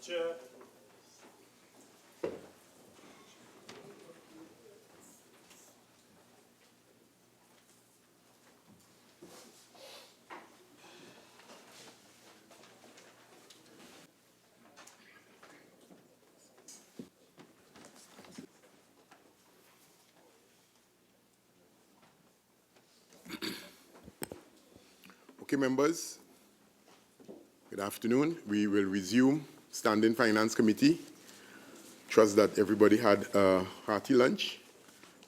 Chair. Okay, members, good afternoon. We will resume Standing Finance Committee. Trust that everybody had a hearty lunch,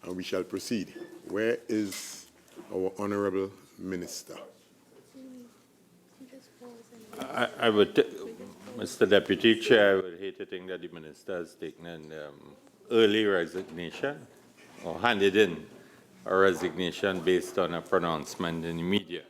and we shall proceed. Where is our Honorable Minister? I would, Mr. Deputy Chair, I would hate to think that the Minister has taken an early resignation or handed in a resignation based on a pronouncement in the media.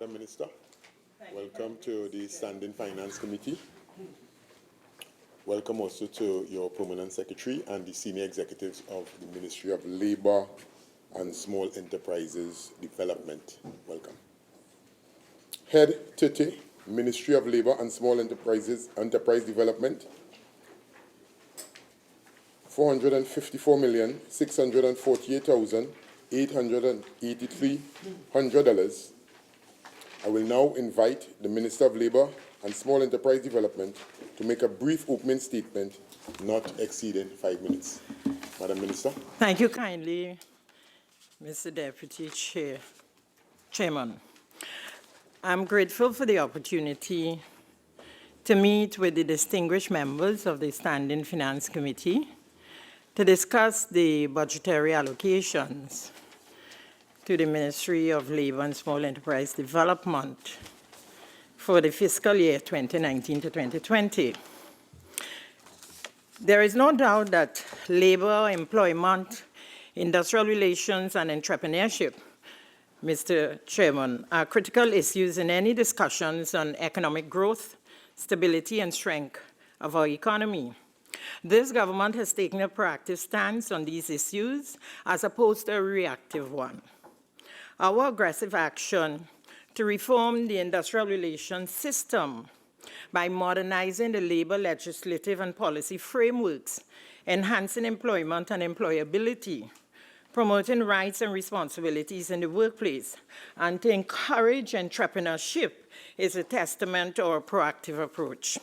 Madam Minister, welcome to the Standing Finance Committee. Welcome also to your Permanent Secretary and the senior executives of the Ministry of Labour and Small Enterprises Development. Welcome. Head 30, Ministry of Labour and Small Enterprise Development, $454,648,883. I will now invite the Minister of Labour and Small Enterprise Development to make a brief opening statement, not exceeding 5 minutes. Madam Minister. Thank you kindly, Mr. Deputy Chairman. I'm grateful for the opportunity to meet with the distinguished members of the Standing Finance Committee to discuss the budgetary allocations to the Ministry of Labour and Small Enterprise Development for the fiscal year 2019 to 2020. There is no doubt that labor, employment, industrial relations, and entrepreneurship, Mr. Chairman, are critical issues in any discussions on economic growth, stability, and strength of our economy. This government has taken a proactive stance on these issues as opposed to a reactive one. Our aggressive action to reform the industrial relations system by modernizing the labor legislative and policy frameworks, enhancing employment and employability, promoting rights and responsibilities in the workplace, and to encourage entrepreneurship is a testament to our proactive approach.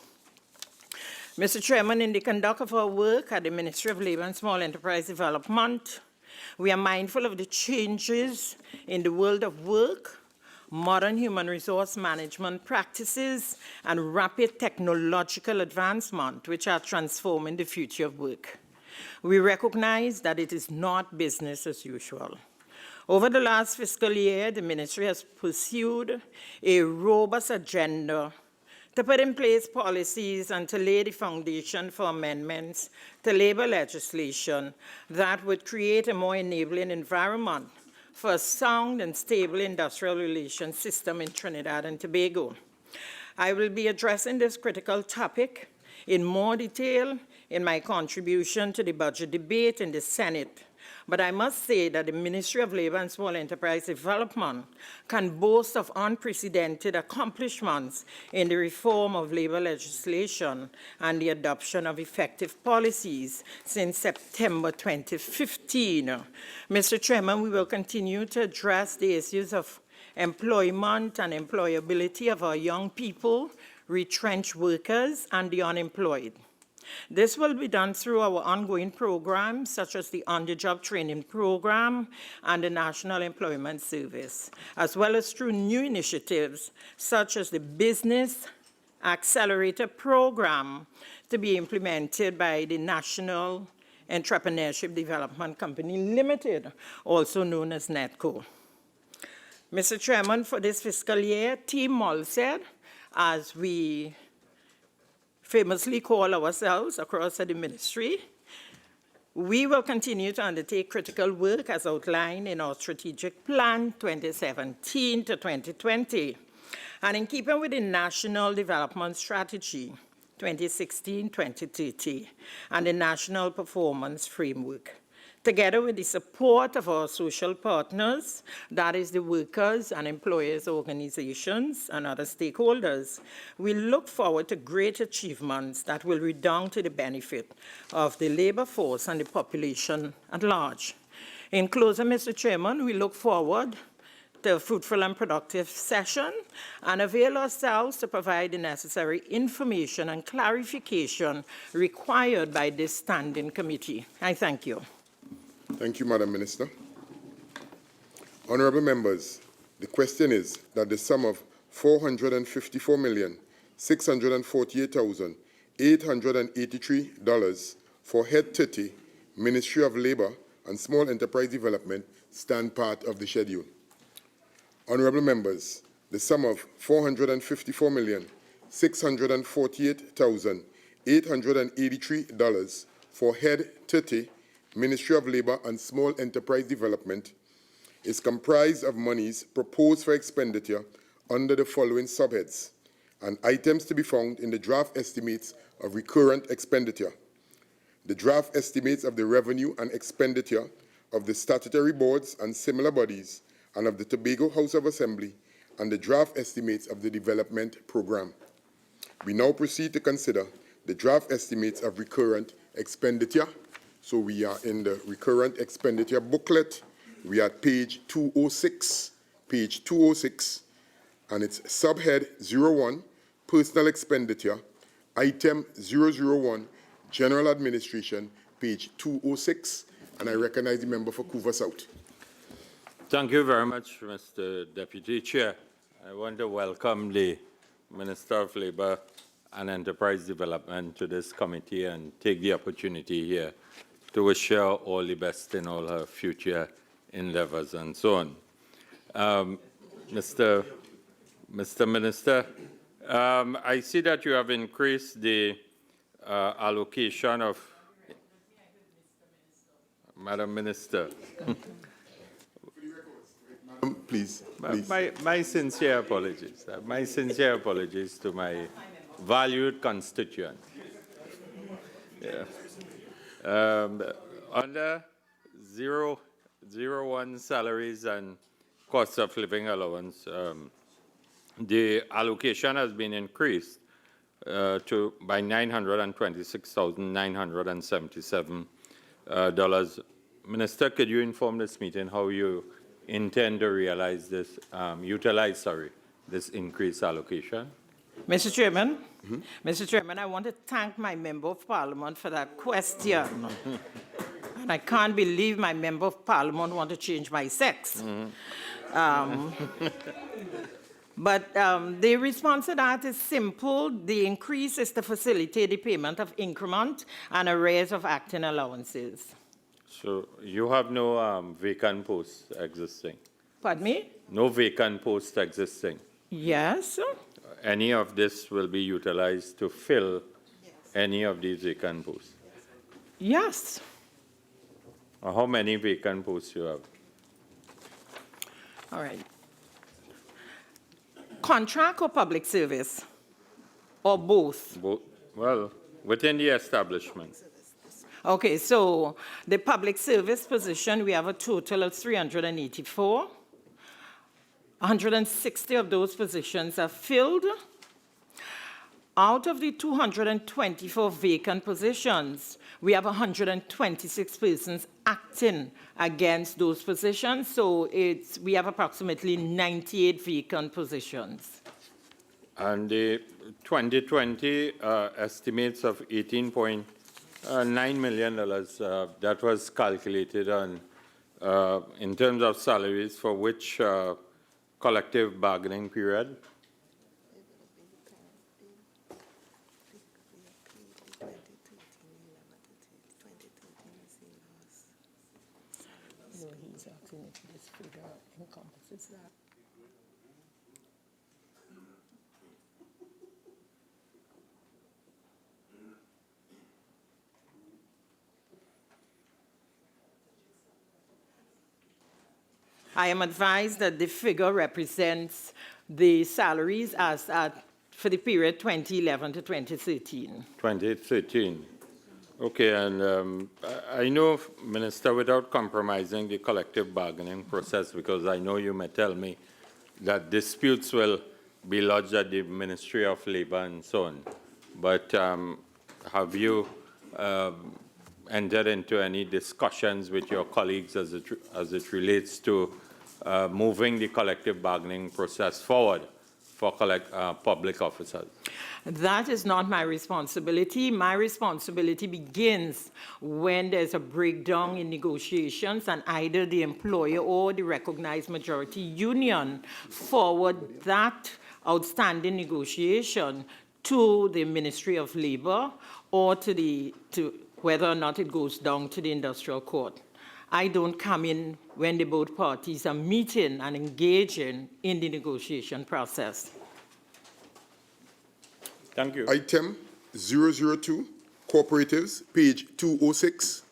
Mr. Chairman, in the conduct of our work at the Ministry of Labour and Small Enterprise Development, we are mindful of the changes in the world of work, modern human resource management practices, and rapid technological advancement, which are transforming the future of work. We recognize that it is not business as usual. Over the last fiscal year, the Ministry has pursued a robust agenda to put in place policies and to lay the foundation for amendments to labor legislation that would create a more enabling environment for a sound and stable industrial relations system in Trinidad and Tobago. I will be addressing this critical topic in more detail in my contribution to the budget debate in the Senate But I must say that the Ministry of Labor and Small Enterprise Development can boast of unprecedented accomplishments in the reform of labor legislation and the adoption of effective policies since September 2015. Mr. Chairman, we will continue to address the issues of employment and employability of our young people, retrenched workers, and the unemployed. This will be done through our ongoing programs, such as the On-the-Job Training Program and the National Employment Service, as well as through new initiatives, such as the Business Accelerator Program to be implemented by the National Entrepreneurship Development Company Limited, also known as NETCO. Mr. Chairman, for this fiscal year, Team Molsed, as we famously call ourselves across the ministry, we will continue to undertake critical work as outlined in our strategic plan 2017 to 2020. And in keeping with the National Development Strategy 2016-2030 and the National Performance Framework, together with the support of our social partners, that is the workers and employers organizations and other stakeholders, we look forward to great achievements that will redound to the benefit of the labor force and the population at large. In closing, Mr. Chairman, we look forward to a fruitful and productive session and avail ourselves to provide the necessary information and clarification required by this standing committee. I thank you. Thank you, Madam Minister. Honorable members, the question is that the sum of $454,648,883 for Head 30, Ministry of Labor and Small Enterprise Development, stand part of the schedule. Honorable members, the sum of $454,648,883 for Head 30, Ministry of Labor and Small Enterprise Development is comprised of monies proposed for expenditure under the following subheads and items to be found in the draft estimates of recurrent expenditure, the draft estimates of the revenue and expenditure of the statutory boards and similar bodies and of the Tobago House of Assembly, and the draft estimates of the development program. We now proceed to consider the draft estimates of recurrent expenditure. So we are in the recurrent expenditure booklet. We are at page 206, and it's subhead 01, personal expenditure, item 001, general administration, page 206, and I recognize the member for Couva South. Thank you very much, Mr. Deputy Chair. I want to welcome the Minister of Labor and Enterprise Development to this committee and take the opportunity here to wish her all the best in all her future endeavors and so on. Mr. Minister, I see that you have increased the allocation of... Madam Minister. Please. My sincere apologies. My sincere apologies to my valued constituent. Yeah. Under 001 salaries and cost of living allowance, the allocation has been increased by $926,977. Minister, could you inform this meeting how you intend to realize this, utilize this increased allocation? Mr. Chairman, Mr. Chairman, I want to thank my member of parliament for that question. And I can't believe my member of parliament want to change my sex. But the response to that is simple. The increase is to facilitate the payment of increment and arrears of acting allowances. So you have no vacant posts existing? Pardon me? No vacant posts existing? Yes. Any of this will be utilized to fill any of these vacant posts? Yes. How many vacant posts you have? All right. Contract or public service? Or both? Well, within the establishment. Okay, so the public service position, we have a total of 384. 160 of those positions are filled. Out of the 224 vacant positions, we have 126 persons acting against those positions, so we have approximately 98 vacant positions. And the 2020 estimates of $18.9 million, that was calculated on, in terms of salaries for which collective bargaining period? No, he's asking if this figure encompasses that. I am advised that the figure represents the salaries as at, for the period 2011 to 2013. 2013. Okay, and I know, Minister, without compromising the collective bargaining process, because I know you may tell me that disputes will be lodged at the Ministry of Labor and so on, but have you entered into any discussions with your colleagues as it relates to moving the collective bargaining process forward for public officers? That is not my responsibility. My responsibility begins when there's a breakdown in negotiations and either the employer or the recognized majority union forward that outstanding negotiation to the Ministry of Labor or to whether or not it goes down to the industrial court. I don't come in when the both parties are meeting and engaging in the negotiation process. Thank you. Item 002, cooperatives, page 206.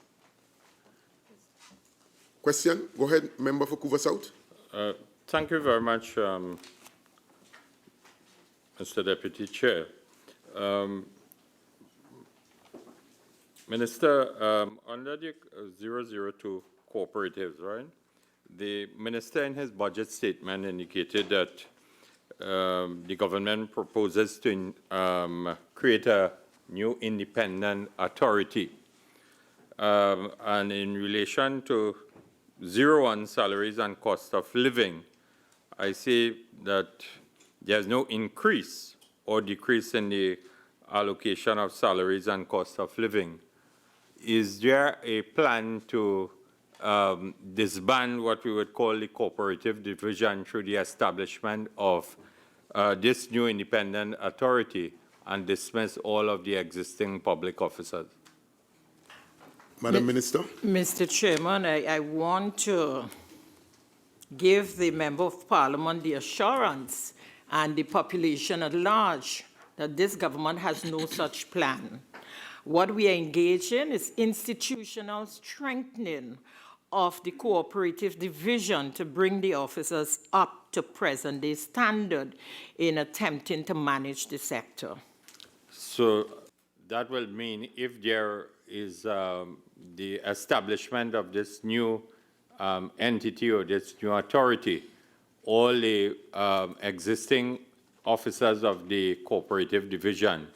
Question? Go ahead, member for Couva South. Thank you very much, Mr. Deputy Chair. Minister, under the 002 cooperatives, right, the minister in his budget statement indicated that the government proposes to create a new independent authority. And in relation to 01 salaries and cost of living, I see that there's no increase or decrease in the allocation of salaries and cost of living. Is there a plan to disband what we would call the cooperative division through the establishment of this new independent authority and dismiss all of the existing public officers? Madam Minister. Mr. Chairman, I want to give the Member of Parliament the assurance and the population at large that this government has no such plan. What we are engaged in is institutional strengthening of the cooperative division to bring the officers up to present-day standard in attempting to manage the sector. So that will mean if there is the establishment of this new entity or this new authority, all the existing officers of the cooperative division,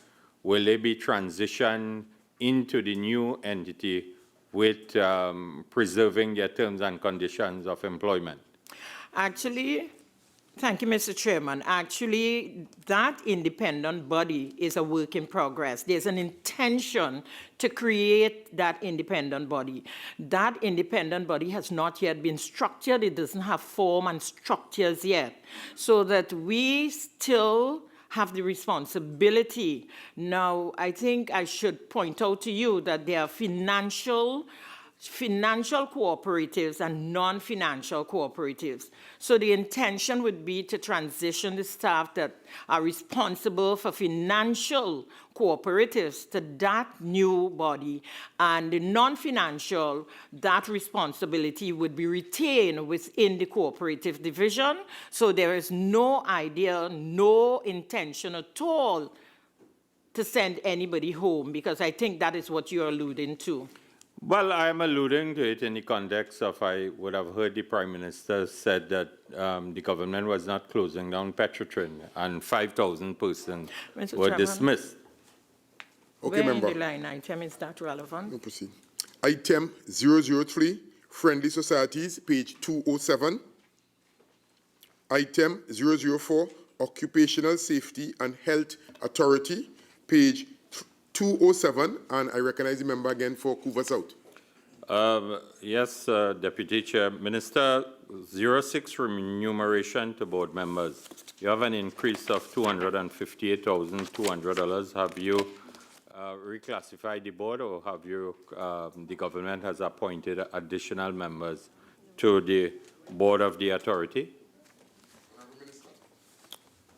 will they be transitioned into the new entity with preserving their terms and conditions of employment? Actually, thank you, Mr. Chairman. Actually, that independent body is a work in progress. There's an intention to create that independent body. That independent body has not yet been structured. It doesn't have form and structures yet. So that we still have the responsibility. Now, I think I should point out to you that there are financial cooperatives and non-financial cooperatives. So the intention would be to transition the staff that are responsible for financial cooperatives to that new body, and the non-financial, that responsibility would be retained within the cooperative division. So there is no idea, no intention at all to send anybody home, because I think that is what you're alluding to. Well, I am alluding to it in the context of I would have heard the Prime Minister said that the government was not closing down Petrotrin and 5,000 persons Mr. were Chairman. dismissed. Okay, Where member. in the line item is that relevant? No, proceed. Item 003, Friendly Societies, page 207. Item 004, Occupational Safety and Health Authority, page 207. And I recognize the member again for Couva South. Yes, Deputy Chair. Minister, 06 remuneration to board members. You have an increase of $258,200. Have you reclassified the board, or have you, the government has appointed additional members to the board of the authority?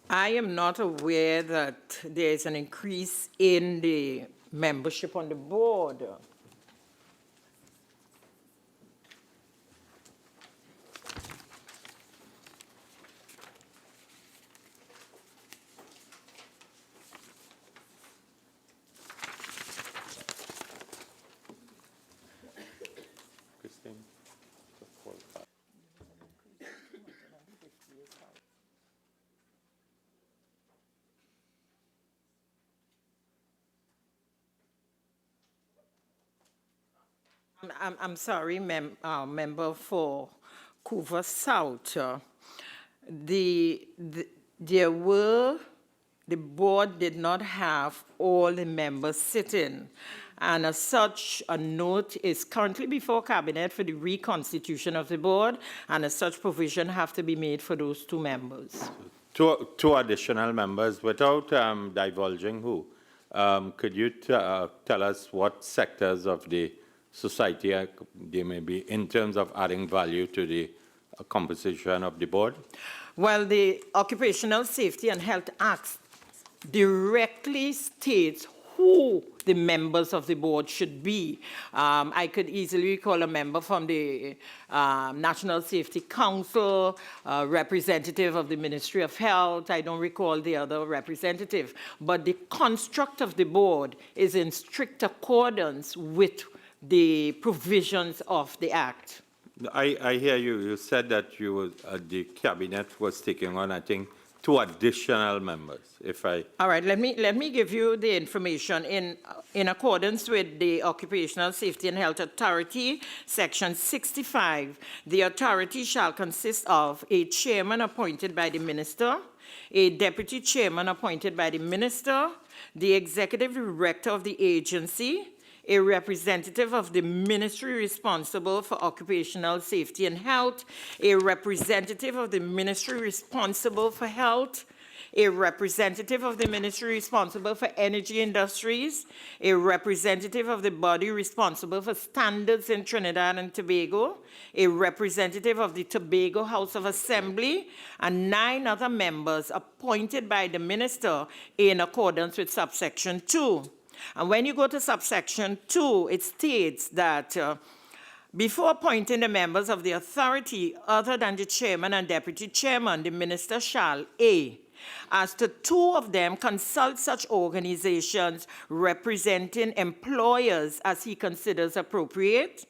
I am not aware that there is an increase in the membership on the board. Christine? I'm sorry, member for Couva South. The board did not have all the members sitting, and as such, a note is currently before Cabinet for the reconstitution of the board, and as such, provision have to be made for those two members. Two additional members, without divulging who. Could you tell us what sectors of the society they may be in terms of adding value to the composition of the board? Well, the Occupational Safety and Health Act directly states who the members of the board should be. I could easily recall a member from the National Safety Council, representative of the Ministry of Health. I don't recall the other representative. But the construct of the board is in strict accordance with the provisions of the Act. I hear you. You said that you was, the cabinet was taking on, I think, two additional members. All right, let me give you the information in accordance with the Occupational Safety and Health Authority, Section 65. The authority shall consist of a chairman appointed by the minister, a deputy chairman appointed by the minister, the executive director of the agency, a representative of the ministry responsible for occupational safety and health, a representative of the ministry responsible for health, a representative of the ministry responsible for energy industries, a representative of the body responsible for standards in Trinidad and Tobago, a representative of the Tobago House of Assembly, and 9 other members appointed by the minister in accordance with subsection 2. And when you go to subsection 2, it states that before appointing the members of the authority other than the chairman and deputy chairman, the minister shall, A, as to 2 of them, consult such organizations representing employers as he considers appropriate.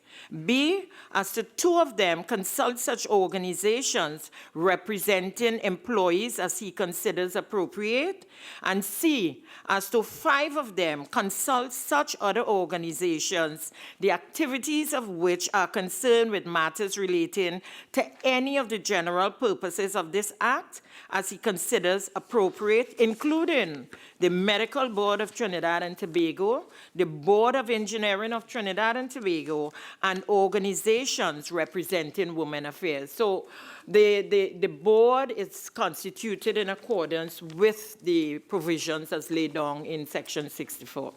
B, as to 2 of them, consult such organizations representing employees as he considers appropriate. And C, as to 5 of them, consult such other organizations, the activities of which are concerned with matters relating to any of the general purposes of this Act as he considers appropriate, including the Medical Board of Trinidad and Tobago, the Board of Engineering of Trinidad and Tobago, and organizations representing women affairs. So the board is constituted in accordance with the provisions as laid down in Section 64.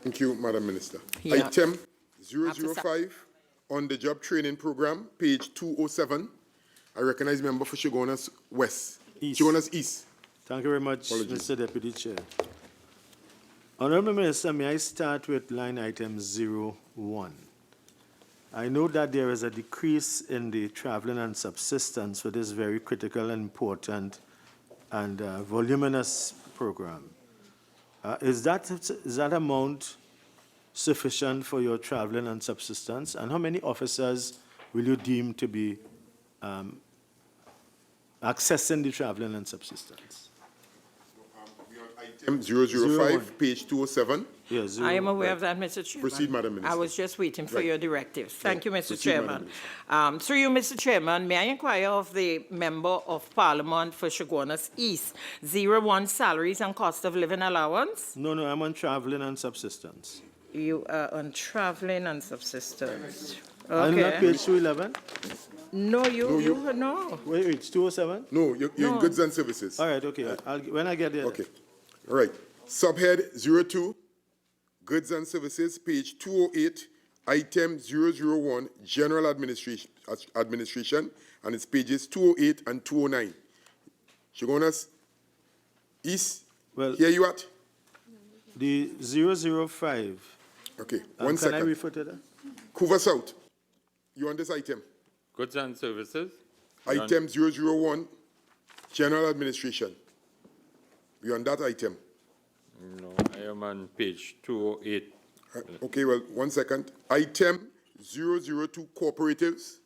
Thank you, Madam Minister. Yeah. Item 005, on the job training program, page 207. I recognize member for Chaguanas West. Chaguanas East. Thank you very much, Mr. Deputy Chair. Honourable Minister, may I start with line item 01? I know that there is a decrease in the travelling and subsistence for this very critical and important and voluminous program. Is that amount sufficient for your traveling and subsistence? And how many officers will you deem to be accessing the traveling and subsistance? Item 005, page 207. Yes. I am aware of that, Mr. Chairman. Proceed, Madam Minister. I was just waiting for Right. your directives. Thank you, Mr. Proceed, Madam Chairman. Through you, Mr. Chairman, may I inquire of the Member of Parliament for Chaguanas East, 01 salaries and cost of living allowance? No, I'm on traveling and subsistence. You are on traveling and subsistence. I'm on Okay. page 211. No, you, No, no. Wait, it's 207? No, you're in No. goods and services. All right, okay. When I get there. Okay. All right. Subhead 02, goods and services, page 208, item 001, general administration, and it's pages 208 and 209. Chaguanas East, Well- here you at? The 005. Okay, Can one I second. refer to that? Couva South, you on this item? Goods and services? Item 001, general administration. You on that item? No, I am on page 208. Okay, well, one second. Item 002, cooperatives.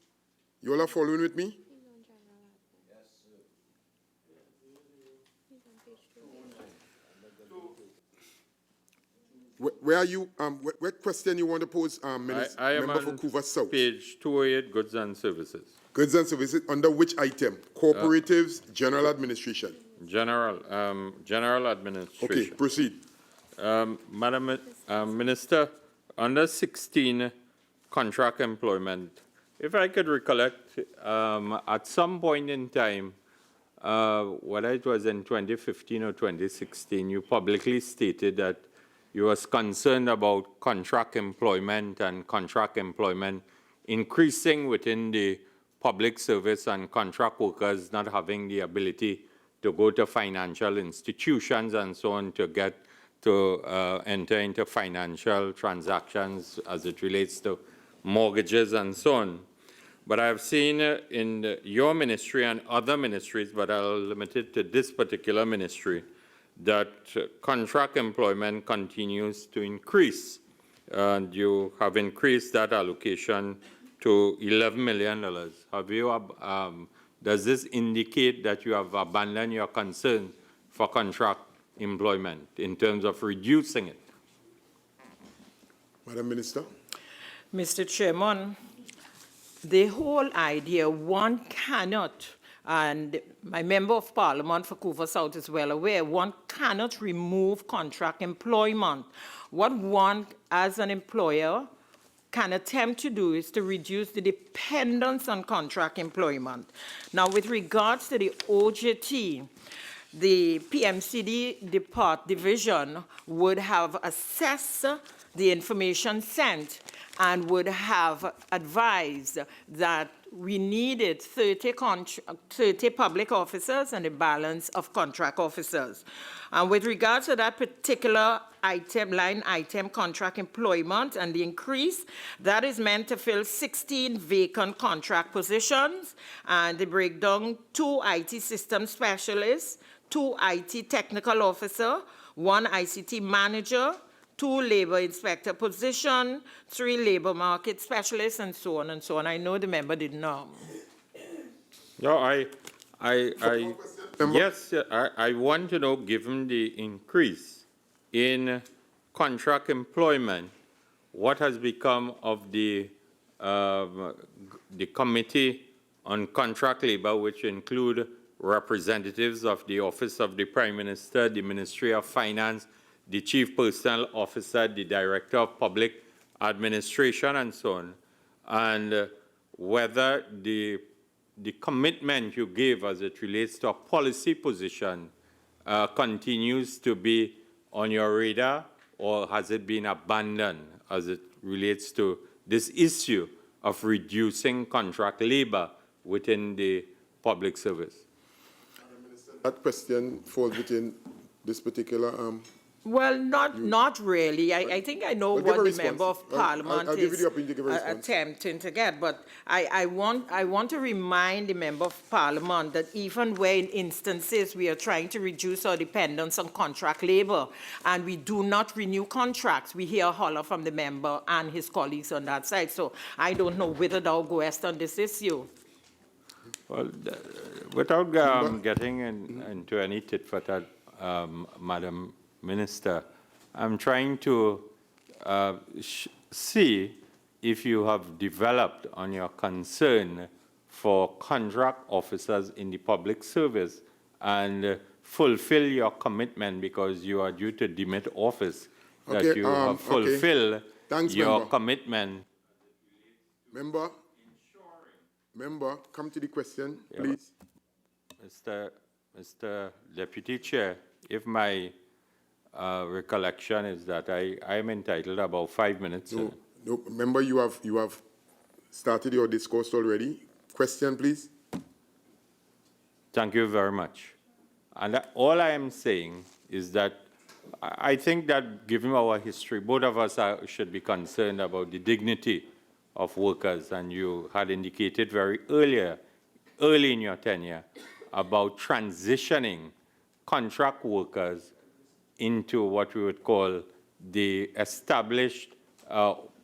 You all are following with me? Where are you, what question you want to pose, I am member for on Couva South? page 208, goods and services. Goods and services, under which item? Cooperatives, general administration. General Okay, administration. proceed. Madam Minister, under 16, contract employment, if I could recollect, at some point in time, whether it was in 2015 or 2016, you publicly stated that you was concerned about contract employment and contract employment increasing within the public service and contract workers not having the ability to go to financial institutions and so on to get to enter into financial transactions as it relates to mortgages and so on. But I've seen in your ministry and other ministries, but I'll limit it to this particular ministry, that contract employment continues to increase. And you have increased that allocation to $11 million. Have you, does this indicate that you have abandoned your concern for contract employment in terms of reducing it? Madam Minister? Mr. Chairman, the whole idea, one cannot, and my member of Parliament for Couva South is well aware, one cannot remove contract employment. What one, as an employer, can attempt to do is to reduce the dependence on contract employment. Now, with regards to the OJT, the PMCD division would have assessed the information sent and would have advised that we needed 30 public officers and a balance of contract officers. And with regards to that particular item, line item, contract employment and the increase, that is meant to fill 16 vacant contract positions, and they break down 2 IT system specialists, 2 IT technical officer, 1 ICT manager, 2 labor inspector position, 3 labor market specialists, and so on and so on. I know the member didn't know. No, yes, I want to know, given the increase in contract employment, what has become of the Committee on Contract Labor, which include representatives of the Office of the Prime Minister, the Ministry of Finance, the Chief Personnel Officer, the Director of Public Administration, and so on, and whether the commitment you gave as it relates to a policy position continues to be on your radar, or has it been abandoned as it relates to this issue of reducing contract labor within the public service? That question falls within this particular Well, not really. I think I know Well, give what a the member response. of parliament I'll give you is the opportunity to give a response. attempting to get, but I want to remind the member of parliament that even where in instances we are trying to reduce our dependence on contract labor and we do not renew contracts, we hear a holler from the member and his colleagues on that side. So I don't know whether they'll go west on this issue. Well, without getting into any tit for tat, Madam Minister, I'm trying to see if you have developed on your concern for contract officers in the public service and fulfill your commitment because you are due to demit office, that Okay, you have fulfilled Thanks, your member. commitment. Member, come to the question, Yeah. please. Mr. Deputy Chair, if my recollection is that I am entitled about 5 minutes. No, member, you have started your discourse already. Question, please. Thank you very much. And all I am saying is that I think that given our history, both of us should be concerned about the dignity of workers, and you had indicated very early in your tenure about transitioning contract workers into what we would call the established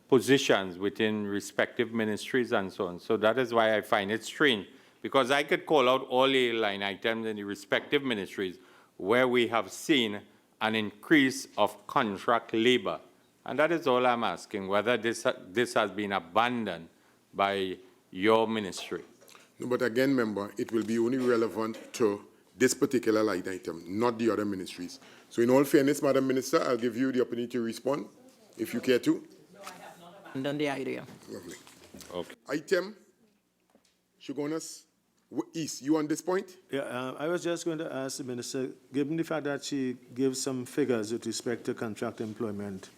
positions within respective ministries and so on. So that is why I find it strange, because I could call out all the line items in the respective ministries where we have seen an increase of contract labor. And that is all I'm asking, whether this has been abandoned by your ministry. No, but again, member, it will be only relevant to this particular line item, not the other ministries. So in all fairness, Madam Minister, I'll give you the opportunity to respond, if you care to. No, I have not abandoned the idea. Lovely. Okay. Item, Shogunas East, you on this point? Yeah, I was just going to ask the minister, given the fact that she gives some figures with respect to contract employment,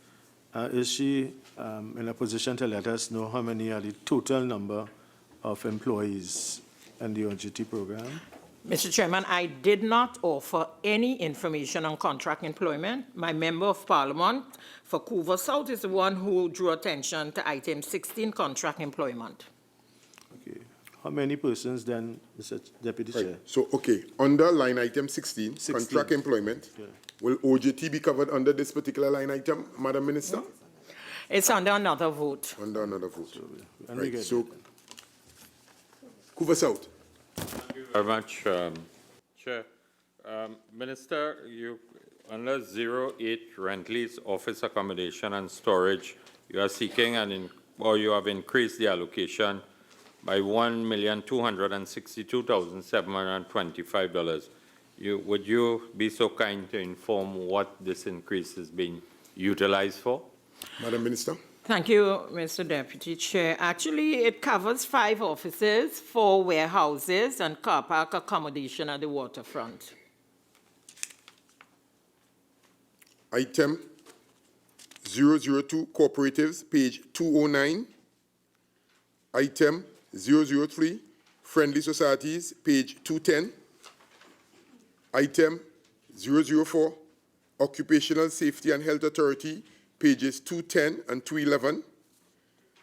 is she in a position to let us know how many are the total number of employees in the OGT program? Mr. Chairman, I did not offer any information on contract employment. My member of parliament for Couva South is the one who drew attention to item 16, contract employment. Okay. How many persons then, Mr. Deputy Chair? Right. So, okay, under line item 16, 16. contract employment, Yeah. will OJT be covered under this particular line item, Madam Minister? It's under another vote. Under another vote. And we Right, get so, that. Couva South. Thank you very much, Chair. Minister, under 08 rent lease, office accommodation and storage, you are seeking or you have increased the allocation by $1,262,725. Would you be so kind to inform what this increase is being utilized for? Madam Minister. Thank you, Mr. Deputy Chair. Actually, it covers 5 offices, 4 warehouses, and car park accommodation at the waterfront. Item 002, cooperatives, page 209. Item 003, friendly societies, page 210. Item 004, occupational safety and health authority, pages 210 and 211.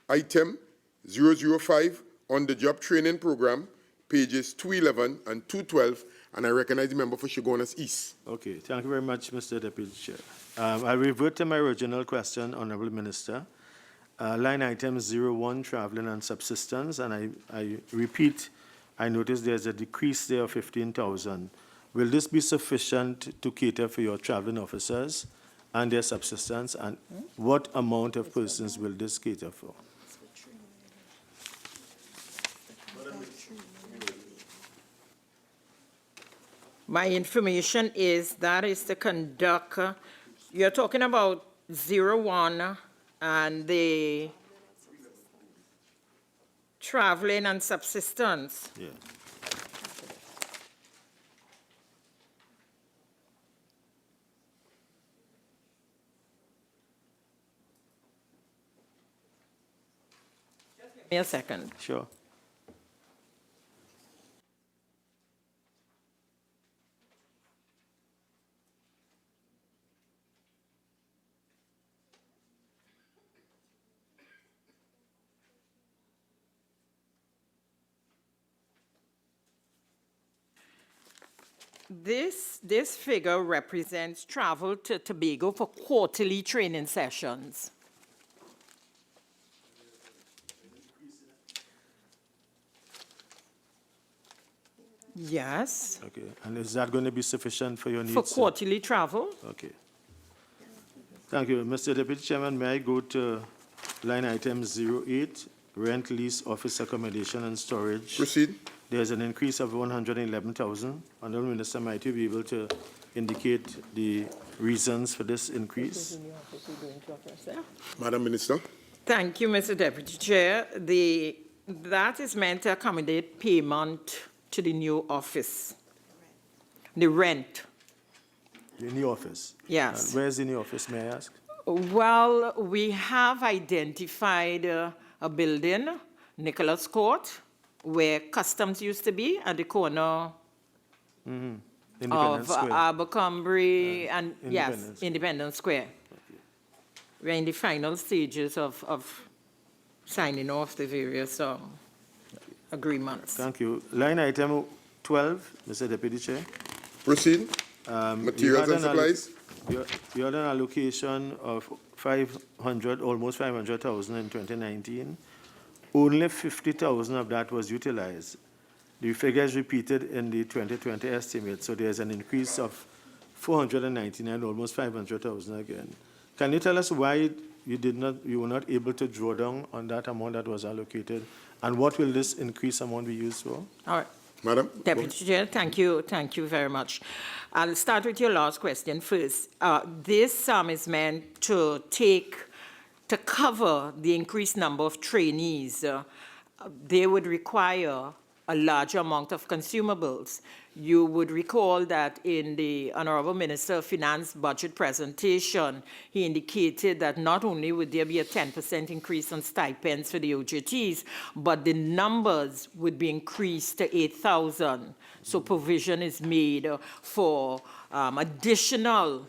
Item 005, on the job training program, pages 211 and 212. And I recognize the member for Shogunas East. Okay, thank you very much, Mr. Deputy Chair. I revert to my original question, Honorable Minister. Line item 01, traveling and subsistence, and I repeat, I noticed there's a decrease there of 15,000. Will this be sufficient to cater for your traveling officers and their subsistence, and what amount of persons will this cater for? My information is that is to conduct, you're talking about 01 and the traveling and subsistence. Yeah. Give me a second. Sure. This figure represents travel to Tobago for quarterly training sessions. Yes, Okay, and is that going to be sufficient for your needs? for sir? quarterly travel. Okay. Thank you. Mr. Deputy Chairman, may I go to line item 08, rent, lease, office accommodation and storage? Proceed. There's an increase of 111,000. Honorable Minister, might you be able to indicate the reasons for this increase? Madam Minister. Thank you, Mr. Deputy Chair. That is meant to accommodate payment to the new office, the rent. The new office? Yes. And where's the new office, may I ask? Well, we have identified a building, Nicholas Court, where customs used to be at the corner Independence of Square. Abercrombie and, Independence yes, Square. Independence Square. We're in the final stages of signing off the various agreements. Thank you. Line item 12, Mr. Deputy Chair. Proceed. You Materials had and an supplies. You had an allocation of 500, almost 500,000 in 2019. Only 50,000 of that was utilized. The figure is repeated in the 2020 estimate, so there's an increase of 499, almost 500,000 again. Can you tell us why you were not able to draw down on that amount that was allocated, and what will this increased amount be used for? All right. Madam. Deputy Chair, thank you very much. I'll start with your last question first. This sum is meant to cover the increased number of trainees. They would require a large amount of consumables. You would recall that in the Honorable Minister of Finance budget presentation, he indicated that not only would there be a 10% increase on stipends for the OJTs, but the numbers would be increased to 8,000. So provision is made for additional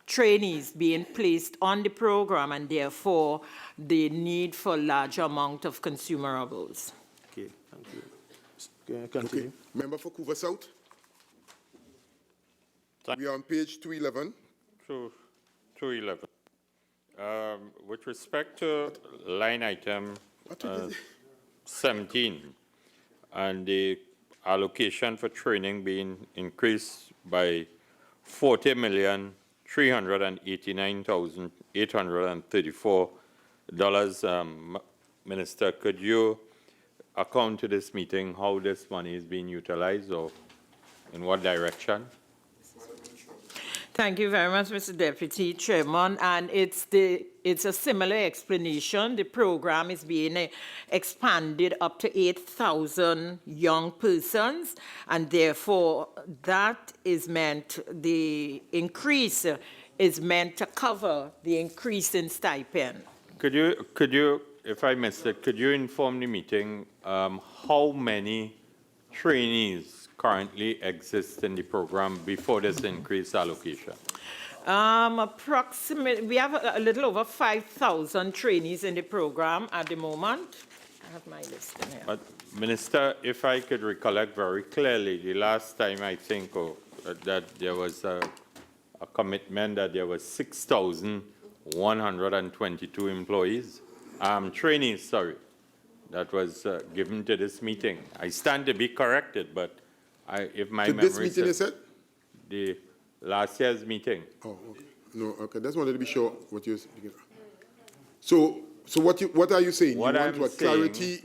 trainees being placed on the program, and therefore the need for large amount of consumables. Okay, thank you. Continue. Okay. Member for Couva South. We are on page 211. 211. With respect to line item 17 and the allocation for training being increased by $40,389,834, Minister, could you account to this meeting how this money is being utilized or in what direction? Thank you very much, Mr. Deputy Chairman. And it's a similar explanation. The program is being expanded up to 8,000 young persons, and therefore that is meant, the increase is meant to cover the increase in stipend. Could you, if I missed it, could you inform the meeting how many trainees currently exist in the program before this increased allocation? Approximately, we have a little over 5,000 trainees in the program at the moment. I have my list in here. But Minister, if I could recollect very clearly, the last time I think that there was a commitment that there was 6,122 employees, trainees, sorry, that was given to this meeting. I stand to be corrected, but if my memory This meeting, you said? the last year's meeting. Oh, okay. No, okay. Just wanted to be sure what you. So what are you saying? What you I'm want saying, clarity?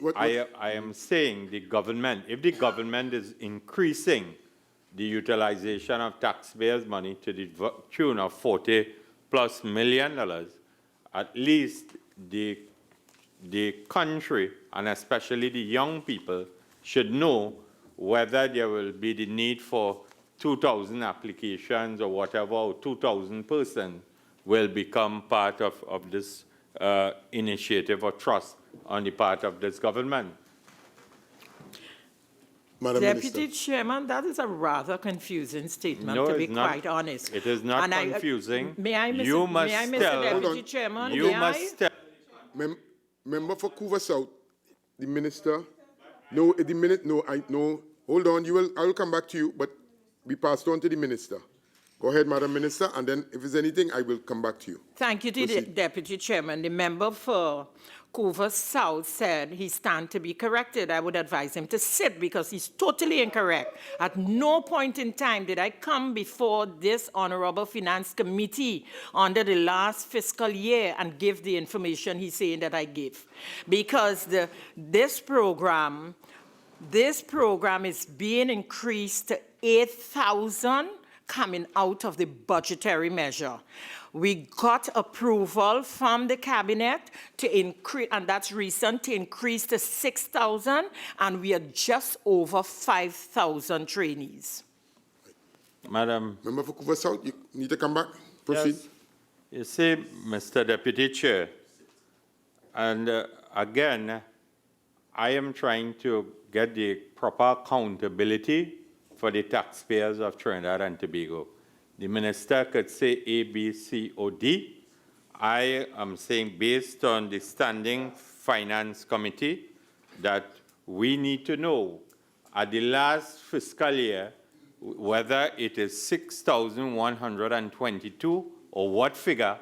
I am saying the government, if the government is increasing the utilization of taxpayers' money to the tune of $40+ million, at least the country, and especially the young people, should know whether there will be the need for 2,000 applications or whatever, or 2,000 persons will become part of this initiative or trust on the part of this government. Madam Deputy Minister. Chairman, that is a rather confusing statement, No, to be it's not. quite honest. It is not And confusing. May I, Mr. You must may I, Mr. tell- Deputy Hold on. Chairman? You may must I? tell. Member for Couva South, the minister. No, the minute. No, hold on. I will come back to you. But be passed on to the Minister. Go ahead, Madam Minister, and then if there's anything, I will come back to you. Thank you to the Proceed. Deputy Chairman. The member for Coover South said he stand to be corrected. I would advise him to sit because he's totally incorrect. At no point in time did I come before this Honorable Finance Committee under the last fiscal year and give the information he's saying that I give. Because this program is being increased to 8,000 coming out of the budgetary measure. We got approval from the cabinet to increase, and that's recent, to increase to 6,000, and we are just over 5,000 trainees. Madam. Member for Coover South, you need to come back. Proceed. Yes. You see, Mr. Deputy Chair, and again, I am trying to get the proper accountability for the taxpayers of Trinidad and Tobago. The minister could say A, B, C, or D. I am saying based on the Standing Finance Committee that we need to know at the last fiscal year whether it is 6,122 or what figure,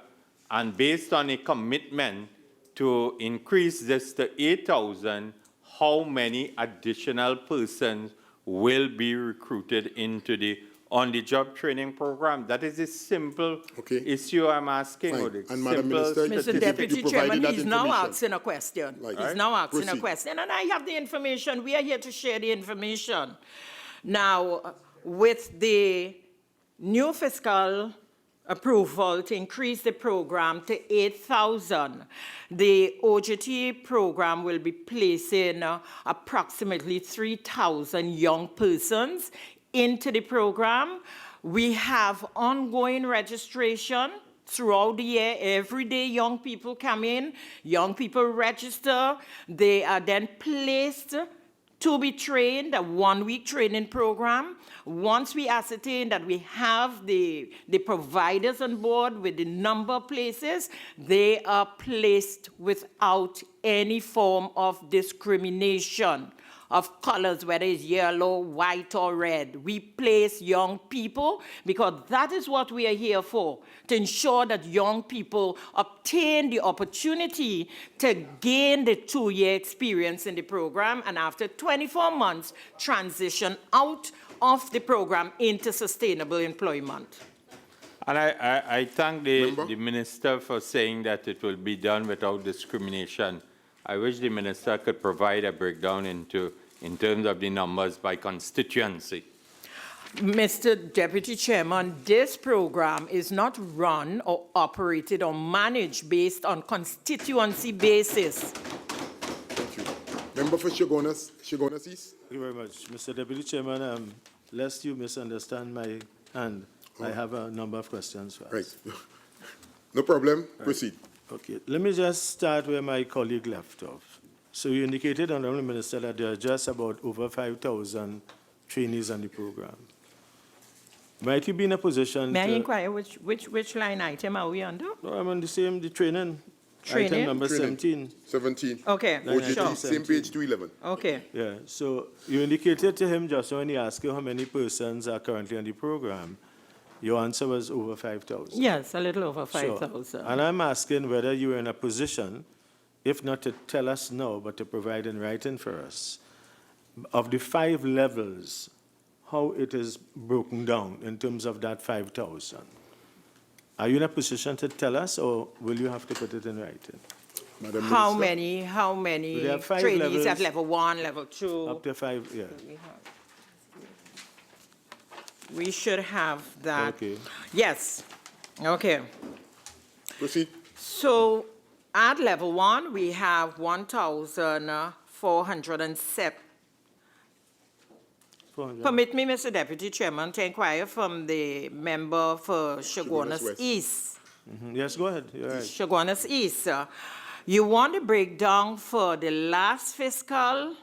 and based on a commitment to increase this to 8,000, how many additional persons will be recruited into the on-the-job training program? That is a simple issue I'm asking. Fine. Or the And Madam simple Minister, Mr. you Deputy provided Chairman, that he's now information. asking a question. Right. He's now asking a Proceed. question, and I have the information. We are here to share the information. Now, with the new fiscal approval to increase the program to 8,000, the OJT program will be placing approximately 3,000 young persons into the program. We have ongoing registration throughout the year. Every day young people come in, young people register, they are then placed to be trained, a one-week training program. Once we ascertain that we have the providers on board with the number of places, they are placed without any form of discrimination of colors, whether it's yellow, white, or red. We place young people because that is what we are here for, to ensure that young people obtain the opportunity to gain the 2-year experience in the program, and after 24 months, transition out of the program into sustainable employment. And I thank the minister for saying that it will be done without discrimination. I wish the minister could provide a breakdown in terms of the numbers by constituency. Mr. Deputy Chairman, this program is not run or operated or managed based on constituency basis. Thank you. Member for Shogunas East. Thank you very much. Mr. Deputy Chairman, lest you misunderstand my hand, I have a number of questions for us. Right. No problem. Right. Proceed. Okay. Let me just start where my colleague left off. So you indicated, Honourable Minister, that there are just about over 5,000 trainees on the program. Might you be in a position May I to... inquire which line item are we under? No, I'm on the same, the training. Training? Item number Training. 17. 17. Okay, OJT, sure. same page 211. Okay. Yeah, so you indicated to him just when he asked you how many persons are currently on the program, your answer was over 5,000. Yes, a little over 5,000. So, and I'm asking whether you are in a position, if not to tell us now, but to provide in writing for us, of the 5 levels, how it is broken down in terms of that 5,000. Are you in a position to tell us, or will you have to put it in writing? Madam How Minister. how many There are 5 trainees levels, at level 1, level 2? Up to 5, yeah. We should have that. Okay. Yes. Okay. Proceed. So at level 1, we have 1,407. 400. Permit me, Mr. Deputy Chairman, to inquire from the member for Shogunas West. East. Yes, go ahead. You're right. Shogunas East. You want a breakdown for the last fiscal?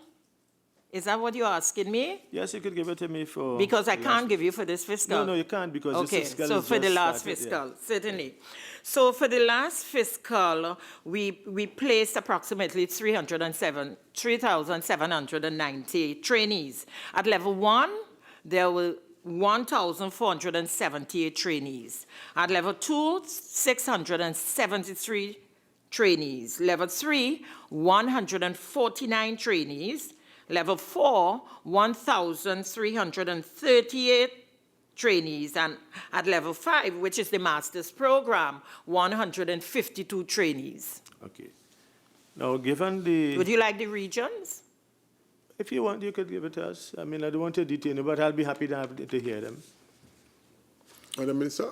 Is that what you're asking me? Yes, you could give it to me for... Because I the can't last- give you for this fiscal. No, you can't because Okay, this fiscal so is for the just last started, fiscal, certainly. So for the last fiscal, we placed approximately 3,790 trainees. At level 1, there were 1,478 trainees. At level 2, 673 trainees. Level 3, 149 trainees. Level 4, 1,338 trainees. And at level 5, which is the master's program, 152 trainees. Okay. Now, given the... Would you like the regions? If you want, you could give it to us. I mean, I don't want to detain you, but I'll be happy to hear them. Madam Minister,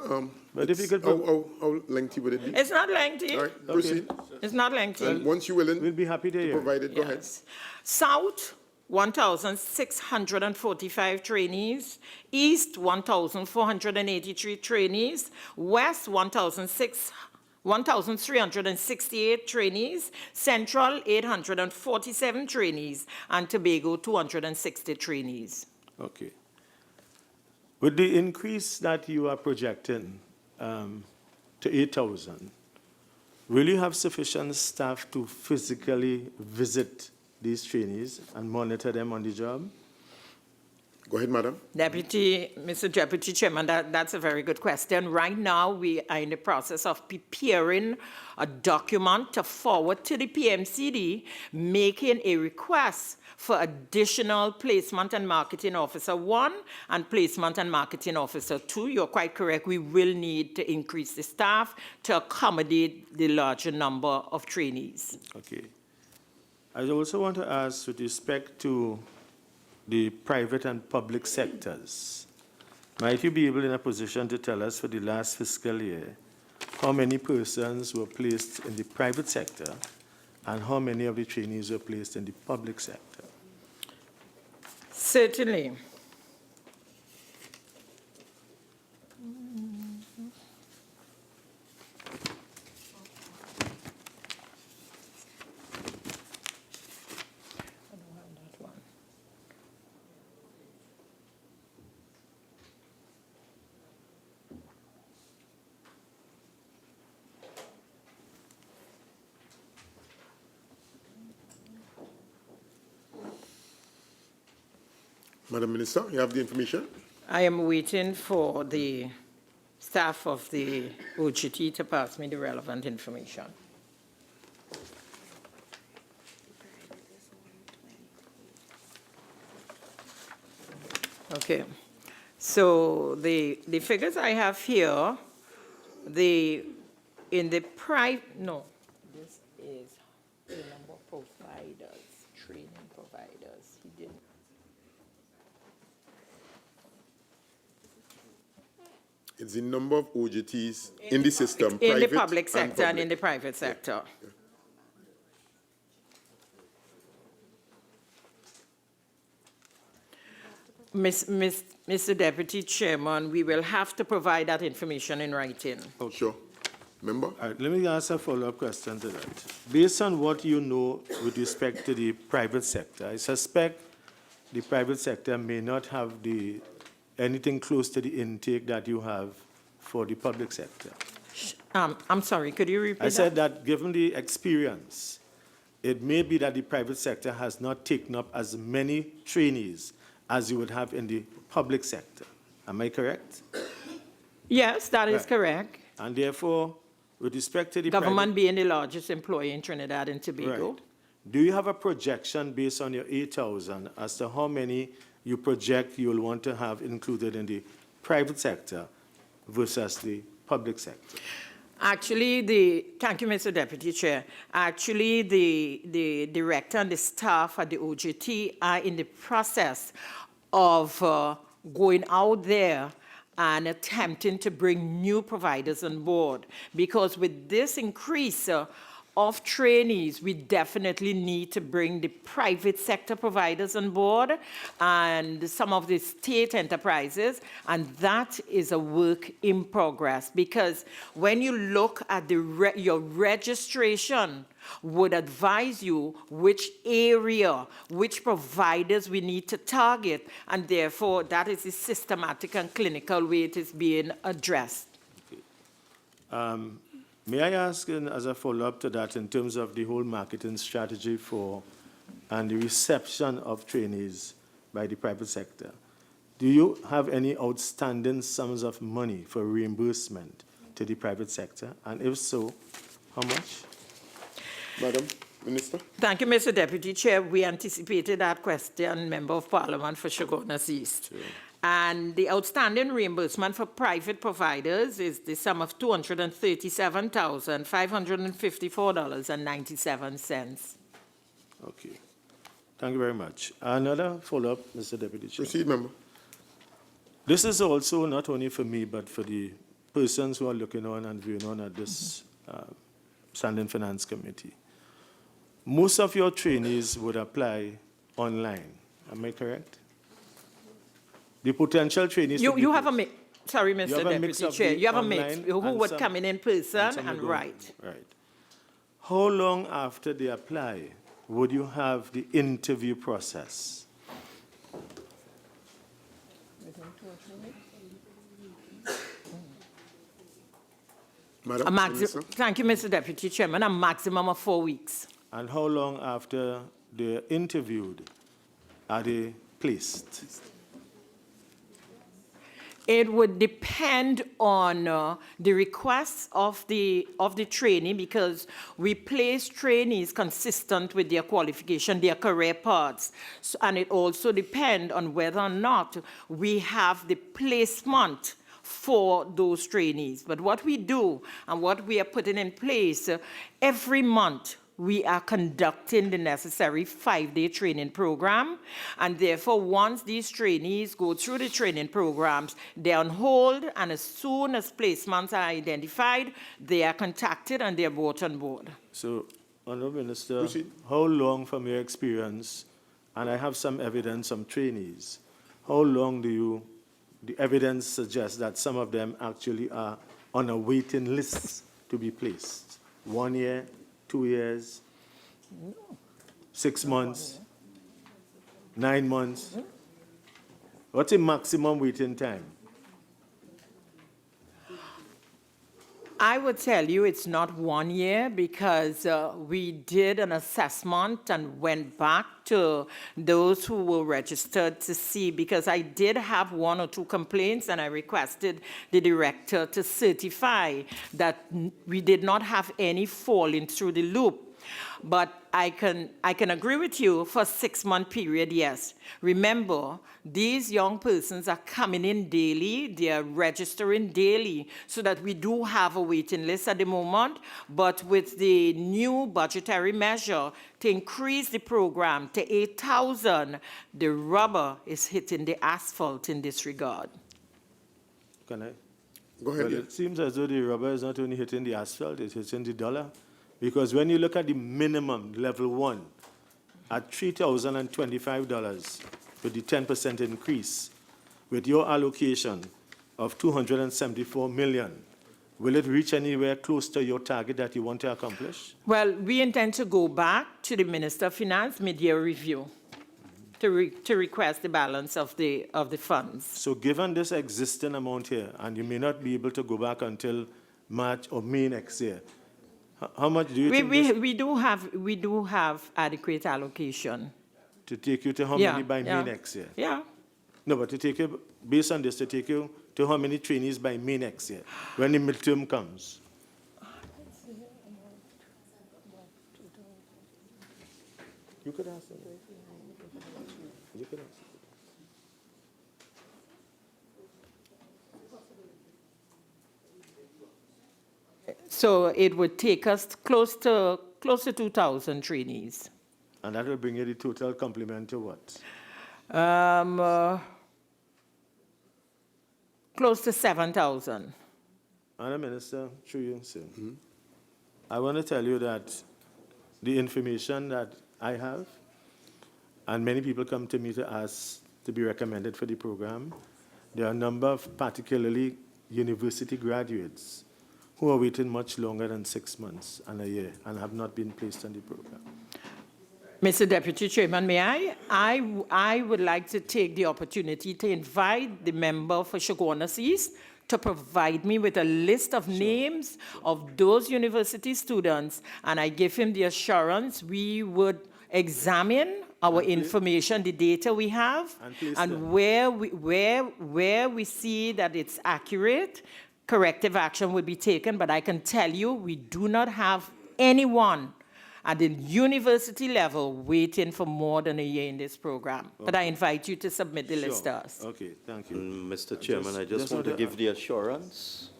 But if you could... how lengthy would it be? It's not lengthy. All right, proceed. It's not lengthy. And once you're willing We'll be happy to to hear. provide it, go ahead. Yes. South, 1,645 trainees. East, 1,483 trainees. West, 1,368 trainees. Central, 847 trainees. And Tobago, 260 trainees. Okay. With the increase that you are projecting to 8,000, will you have sufficient staff to physically visit these trainees and monitor them on the job? Go ahead, madam. Mr. Deputy Chairman, that's a very good question. Right now, we are in the process of preparing a document to forward to the PMCD, making a request for additional placement and marketing officer 1 and placement and marketing officer 2. You're quite correct. We will need to increase the staff to accommodate the larger number of trainees. Okay. I also want to ask with respect to the private and public sectors, might you be able in a position to tell us for the last fiscal year how many persons were placed in the private sector and how many of the trainees were placed in the public sector? Certainly. Madam Minister, you have the information? I am waiting for the staff of the OGT to pass me the relevant information. Okay. So the figures I have here, in the no, this is the number of providers, training providers. He didn't. It's the number of OJTs in the system, In the private public sector and in the public. private sector. Yeah. Mr. Deputy Chairman, we will have to provide that information in writing. Sure. Member? All right, let me ask a follow-up question to that. Based on what you know with respect to the private sector, I suspect the private sector may not have anything close to the intake that you have for the public sector. I'm sorry, could you repeat I said that given the experience, it may be that the private sector has not taken up as many trainees as you would have in the public sector. Am I correct? Yes, that is Right. correct. And therefore, with respect to the Government being the largest employer in Trinidad and Tobago. Right. Do you have a projection based on your 8,000 as to how many you project you will want to have included in the private sector versus the public sector? Actually, thank you, Mr. Deputy Chair. Actually, the director and the staff at the OGT are in the process of going out there and attempting to bring new providers on board. Because with this increase of trainees, we definitely need to bring the private sector providers on board and some of the state enterprises, and that is a work in progress. Because when you look at your registration, would advise you which area, which providers we need to target, and therefore that is the systematic and clinical way it is being addressed. Okay. May I ask, as a follow-up to that, in terms of the whole marketing strategy and the reception of trainees by the private sector, do you have any outstanding sums of money for reimbursement to the private sector? And if so, how much? Madam Minister? Thank you, Mr. Deputy Chair. We anticipated that question, Member of Parliament for Chaguanas East. Sure. And the outstanding reimbursement for private providers is the sum of $237,554.97. Okay. Thank you very much. Another follow-up, Mr. Deputy Chair. Proceed, member. This is also not only for me, but for the persons who are looking on and viewing on at this Standing Finance Committee. Most of your trainees would apply online. Am I correct? The potential trainees. You have a mix. Sorry, Mr. Deputy Chair. You have a mix who would come in person and write. Right. How long after they apply would you have the interview process? Madam Minister? Thank you, Mr. Deputy Chairman. A maximum of 4 weeks. And how long after they're interviewed are they placed? It would depend on the requests of the trainee, because we place trainees consistent with their qualification, their career paths. So, and it also depends on whether or not we have the placement for those trainees. But what we do and what we are putting in place, every month we are conducting the necessary 5-day training program. And therefore, once these trainees go through the training programs, they're on hold, and as soon as placements are identified, they are contacted and they're brought on board. So, Honourable Minister, Proceed. how long from your experience, and I have some evidence, some trainees, how long do the evidence suggests that some of them actually are on a waiting list to be placed? 1 year, 2 years, 6 months, 9 months? What's the maximum waiting time? I would tell you it's not 1 year, because we did an assessment and went back to those who were registered to see, because I did have 1 or 2 complaints, and I requested the director to certify that we did not have any falling through the loop. But I can agree with you for a 6-month period, yes. Remember, these young persons are coming in daily, they are registering daily, so that we do have a waiting list at the moment. But with the new budgetary measure to increase the program to 8,000, the rubber is hitting the asphalt in this regard. Can I? Go ahead. Well, Yeah. it seems as though the rubber is not only hitting the asphalt, it's hitting the dollar. Because when you look at the minimum, level 1, at $3,025 with the 10% increase, with your allocation of $274 million, will it reach anywhere close to your target that you want to accomplish? Well, we intend to go back to the Minister of Finance mid-year review to request the balance of the funds. So given this existing amount here, and you may not be able to go back until March or May next year, how much do you think We do have adequate allocation. to take you to how many by May next year? Yeah. No, but to take you, based on this, to take you to how many trainees by May next year, when the midterm comes? You could ask them. You could ask them. So it would take us close to 2,000 trainees. And that will bring you the total complement to what? Close to 7,000. Honourable Minister, through you, sir. I want to tell you that the information that I have, and many people come to me to ask to be recommended for the program, there are a number of particularly university graduates who are waiting much longer than 6 months and a year and have not been placed on the program. Mr. Deputy Chairman, may I would like to take the opportunity to invite the member for Chaguanas East to provide me with a list of names of those university students, and I give him the assurance we would examine our information, the data we have, And place and them. where we see that it's accurate, corrective action will be taken. But I can tell you, we do not have anyone at the university level waiting for more than a year in this program. But I invite you to submit the list to us. Okay, thank you. Mr. Chairman, I just want to give the assurance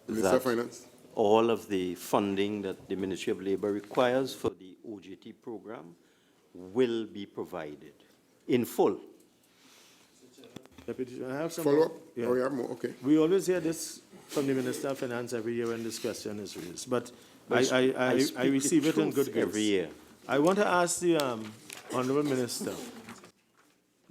Minister of that Finance. all of the funding that the Ministry of Labor requires for the OJT program will be provided in full. Deputy, I have some Follow more. up? Yeah. Oh, you have more, okay. We always hear this from the Minister of Finance every year when this question is raised, but I speak the receive it in truth good grace. every year. I want to ask the Honorable Minister,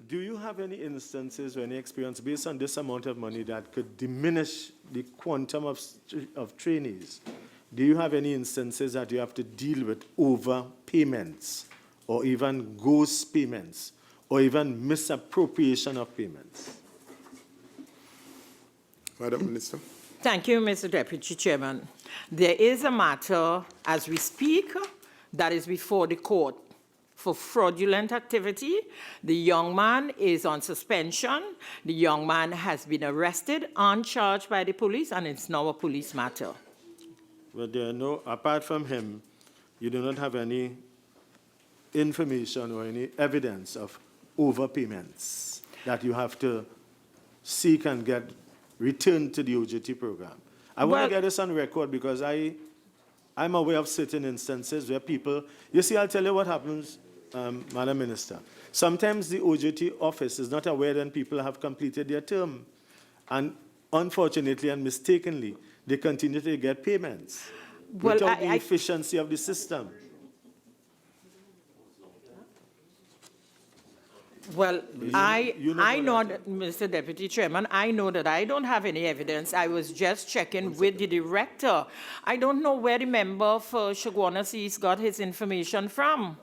do you have any instances or any experience based on this amount of money that could diminish the quantum of trainees? Do you have any instances that you have to deal with overpayments or even ghost payments or even misappropriation of payments? Madam Minister. Thank you, Mr. Deputy Chairman. There is a matter, as we speak, that is before the court for fraudulent activity. The young man is on suspension. The young man has been arrested, uncharged by the police, and it's now a police matter. But there are no, apart from him, you do not have any information or any evidence of overpayments that you have to seek and get returned to the OJT program. I want Well- to get this on record because I'm aware of certain instances where people, you see, I'll tell you what happens, Madam Minister. Sometimes the OJT office is not aware that people have completed their term. And unfortunately and mistakenly, they continue to get payments Well, without the I- efficiency of the system. Well, you I know know that, Mr. Deputy Chairman, I know that I don't have any evidence. I was just checking with the director. I don't know where the member for Shagwana East got his information from.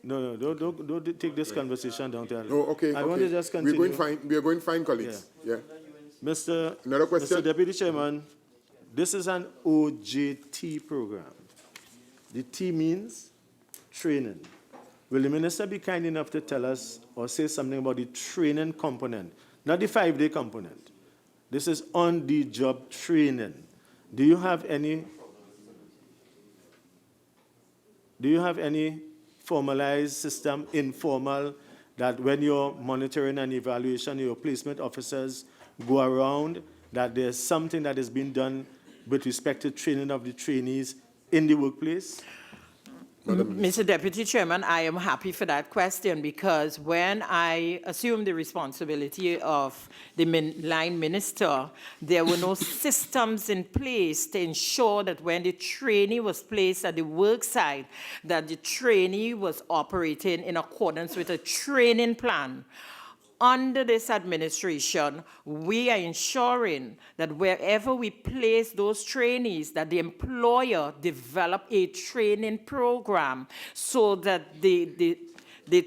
No, don't take this conversation down there. Oh, okay, I okay. want to just continue. We are going fine, colleagues. Yeah. Another question? Mr. Deputy Chairman, this is an OJT program. The T means training. Will the minister be kind enough to tell us or say something about the training component, not the 5-day component? This is on-the-job training. Do you have any formalized system, informal, that when you're monitoring and evaluation, your placement officers go around, that there's something that is being done with respect to training of the trainees in the workplace? Mr. Deputy Chairman, I am happy for that question because when I assumed the responsibility of the line minister, there were no systems in place to ensure that when the trainee was placed at the work site, that the trainee was operating in accordance with a training plan. Under this administration, we are ensuring that wherever we place those trainees, that the employer develop a training program so that the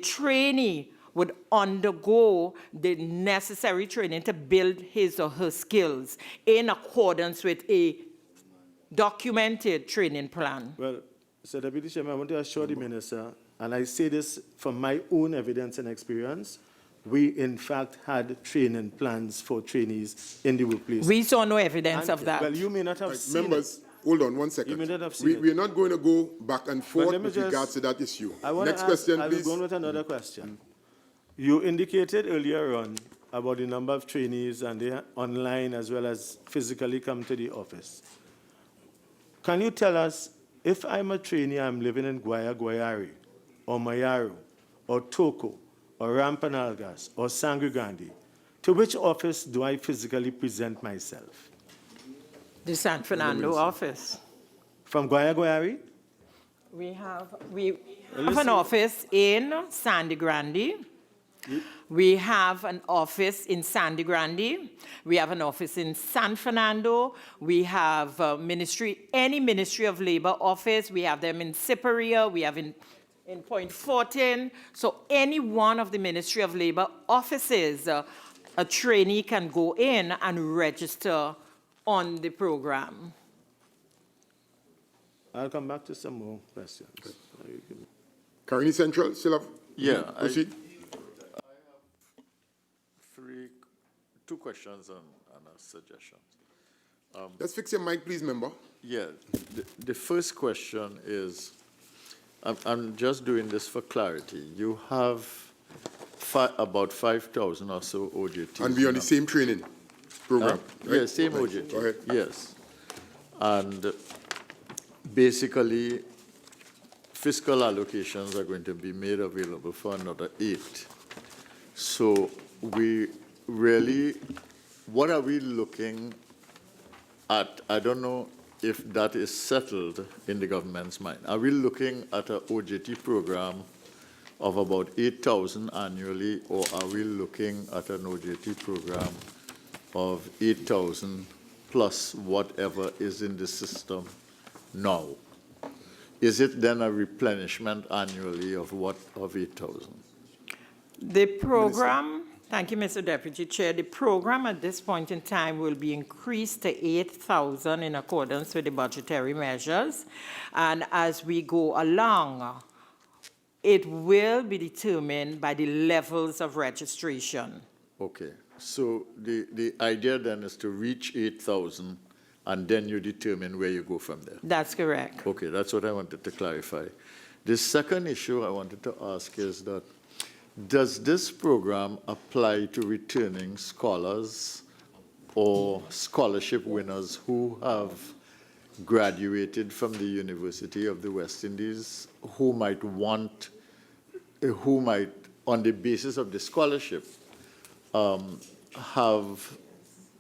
trainee would undergo the necessary training to build his or her skills in accordance with a documented training plan. Well, Mr. Deputy Chairman, I want to assure the minister, and I say this from my own evidence and experience, we in fact had training plans for trainees in the workplace. We saw no evidence And- of that. Well, you may not have seen Members, hold on 1 second. You may not have seen it. We are not going to go back and forth let me with just- regards to that issue. I want Next to ask, question, I'll please. go on with another question. You indicated earlier on about the number of trainees and they online as well as physically come to the office. Can you tell us, if I'm a trainee, I'm living in Guayari, or Mayaro, or Toko, or Rampanalgas, or Sangre Grande, to which office do I physically present myself? The San Fernando office. From Guayari? We have an office in Sandy Grande. We have an office in Sandy Grande. We have an office in San Fernando. We have any Ministry of Labor office. We have them in Siparia. We have in Point Fortin. So any one of the Ministry of Labor offices, a trainee can go in and register on the program. I'll come back to some more questions. Caroni Central, still have Yeah, Proceed. two questions and a suggestion. Let's fix your mic, please, member. Yeah, the first question is, I'm just doing this for clarity. You have about 5,000 or so OJTs. And we on the same training program. Right? Yeah, same Right. OJT. Go ahead. Yes. And basically, fiscal allocations are going to be made available for another 8. So we really, what are we looking at? I don't know if that is settled in the government's mind. Are we looking at an OJT program of about 8,000 annually, or are we looking at an OJT program of 8,000 plus whatever is in the system now? Is it then a replenishment annually of 8,000? The program, thank you, Mr. Deputy Chair. The program at this point in time will be increased to 8,000 in accordance with the budgetary measures. And as we go along, it will be determined by the levels of registration. Okay, so the idea then is to reach 8,000 and then you determine where you go from there. That's correct. Okay, that's what I wanted to clarify. The second issue I wanted to ask is that, does this program apply to returning scholars or scholarship winners who have graduated from the University of the West Indies, who might, on the basis of the scholarship, have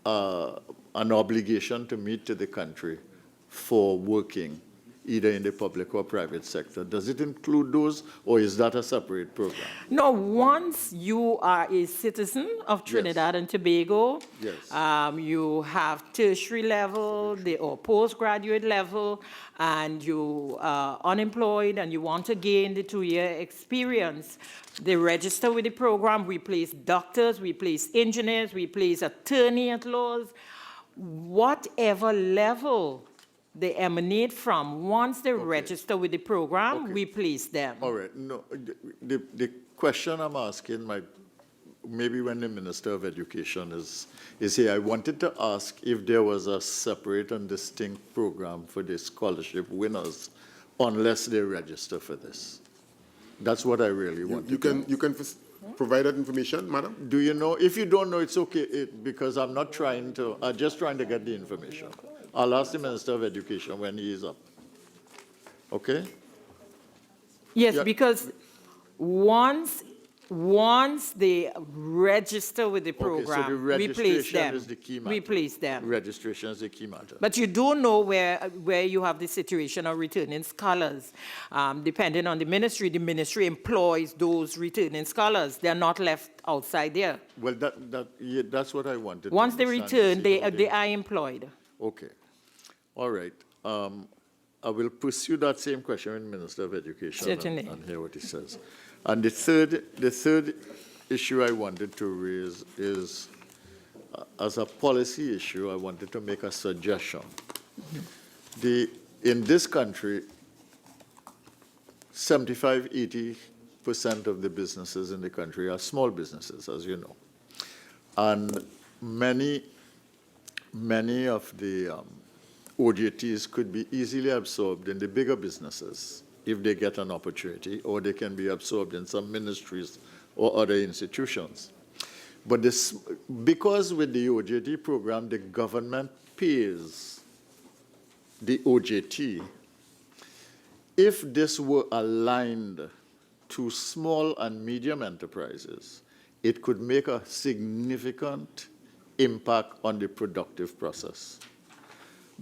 an obligation to meet to the country for working either in the public or private sector? Does it include those, or is that a separate program? No, once you are a citizen of Trinidad and Tobago, Yes. you have tertiary level or postgraduate level, and you are unemployed and you want to gain the 2-year experience, they register with the program. We place doctors, we place engineers, we place attorney at laws, whatever level they emanate from. Once they register with the program, we place them. All right. No, the question I'm asking maybe when the Minister of Education is here, I wanted to ask if there was a separate and distinct program for the scholarship winners unless they register for this. That's what I really want. You can provide that information, madam? Do you know? If you don't know, it's okay, because I'm just trying to get the information. I'll ask the Minister of Education when he is up. Okay? Yes, Yeah. because once they register with the program, okay, so the we place registration them. is the key matter. We place them. Registration is the key matter. But you don't know where you have the situation of returning scholars. Depending on the ministry employs those returning scholars. They're not left outside there. Well, that's what I wanted. Once they to return, understand, they are employed. Okay. All right. I will pursue that same question with the Minister of Education Certainly. and hear what he says. And the third issue I wanted to raise is, as a policy issue, I wanted to make a suggestion. In this country, 75–80% of the businesses in the country are small businesses, as you know. And many of the OJTs could be easily absorbed in the bigger businesses if they get an opportunity, or they can be absorbed in some ministries or other institutions. But because with the OJT program, the government pays the OJT, if this were aligned to small and medium enterprises, it could make a significant impact on the productive process.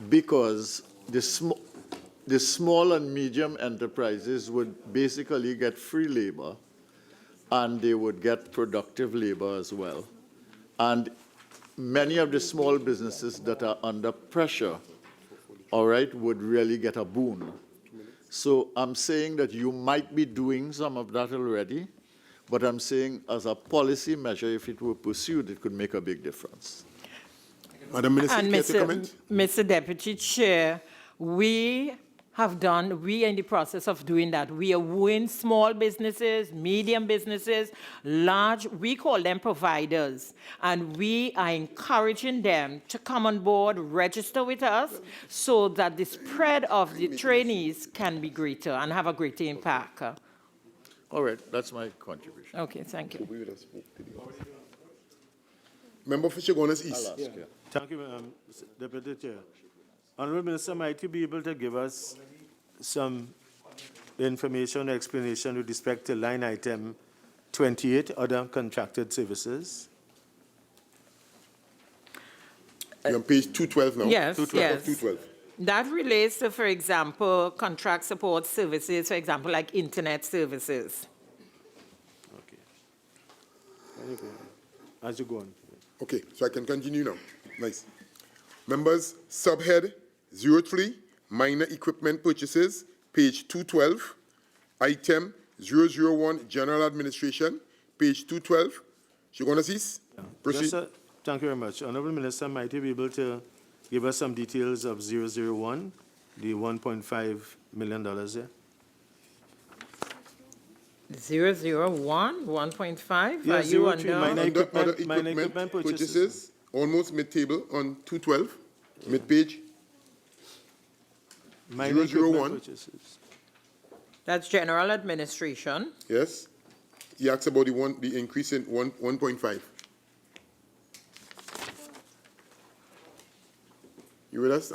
Because the small and medium enterprises would basically get free labor, and they would get productive labor as well. And many of the small businesses that are under pressure, all right, would really get a boon. So I'm saying that you might be doing some of that already, but I'm saying as a policy measure, if it were pursued, it could make a big difference. Madam Minister, And care to comment? Mr. Deputy Chair, we have done, we are in the process of doing that. We are wooing small businesses, medium businesses, large, we call them providers, and we are encouraging them to come on board, register with us, so that the spread of the trainees can be greater and have a greater impact. All right, that's my contribution. Okay, thank you. Member for Chaguanas I'll East. ask you. Thank you, Deputy Chair. Honorable Minister, might you be able to give us some information or explanation with respect to line item 28, other contracted services? You're on page 212 now. Yes, 212. yes. 212. That relates to, for example, contract support services, for example, like internet services. Okay. Thank you. As you go on. Okay, so I can continue now. Nice. Members, subhead 03, minor equipment purchases, page 212. Item 001, general administration, page 212. Chaguanas, proceed. Just, thank you very much. Honorable Minister, might you be able to give us some details of 001, the $1.5 million there? 001, 1.5? Yeah, Are you 03, under? minor Under equipment- other minor equipment equipment purchases, purchases. almost mid-table on 212, mid-page. Minor 001. equipment purchases. That's general administration. Yes. He asks about the increase in 1.5. You with us?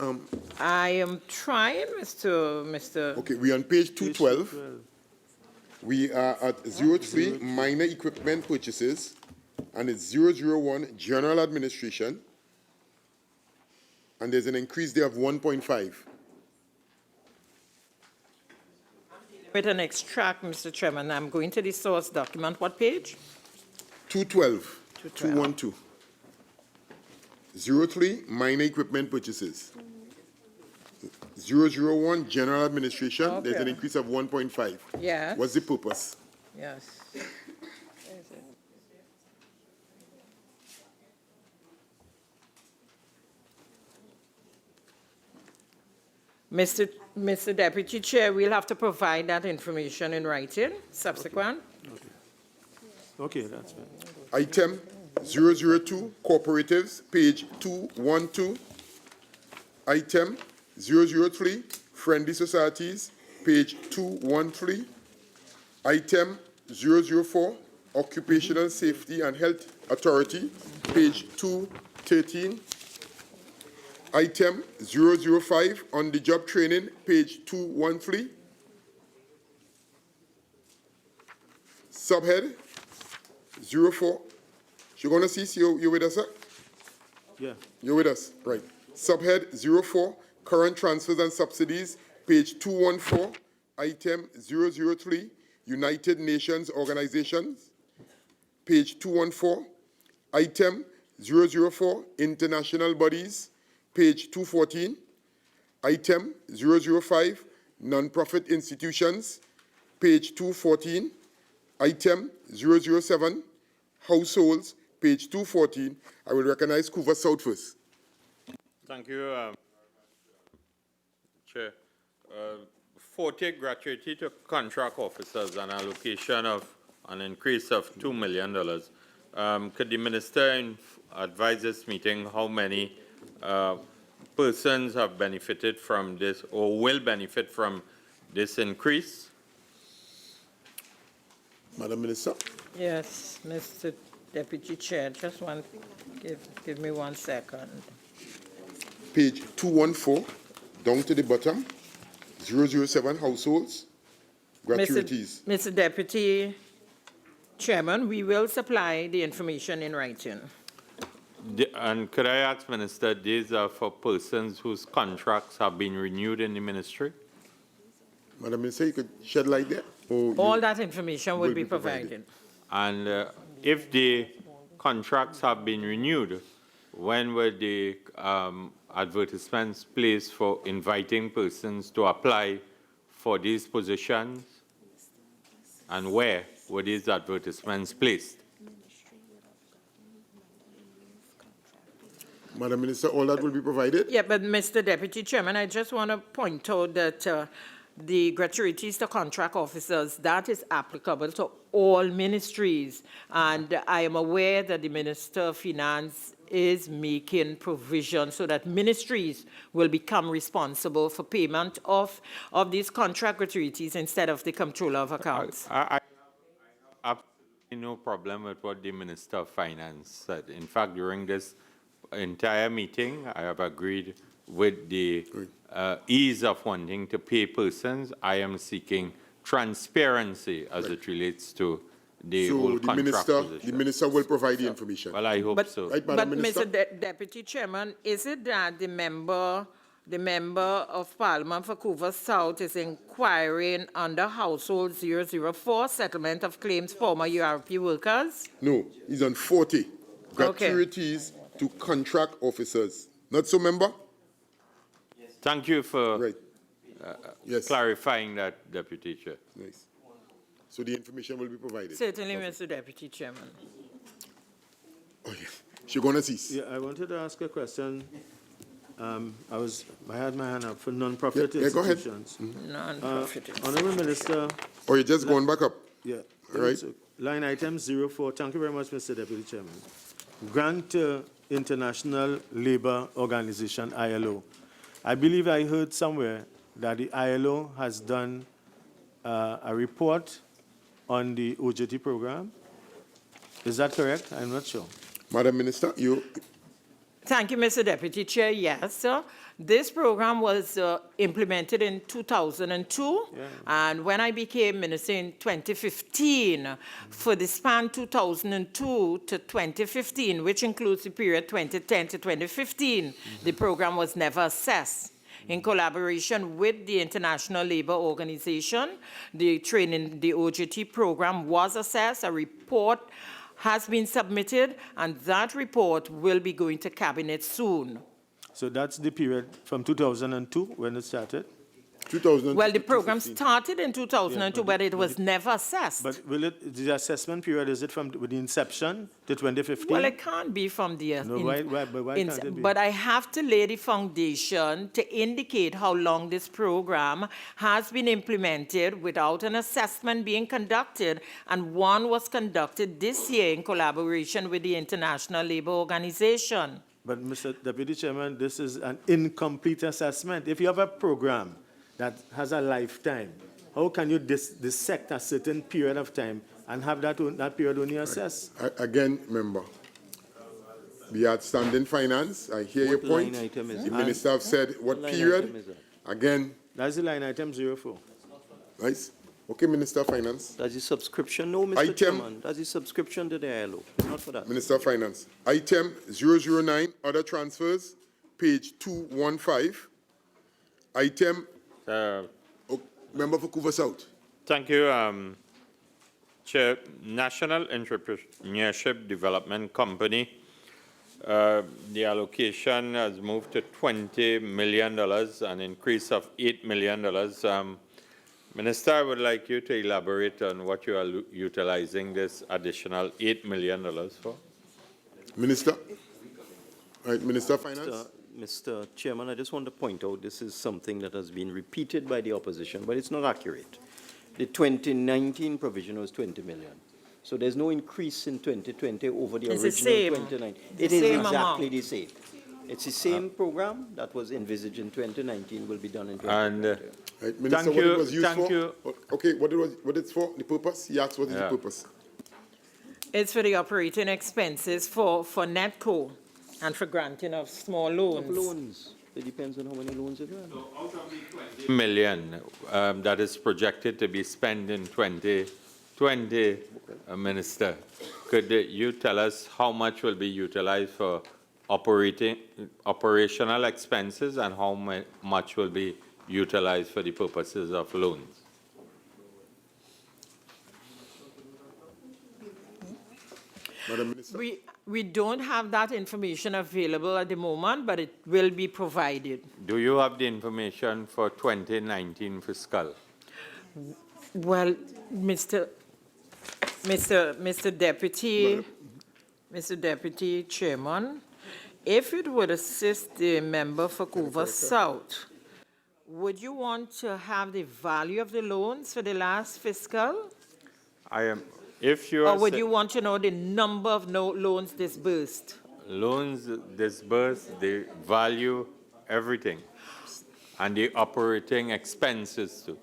I am trying, Mr. Okay, we on page 212. We are at 03, minor equipment purchases, and it's 001, general administration. And there's an increase there of 1.5. With an extract, Mr. Chairman, I'm going to the source document. What page? 212, 212. 212. 03, minor equipment purchases. 001, general administration, there's an Okay. increase of 1.5. Yes. What's the purpose? Yes. Mr. Deputy Chair, we'll have to provide that information in writing, subsequent. Okay, that's fine. Item 002, cooperatives, page 212. Item 003, friendly societies, page 213. Item 004, occupational safety and health authority, page 213. Item 005, on-the-job training, page 213. Subhead 04. Chaguanas, you with us, sir? Yeah. You're with us, right. Subhead 04, current transfers and subsidies, page 214, item 003, United Nations organizations, page 214, item 004, international bodies, page 214, item 005, non-profit institutions, page 214, item 007, households, page 214. I will recognize Couva South first. Thank you, Chair. 40 gratuity to contract officers, an allocation of an increase of $2 million. Could the minister advise this meeting how many persons have benefited from this or will benefit from this increase? Madam Minister. Yes, Mr. Deputy Chair, just give me 1 second. Page 214, down to the bottom, 007 households, gratuities. Mr. Deputy Chairman, we will supply the information in writing. And could I ask, Minister, these are for persons whose contracts have been renewed in the ministry? Madam Minister, you could shed light there? Or All you- that information will be provided. And if the contracts have been renewed, when were the advertisements placed for inviting persons to apply for these positions? And where were these advertisements placed? Madam Minister, all that will be provided? Yeah, but Mr. Deputy Chairman, I just want to point out that the gratuities to contract officers, that is applicable to all ministries. And I am aware that the Minister of Finance is making provision so that ministries will become responsible for payment of these contract gratuities instead of the Comptroller of Accounts. I have absolutely no problem with what the Minister of Finance said. In fact, during this entire meeting, I have agreed with the ease of wanting to pay persons. I am seeking transparency as it relates to the So whole the contract position. the minister will provide the information. Well, I hope But, so. Right, but Madam Minister? Mr. Deputy Chairman, is it that the member of Parliament for Vancouver South is inquiring under Household 004, settlement of claims former URP workers? No, he's on 40. Okay. Gratuities to contract officers. Not so, member? Thank you for Right. Yes. clarifying that, Deputy Chair. Nice. So the information will be provided. Certainly, Mr. Deputy Chairman. Oh, yes. She's going to cease. Yeah, I wanted to ask a question. I had my hand up for non-profit Yeah, go ahead. institutions. Non-profit. Honourable Minister, Or you're just going back up? yeah. All right. so line item 04, thank you very much, Mr. Deputy Chairman. Grant to International Labour Organization, ILO. I believe I heard somewhere that the ILO has done a report on the OJT program. Is that correct? I'm not sure. Madam Minister, you, Thank you, Mr. Deputy Chair. Yes, sir. This program was implemented in 2002, and when I became minister in 2015, for the span 2002 to 2015, which includes the period 2010 to 2015, the program was never assessed. In collaboration with the International Labour Organization, the OJT program was assessed. A report has been submitted, and that report will be going to Cabinet soon. So that's the period from 2002 when it started? 2000. Well, the program started in 2002, but it was never assessed. But will it, the assessment period, is it from the inception to 2015? Well, it can't be from the... No, why can't it be? But I have to lay the foundation to indicate how long this program has been implemented without an assessment being conducted, and one was conducted this year in collaboration with the International Labour Organization. But, Mr. Deputy Chairman, this is an incomplete assessment. If you have a program that has a lifetime, how can you dissect a certain period of time and have that period only assessed? Again, member, we are standing finance. I hear your point. line item is The that? minister have said what line period. item is that? Again, That's the line item 04. nice. Okay, Minister of Finance. That's the subscription. No, Mr. Item- Chairman, that's the subscription to the ILO, not for that. Minister of Finance. Item 009, other transfers, page 215. Item, member for Vancouver South. Thank you, Chair. National Entrepreneurship Development Company, the allocation has moved to $20 million, an increase of $8 million. Minister, I would like you to elaborate on what you are utilizing this additional $8 million for. Minister. All right, Minister of Finance. Mr. Chairman, I just want to point out this is something that has been repeated by the opposition, but it's not accurate. The 2019 provision was 20 million. So there's no increase in 2020 over the It's the original same. 2019. The It is same exactly amount. the same. It's the same program that was envisaged in 2019 will be done in And 2020. Right, Minister, Thank what you, it was used thank for? you. Okay, what it's for, the purpose? He asked what is the Yeah. purpose. It's for the operating expenses for NETCO and for granting of small Of loans. loans. It depends on how many loans you have. million that is projected to be spent in 2020, Minister. Could you tell us how much will be utilized for operational expenses and how much will be utilized for the purposes of loans? Madam Minister. We don't have that information available at the moment, but it will be provided. Do you have the information for 2019 fiscal? Well, Mr. Deputy Chairman, If it would assist the member for Vancouver South, would you want to have the value of the loans for the last fiscal? If you Or are would you want to know the number of loans disbursed? loans disbursed, the value, everything, and the operating expenses too.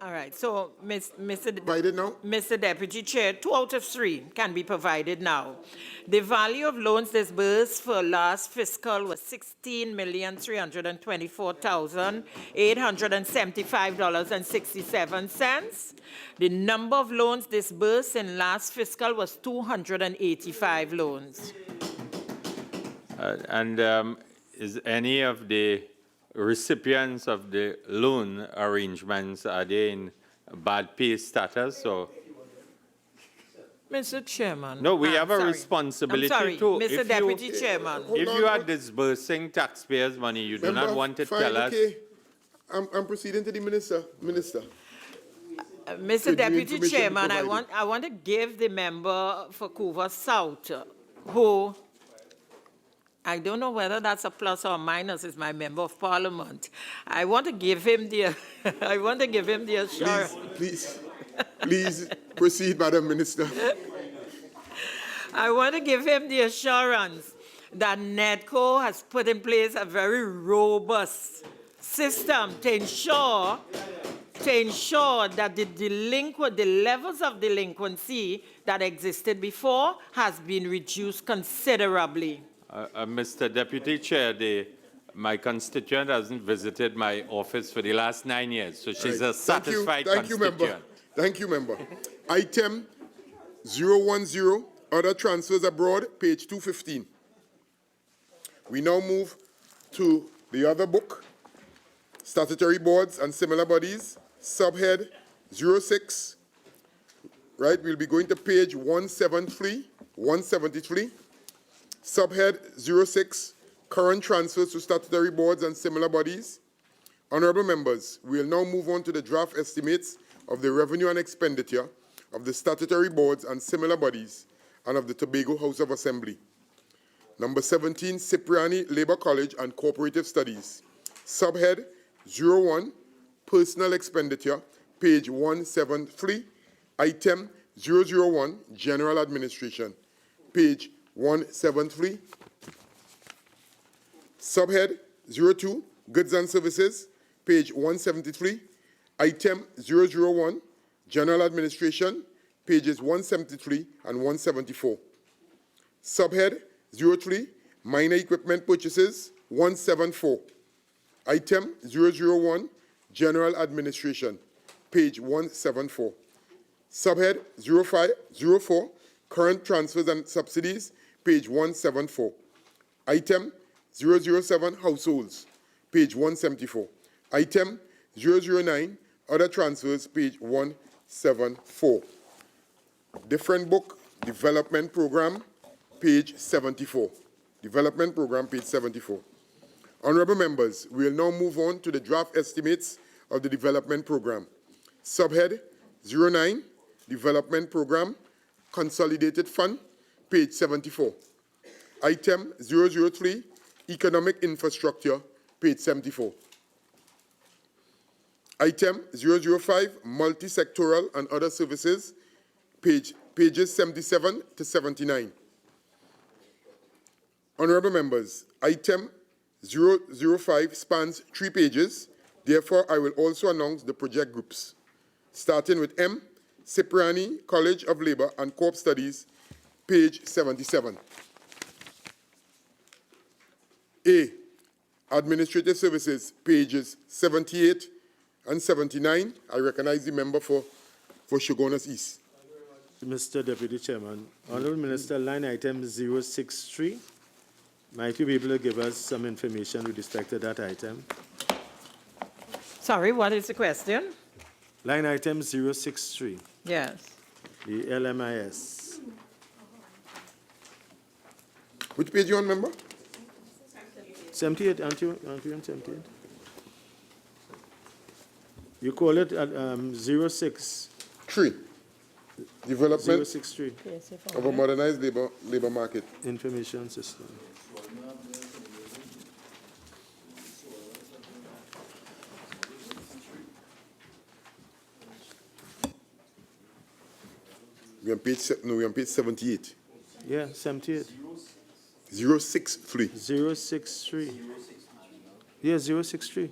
All right, so Provided now? Mr. Deputy Chair, 2 out of 3 can be provided now. The value of loans disbursed for last fiscal was $16,324,875.67. The number of loans disbursed in last fiscal was 285 loans. Is any of the recipients of the loan arrangements, are they in bad pay status or? Mr. Chairman. No, we have a sorry. responsibility I'm sorry, to. Mr. Deputy Chairman. If you are disbursing taxpayers' money, you do not want to fine, tell us. okay. I'm proceeding to the minister. Minister. Mr. Could Deputy information be Chairman, provided? I want to give the member for Vancouver South, who, I don't know whether that's a plus or a minus, is my member of parliament. I want to give him the, I want to give him the assurance. Please proceed, Madam Minister. I want to give him the assurance that NEDCO has put in place a very robust system to ensure that the levels of delinquency that existed before has been reduced considerably. Mr. Deputy Chair, my constituent hasn't visited my office for the last 9 years, so she's a satisfied constituent. Thank you, member. Item 010, other transfers abroad, page 215. We now move to the other book, statutory boards and similar bodies, subhead 06. Right, we'll be going to page 173. Subhead 06, current transfers to statutory boards and similar bodies. Honorable members, we'll now move on to the draft estimates of the revenue and expenditure of the statutory boards and similar bodies and of the Tobago House of Assembly. Number 17, Cipriani Labour College and Cooperative Studies. Subhead 01, personal expenditure, page 173. Item 001, general administration, page 173. Subhead 02, goods and services, page 173. Item 001, general administration, pages 173 and 174. Subhead 03, minor equipment purchases, 174. Item 001, general administration, page 174. Subhead 04, current transfers and subsidies, page 174. Item 007, households, page 174. Item 009, other transfers, page 174. Different book, development program, page 74. Development program, page 74. Honorable members, we will now move on to the draft estimates of the development program. Subhead 09, development program, consolidated fund, page 74. Item 003, economic infrastructure, page 74. Item 005, multi-sectoral and other services, pages 77 to 79. Honorable members, item 005 spans 3 pages. Therefore, I will also announce the project groups. Starting with M, Cipriani College of Labour and Corp Studies, page 77. A, administrative services, pages 78 and 79. I recognize the member for Shogunas East. Mr. Deputy Chairman, Honourable Minister, line item 063. Might you be able to give us some information with respect to that item? Sorry, what is the question? Line item 063, Yes. the LMIS. Which page you on, member? 78, aren't you on 78? You call it 06. 3. Development 063, of a modernized labor market. information system. We're on page 78. Yeah, 78. 063. 063. Yeah, 063.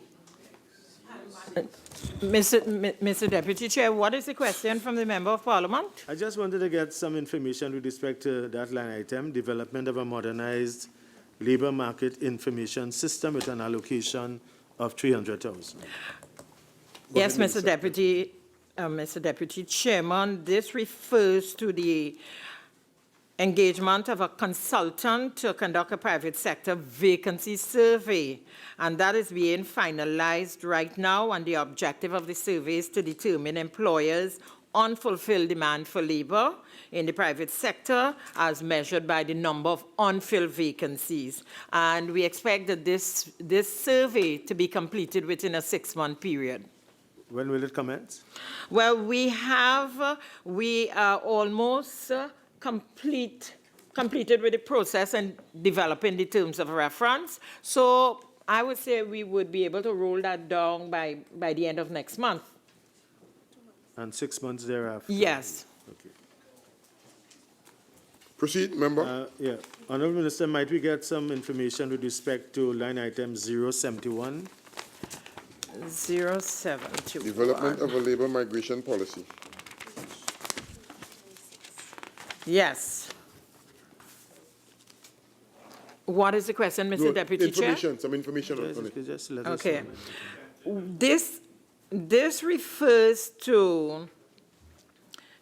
Mr. Deputy Chair, what is the question from the Member of Parliament? I just wanted to get some information with respect to that line item, development of a modernized labor market information system with an allocation of 300,000. Yes, Mr. Deputy Chairman, this refers to the engagement of a consultant to conduct a private sector vacancy survey, and that is being finalized right now, and the objective of the survey is to determine employers' unfulfilled demand for labor in the private sector as measured by the number of unfilled vacancies. And we expect that this survey to be completed within a 6-month period. When will it commence? Well, we are almost completed with the process and developing the terms of reference. So I would say we would be able to roll that down by the end of next month. And 6 months thereafter? Yes. Okay. Proceed, member. Yeah. Honorable Minister, might we get some information with respect to line item 071? 071. Development of a labor migration policy. Yes. What is the question, Mr. Deputy Chair? Some information on it. Just let us Okay. know. This refers to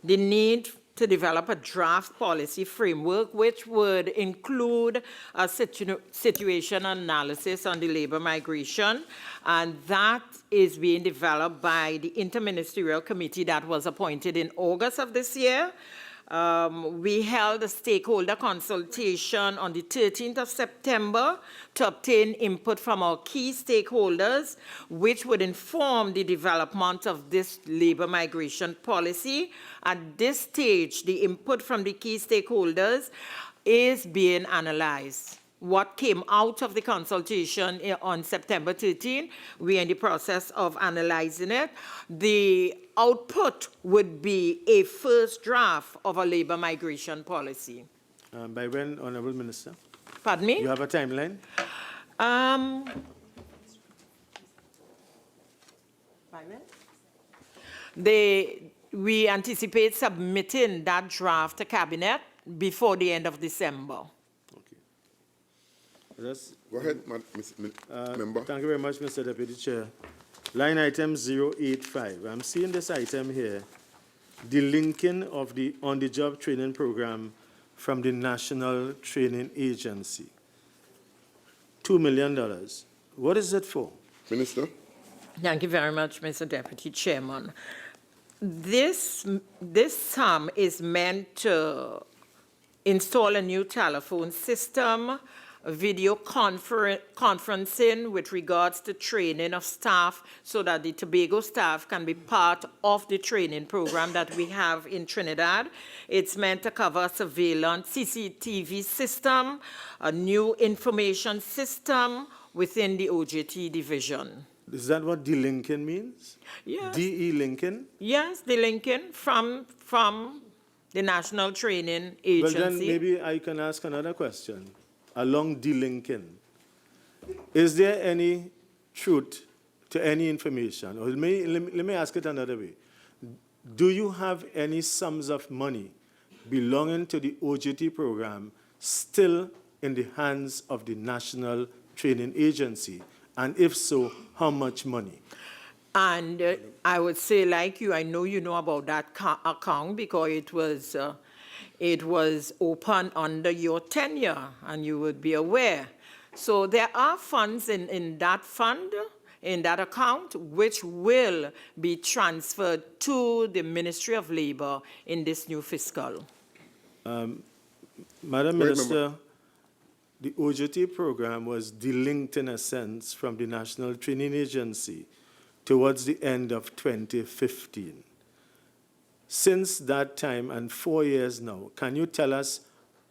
the need to develop a draft policy framework which would include a situation analysis on the labor migration, and that is being developed by the interministerial committee that was appointed in August of this year. We held a stakeholder consultation on the 13th of September to obtain input from our key stakeholders, which would inform the development of this labor migration policy. At this stage, the input from the key stakeholders is being analyzed. What came out of the consultation on September 13, we're in the process of analyzing it. The output would be a first draft of a labor migration policy. By when, Honorable Minister? Pardon me? You have a timeline? By when? We anticipate submitting that draft to Cabinet before the end of December. Go ahead, member. Thank you very much, Mr. Deputy Chair. Line item 085. I'm seeing this item here, the linking of the on-the-job training program from the National Training Agency. $2 million. What is it for? Minister. Thank you very much, Mr. Deputy Chairman. This sum is meant to install a new telephone system, video conferencing with regards to training of staff so that the Tobago staff can be part of the training program that we have in Trinidad. It's meant to cover surveillance, CCTV system, a new information system within the OJT division. Is that what delinking means? Yes. De-linking? Yes, the linking from the National Training Agency. Well, then maybe I can ask another question. Along delinking, is there any truth to any information? Or let me ask it another way. Do you have any sums of money belonging to the OJT program still in the hands of the National Training Agency? And if so, how much money? And I would say, like you, I know you know about that account because it was open under your tenure, and you would be aware. So there are funds in that fund, in that account, which will be transferred to the Ministry of Labor in this new fiscal. Madam Minister, the OJT program was delinked in a sense from the National Training Agency towards the end of 2015. since that time and 4 years now, can you tell us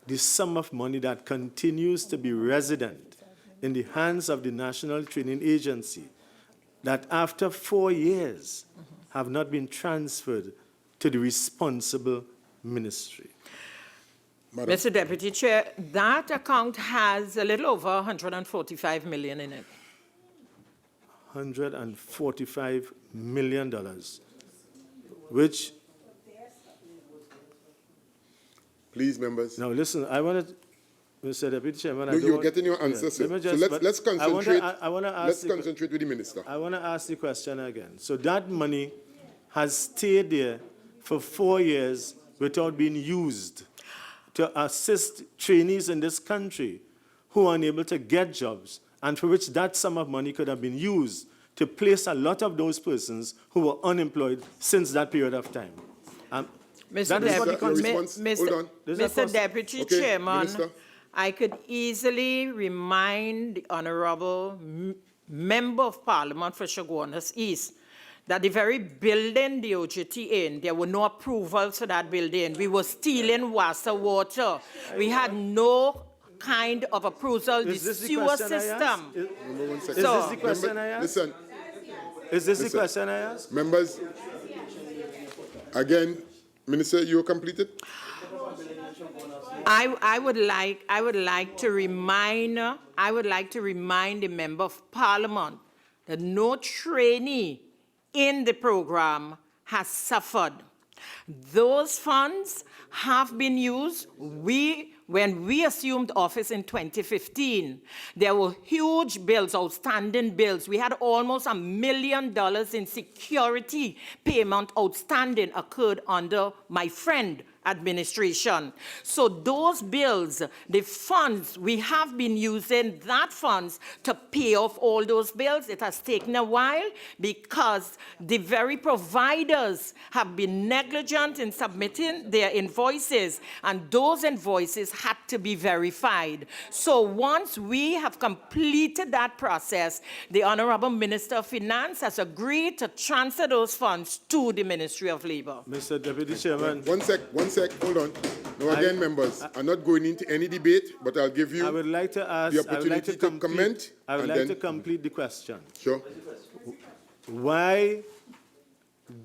the sum of money that continues to be resident in the hands of the National Training Agency that after 4 years have not been transferred to the responsible ministry? Madam, Mr. Deputy Chair, that account has a little over 145 million in it. $145 million, which, please, members. now listen, I want to, Mr. Deputy Chairman, No, you're getting your answer, sir. let me So just- let's but I wanna- concentrate. I wanna ask Let's the- concentrate with the minister. I want to ask the question again. So that money has stayed there for 4 years without being used to assist trainees in this country who are unable to get jobs, and for which that sum of money could have been used to place a lot of those persons who were unemployed since that period of time. Mr. That is what the Your con- response- hold on. There's a Mr. cost- Deputy Okay, Chairman, Minister. I could easily remind the Honorable Member of Parliament for Chaguanas East that the very building the OJT in, there were no approvals for that building. We were stealing water. We had no kind of approval. The Is this the sewer question I asked? system. Number one Is second. this the question I asked? Listen, Is this the listen. question I asked? members, again, Minister, you are completed? I would like to remind the Member of Parliament that no trainee in the program has suffered. Those funds have been used. When we assumed office in 2015, there were huge bills, outstanding bills. We had almost $1 million in security payment outstanding occurred under my friend administration. So those bills, the funds, we have been using that funds to pay off all those bills. It has taken a while because the very providers have been negligent in submitting their invoices, and those invoices had to be verified. So once we have completed that process, the Honorable Minister of Finance has agreed to transfer those funds to the Ministry of Labor. Mr. Deputy Chairman, One sec, hold on. Now again, members, I'm not going into any debate, but I'll give you I would like to ask, the I would like opportunity to to complete, comment. I would and like then- to complete the question. Sure. Why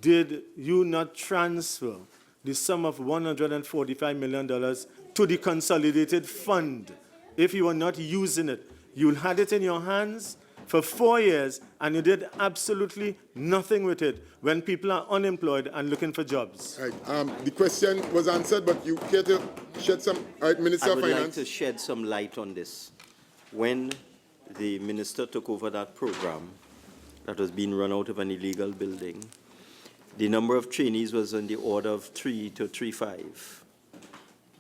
did you not transfer the sum of $145 million to the consolidated fund if you were not using it? You had it in your hands for 4 years and you did absolutely nothing with it when people are unemployed and looking for jobs. Right. The question was answered, but you care to shed some, all right, Minister I of would like Finance. to shed some light on this. When the minister took over that program that was being run out of an illegal building, the number of trainees was in the order of 3 to 3.5.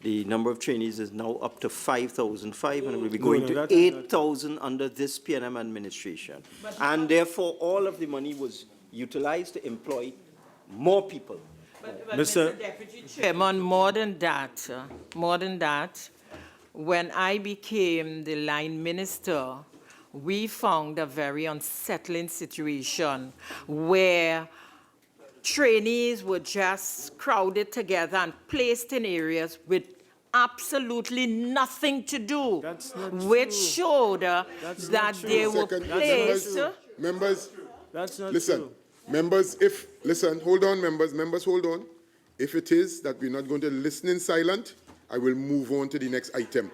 The number of trainees is now up to 5,005, and will be going to that is not- 8,000 under this PNM administration. And therefore, all of the money was utilized to employ more people. Mr. Deputy Chairman, more than that, when I became the line minister, we found a very unsettling situation where trainees were just crowded together and placed in areas with absolutely nothing to do, That's not which true. showed that not true. they were Second, placed. members, That's not listen, true. members, hold on, members, hold on. If it is that we're not going to listen in silent, I will move on to the next item.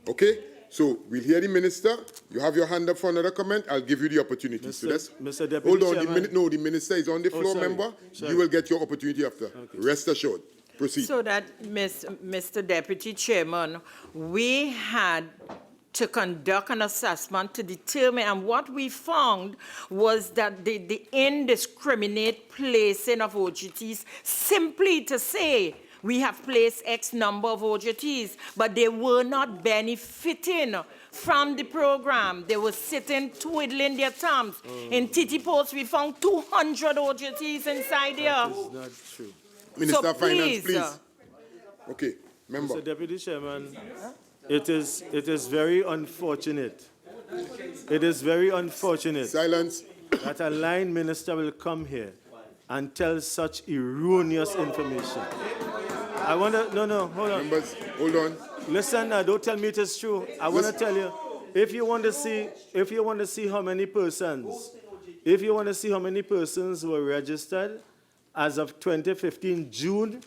Okay? So we'll hear the minister. You have your hand up for another comment. I'll give you the opportunity. So Mr. that's, Deputy hold on, Chairman. the minister is on the floor, sorry. member. Sorry. You will get your opportunity after. Rest assured. Proceed. So that, Mr. Deputy Chairman, we had to conduct an assessment to determine, and what we found was that the indiscriminate placing of OJTs, simply to say, we have placed X number of OJTs, but they were not benefiting from the program. They were sitting, twiddling their thumbs. In TT Post, we found 200 OJTs inside here. It's not true. Minister So of Finance, please, please. Okay, member. Mr. Deputy Chairman, it is very unfortunate. It is very unfortunate Silence. that a line minister will come here and tell such erroneous information. I want to, no, hold on. Members, hold on. Listen now, don't tell me it is true. I want to tell you, if you want to see how many persons were registered as of 2015 June,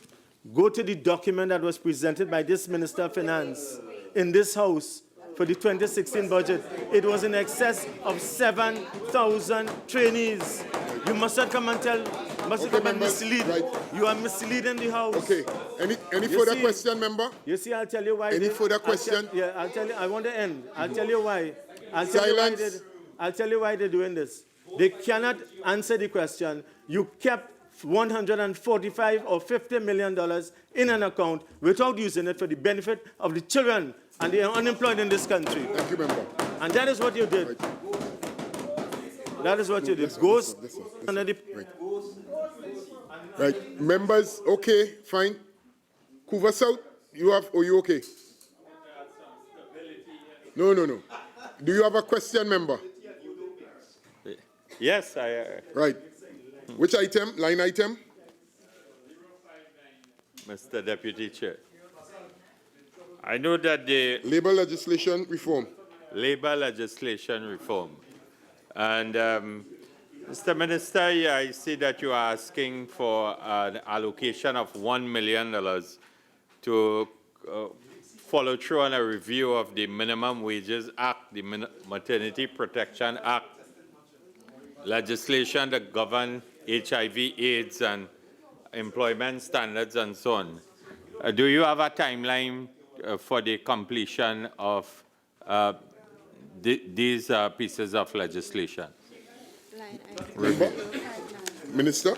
go to the document that was presented by this Minister of Finance in this House for the 2016 budget. It was in excess of 7,000 trainees. You mustn't come and mislead. Right. You are misleading the House. Okay. Any further question, member? You see, I'll tell you why. Any further question? I'll tell you. I want to end. I'll tell you why. I'll tell you why they're doing this. They cannot answer the question. You kept $145 or $50 million in an account without using it for the benefit of the children and the unemployed in this country. Thank you, member. And that is what you did. Right. That is what you did. Right. Members, okay, fine. Couva South, you okay? No. Do you have a question, member? Yes, Right. Which item? Line item? Mr. Deputy Chair. I know that the Labor legislation reform. labor legislation reform. And Mr. Minister, I see that you are asking for an allocation of $1 million to follow through on a review of the Minimum Wages Act, the Maternity Protection Act, legislation that govern HIV, AIDS, and employment standards and so on. Do you have a timeline for the completion of these pieces of legislation? Member? Minister,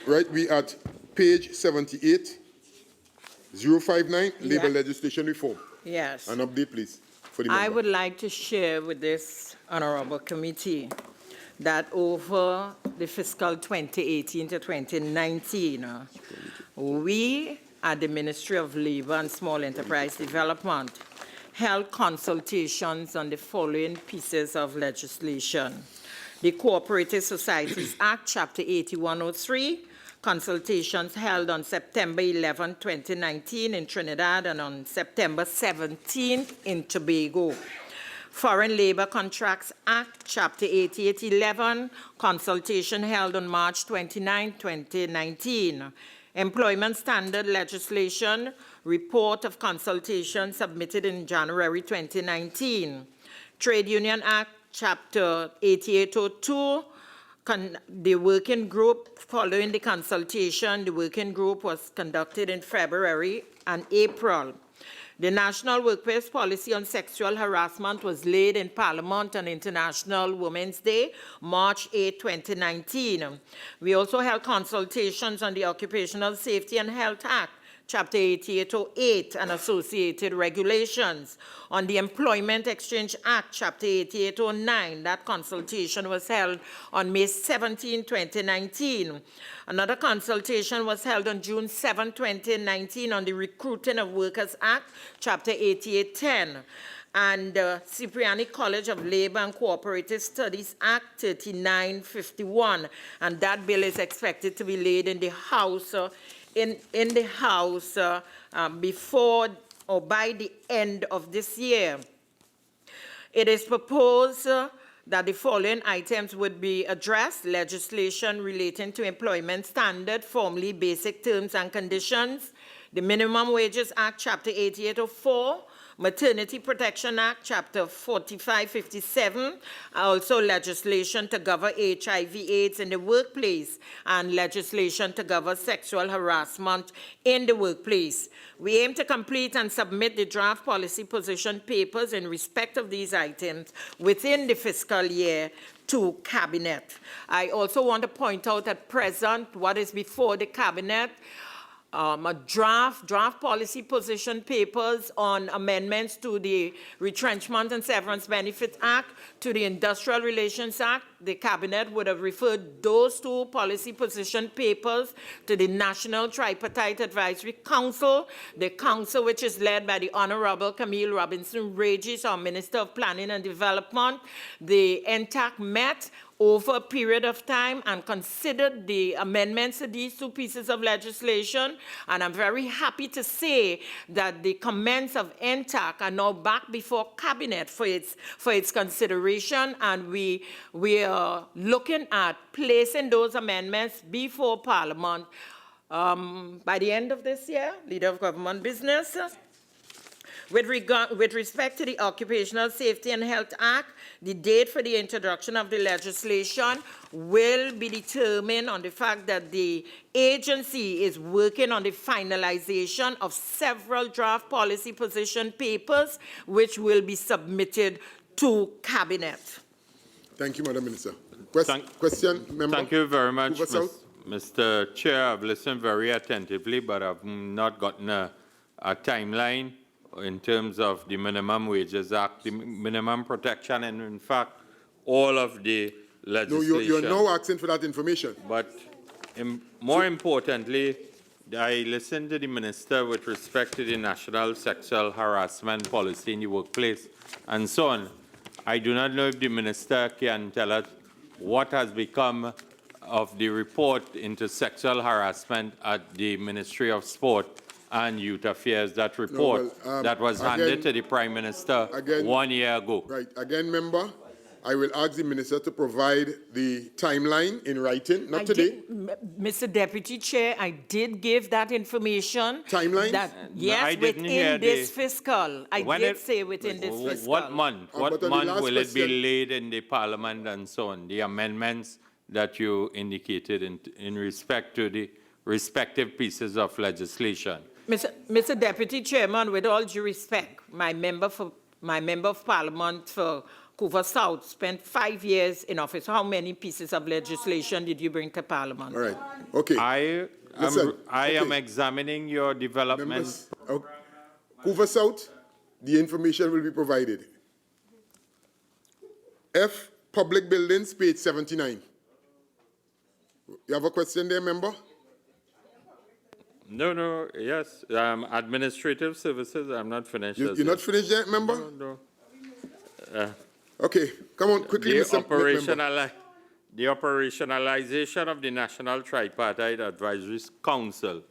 right, we at page 78, 059, labor legislation reform. Yes. An update, please, for the member. I would like to share with this honorable committee that over the fiscal 2018 to 2019, we at the Ministry of Labor and Small Enterprise Development held consultations on the following pieces of legislation. The Cooperative Societies Act, Chapter 8103, consultations held on September 11, 2019 in Trinidad and on September 17 in Tobago. Foreign Labor Contracts Act, Chapter 8811, consultation held on March 29, 2019. Employment Standard Legislation, report of consultation submitted in January 2019. Trade Union Act, Chapter 8802, the working group, following the consultation, the working group was conducted in February and April. The National Workplace Policy on Sexual Harassment was laid in Parliament on International Women's Day, March 8, 2019. We also held consultations on the Occupational Safety and Health Act, Chapter 8808, and associated regulations. On the Employment Exchange Act, Chapter 8809, that consultation was held on May 17, 2019. Another consultation was held on June 7, 2019 on the Recruiting of Workers Act, Chapter 8810. And Cipriani College of Labor and Cooperative Studies Act 3951. And that bill is expected to be laid in the House before or by the end of this year. It is proposed that the following items would be addressed: legislation relating to employment standard, formerly basic terms and conditions, the Minimum Wages Act, Chapter 8804, Maternity Protection Act, Chapter 4557, also legislation to cover HIV/AIDS in the workplace, and legislation to cover sexual harassment in the workplace. We aim to complete and submit the draft policy position papers in respect of these items within the fiscal year to Cabinet. I also want to point out at present what is before the Cabinet, a draft policy position papers on amendments to the Retrenchment and Severance Benefit Act, to the Industrial Relations Act. The Cabinet would have referred those two policy position papers to the National Tripartite Advisory Council, the council which is led by the Honorable Camille Robinson Regis, our Minister of Planning and Development. The NTAC met over a period of time and considered the amendments to these two pieces of legislation. And I'm very happy to say that the comments of NTAC are now back before Cabinet for its consideration. And we are looking at placing those amendments before Parliament by the end of this year. Leader of Government Business. With respect to the Occupational Safety and Health Act, the date for the introduction of the legislation will be determined on the fact that the agency is working on the finalization of several draft policy position papers, which will be submitted to Cabinet. Thank you, Madam Minister. Question, member? Thank you very much, Hoover South. Mr. Chair. I've listened very attentively, but I've not gotten a timeline in terms of the Minimum Wages Act, the Minimum Protection, and in fact, all of the legislation. No, you're now asking for that information. But more importantly, I listened to the Minister with respect to the National Sexual Harassment Policy in the workplace and so on. I do not know if the Minister can tell us what has become of the report into sexual harassment at the Ministry of Sport and Youth Affairs, that report that was handed to the Prime Minister 1 year ago. Right. Again, member, I will ask the Minister to provide the timeline in writing, not today. Mr. Deputy Chair, I did give that information. Timeline? Yes, I didn't hear within this fiscal. I did say within this fiscal. What month? What but month will it be question- laid in the Parliament and so on? The amendments that you indicated in respect to the respective pieces of legislation. Mr. Deputy Chairman, with all due respect, my member of Parliament for Hoover South spent 5 years in office. How many pieces of legislation did you bring to Parliament? All right. Okay. I am examining your development. Members, Hoover South, the information will be provided. F, public buildings, page 79. You have a question there, member? No, yes. Administrative services, I'm not finished. You're not finished yet, member? No. Okay, come on, quickly, Mr. Member. The operationalization of the National Tripartite Advisory Council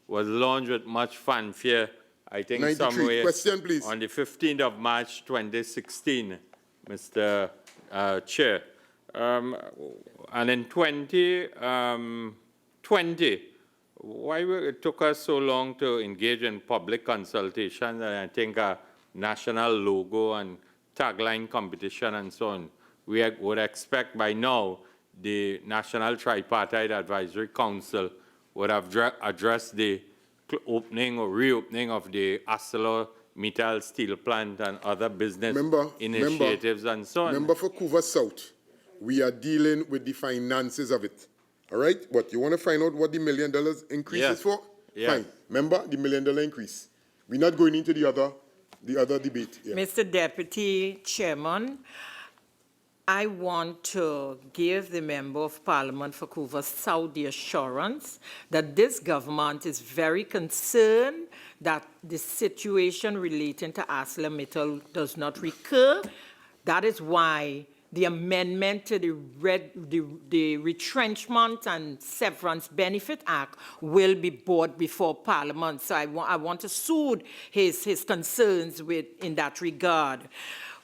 was launched with much fanfare, I think 93. somewhere Question, please. on the 15th of March 2016, Mr. Chair. And in 2020, why it took us so long to engage in public consultation, and I think a national logo and tagline competition and so on. We would expect by now the National Tripartite Advisory Council would have addressed the opening or reopening of the ArcelorMittal steel plant and other business initiatives and so on. Member for Hoover South, we are dealing with the finances of it. All right? But you want to find out what the $1 million increase is for? Yes. Fine. Remember the $1 million increase. We're not going into the other debate. Yeah. Mr. Deputy Chairman, I want to give the Member of Parliament for Hoover South the assurance that this government is very concerned that the situation relating to ArcelorMittal does not recur. That is why the amendment to the Retrenchment and Severance Benefit Act will be brought before Parliament. So I want to soothe his concerns in that regard.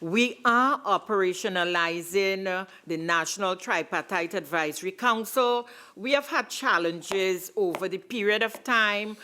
We are operationalizing the National Tripartite Advisory Council. We have had challenges over the period of time.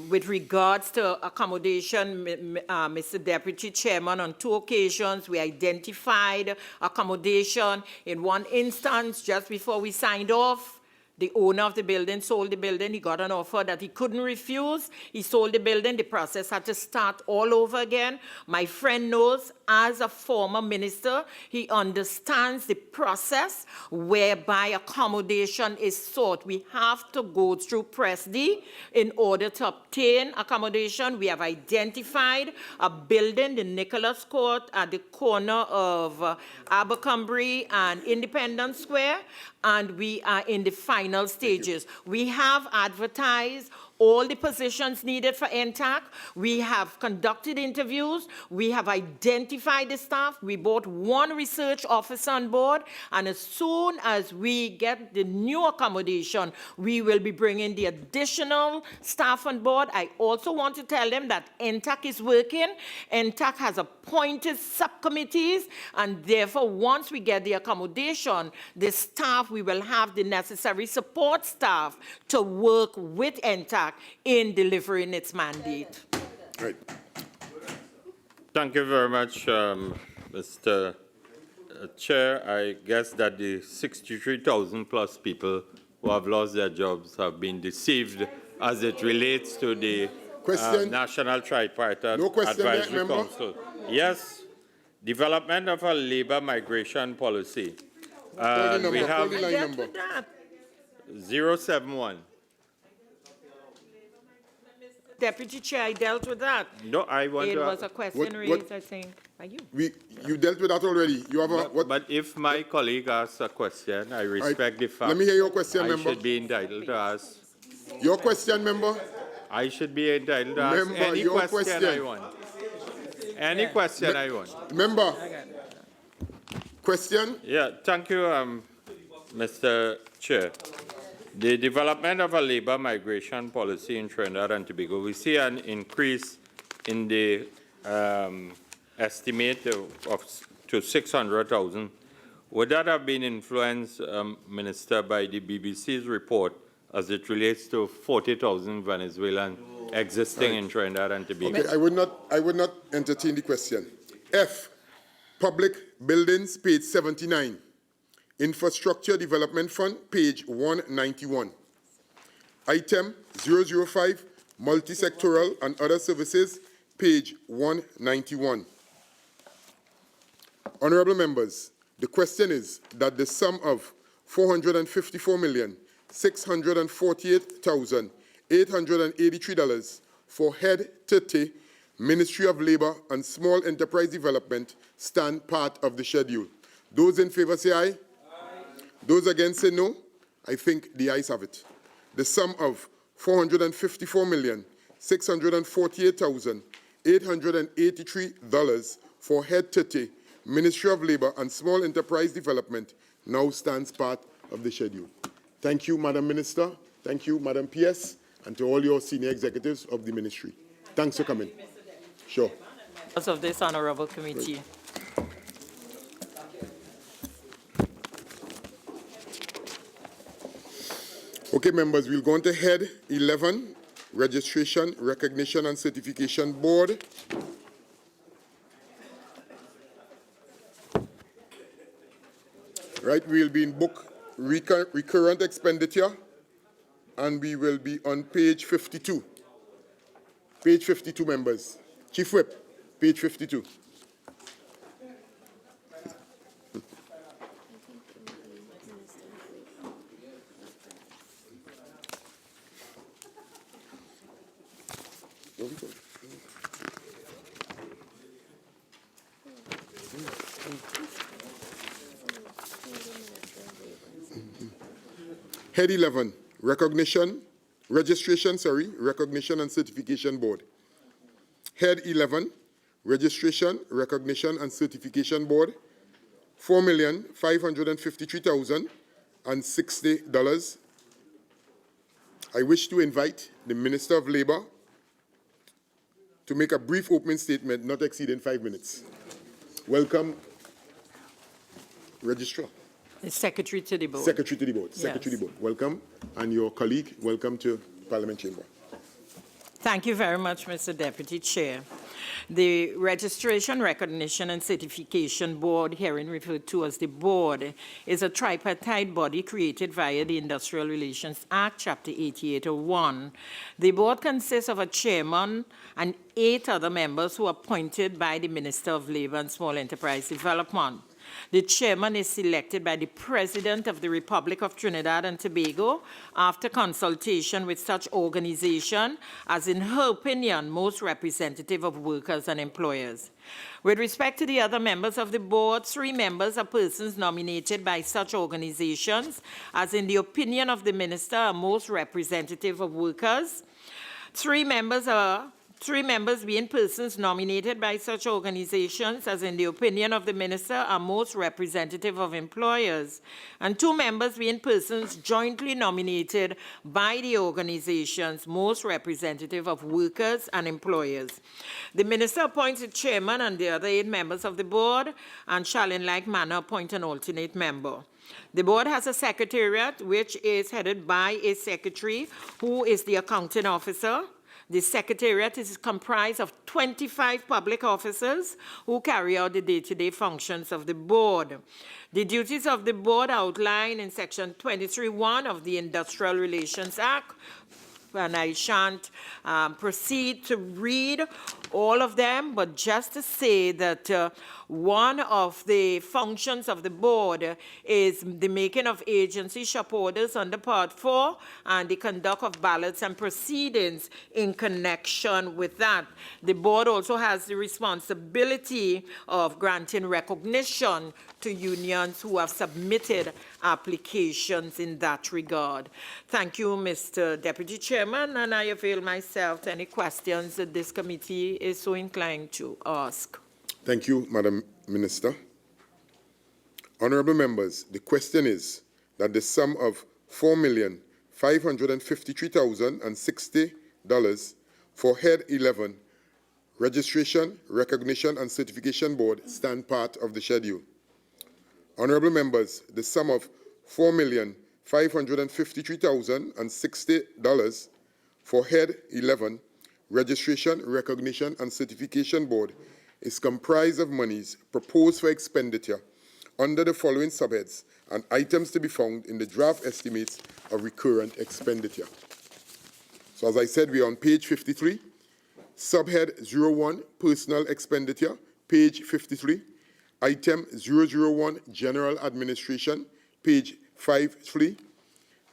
With regards to accommodation, Mr. Deputy Chairman, on 2 occasions we identified accommodation. In one instance, just before we signed off, the owner of the building sold the building. He got an offer that he couldn't refuse. He sold the building. The process had to start all over again. My friend knows, as a former minister, he understands the process whereby accommodation is sought. We have to go through Press D in order to obtain accommodation. We have identified a building, the Nicholas Court, at the corner of Abercrombie and Independence Square, and we are in the final stages. We have advertised all the positions needed for NTAC. We have conducted interviews. We have identified the staff. We brought one research officer on board. And as soon as we get the new accommodation, we will be bringing the additional staff on board. I also want to tell them that NTAC is working. NTAC has appointed subcommittees, and therefore, once we get the accommodation, the staff, we will have the necessary support staff to work with NTAC in delivering its mandate. Right. Thank you very much, Mr. Chair. I guess that the 63,000 plus people who have lost their jobs have been deceived as it relates to the National Tripartite Advisory Council. Yes, development of a labor migration policy. We have 071. Deputy Chair, I dealt with that. No, I want It to. was a question raised, I think, by you. You dealt with that already. You have a what? But if my colleague asks a question, I respect the fact. Let me hear your question, I member. should be entitled to ask. Your question, member. I should be entitled to ask Member, any your question I want. Any question I want. Member. Question? Yeah, thank you, Mr. Chair. The development of a labor migration policy in Trinidad and Tobago, we see an increase in the estimate to 600,000. Would that have been influenced, Minister, by the BBC's report as it relates to 40,000 Venezuelan existing in Trinidad and Tobago? Okay, I would not entertain the question. F, Public Buildings, page 79. Infrastructure Development Fund, page 191. Item 005, Multi-sectoral and Other Services, page 191. Honorable members, the question is that the sum of $454,648,883 for Head 30, Ministry of Labor and Small Enterprise Development, stand part of the schedule. Those in favor say aye. Those against say no. I think the ayes have it. The sum of $454,648,883 for Head 30, Ministry of Labor and Small Enterprise Development, now stands part of the schedule. Thank you, Madam Minister. Thank you, Madam PS, and to all your senior executives of the ministry. Thanks for coming. Sure. Members of this honorable committee. Okay, members, we'll go on to Head 11, Registration, Recognition and Certification Board. Right, we'll be in book recurrent expenditure, and we will be on page 52. Page 52, members. Chief Whip, page 52. Head 11, Registration, Recognition and Certification Board. Head 11, Registration, Recognition and Certification Board, $4,553,060. I wish to invite the Minister of Labor to make a brief opening statement, not exceeding 5 minutes. Welcome, Registrar. The Secretary to the Board. Secretary to the Board. Yes. Secretary to the Board. Welcome. And your colleague, welcome to Parliament Chamber. Thank you very much, Mr. Deputy Chair. The Registration, Recognition and Certification Board, herein referred to as the Board, is a tripartite body created via the Industrial Relations Act, Chapter 8801. The Board consists of a chairman and 8 other members who are appointed by the Minister of Labor and Small Enterprise Development. The chairman is selected by the President of the Republic of Trinidad and Tobago after consultation with such organization as, in her opinion, most representative of workers and employers. With respect to the other members of the board, 3 members are persons nominated by such organizations as, in the opinion of the minister, are most representative of workers. Three members being persons nominated by such organizations as in the opinion of the minister are most representative of employers, and 2 members being persons jointly nominated by the organizations most representative of workers and employers. The minister appoints a chairman and the other 8 members of the board and shall in like manner appoint an alternate member. The board has a secretariat which is headed by a secretary who is the accounting officer. The secretariat is comprised of 25 public officers who carry out the day-to-day functions of the board. The duties of the board are outlined in Section 23(1) of the Industrial Relations Act, and I shan't proceed to read all of them, but just to say that one of the functions of the board is the making of agency shop orders under Part 4 and the conduct of ballots and proceedings in connection with that. The board also has the responsibility of granting recognition to unions who have submitted applications in that regard. Thank you, Mr. Deputy Chairman, and I avail myself to any questions that this committee is so inclined to ask. Thank you, Madam Minister. Honorable members, the question is that the sum of $4,553,060 for Head 11, Registration, Recognition and Certification Board stand part of the schedule. Honorable members, the sum of $4,553,060 for Head 11, Registration, Recognition and Certification Board is comprised of monies proposed for expenditure under the following subheads and items to be found in the draft estimates of recurrent expenditure. So as I said, we are on page 53, subhead 01, Personal Expenditure, page 53, item 001, General Administration, page 53,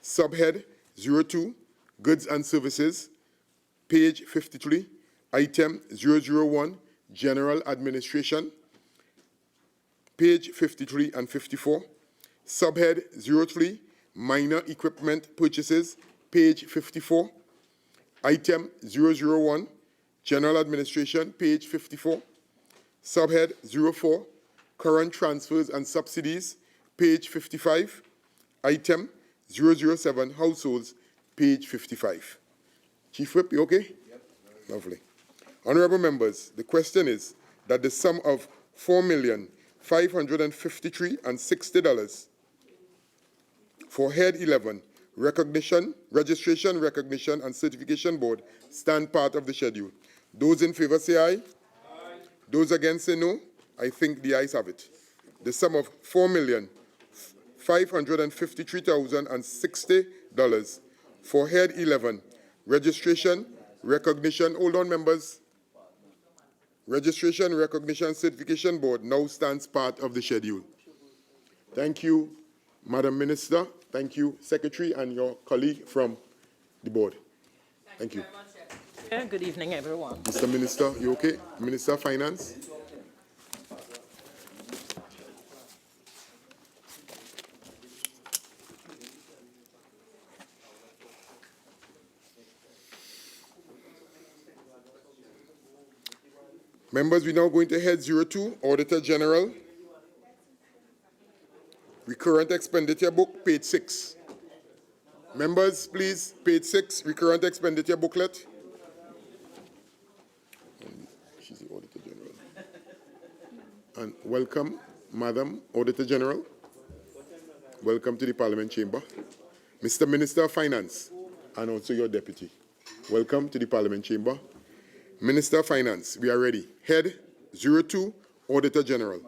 subhead 02, Goods and Services, page 53, item 001, General Administration, page 53 and 54, subhead 03, Minor Equipment Purchases, page 54, item 001, General Administration, page 54, subhead 04, Current Transfers and Subsidies, page 55, item 007, Households, page 55. Chief Whip, you okay? Yep. Lovely. Honorable members, the question is that the sum of $4,553,060 for Head 11, Registration, Recognition and Certification Board stand part of the schedule. Those in favor say aye. Aye. Those against say no. I think the ayes have it. The sum of $4,553,060 for Head 11, Registration, Recognition, hold on members, Registration, Recognition, Certification Board now stands part of the schedule. Thank you, Madam Minister. Thank you, Secretary, and your colleague from the board. Thank you. Good evening, everyone. Mr. Minister, you okay? Minister of Finance. Members, we're now going to Head 02, Auditor General. Recurrent Expenditure Book, page 6. Members, please, page 6, Recurrent Expenditure Booklet. She's the Auditor General. And welcome, Madam Auditor General. Welcome to the Parliament Chamber. Mr. Minister of Finance, and also your deputy. Welcome to the Parliament Chamber. Minister of Finance, we are ready. Head 02, Auditor General.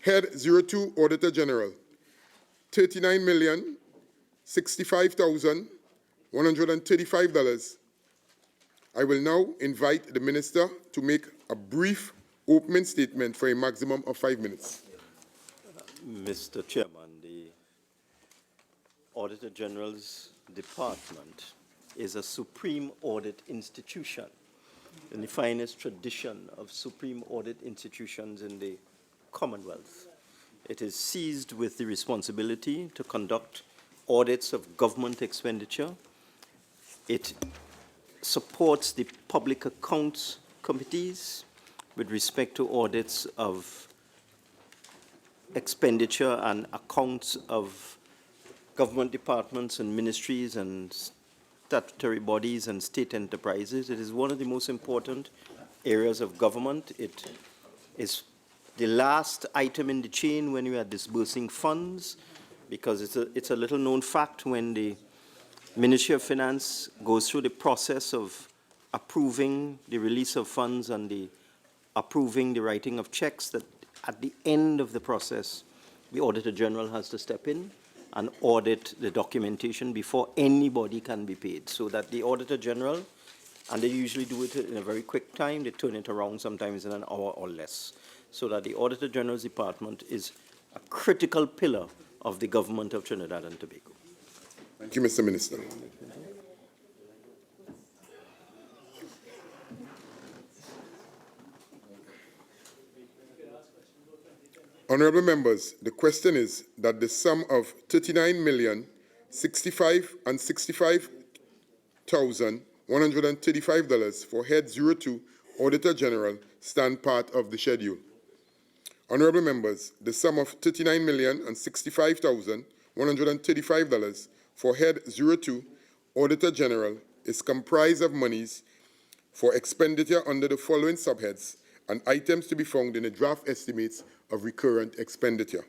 Head 02, Auditor General. $39,065,135. I will now invite the Minister to make a brief opening statement for a maximum of 5 minutes. Mr. Chairman, the Auditor General's department is a supreme audit institution in the finest tradition of supreme audit institutions in the Commonwealth. It is seized with the responsibility to conduct audits of government expenditure. It supports the public accounts committees with respect to audits of expenditure and accounts of government departments and ministries and statutory bodies and state enterprises. It is one of the most important areas of government. It is the last item in the chain when you are disbursing funds, because it's a little known fact when the Ministry of Finance goes through the process of approving the release of funds and approving the writing of checks, that at the end of the process, the Auditor General has to step in and audit the documentation before anybody can be paid, so that the Auditor General, and they usually do it in a very quick time, they turn it around sometimes in an hour or less, so that the Auditor General's department is a critical pillar of the government of Trinidad and Tobago. Thank you, Mr. Minister. Honorable members, the question is that the sum of $39,065,135 for Head 02, Auditor General, stand part of the schedule. Honorable members, the sum of $39,065,135 for Head 02, Auditor General, is comprised of monies for expenditure under the following subheads and items to be found in the draft estimates of recurrent expenditure.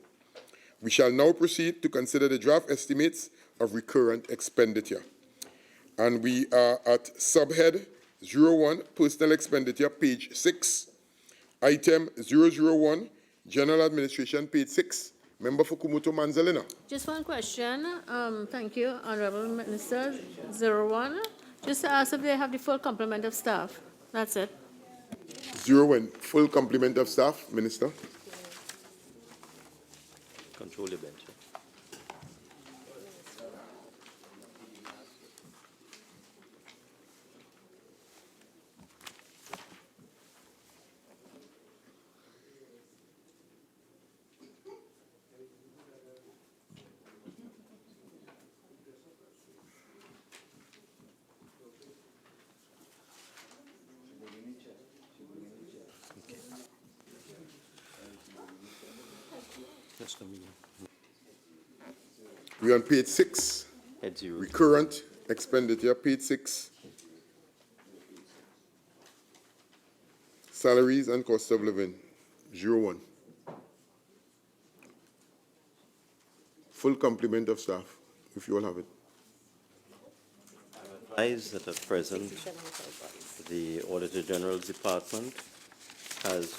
We shall now proceed to consider the draft estimates of recurrent expenditure. And we are at subhead 01, Personal Expenditure, page 6. Item 001, General Administration, page 6. Member for Kumuto Manzalina. Just one question. Thank you, Honorable Minister. 01. Just to ask if they have the full complement of staff. That's it. 01, full complement of staff, Minister. Control your bench. We're on page 6. Head 0. Recurrent expenditure, page 6. Salaries and cost of living, 01. Full complement of staff, if you all have it. Advise that at present, the Auditor General's Department has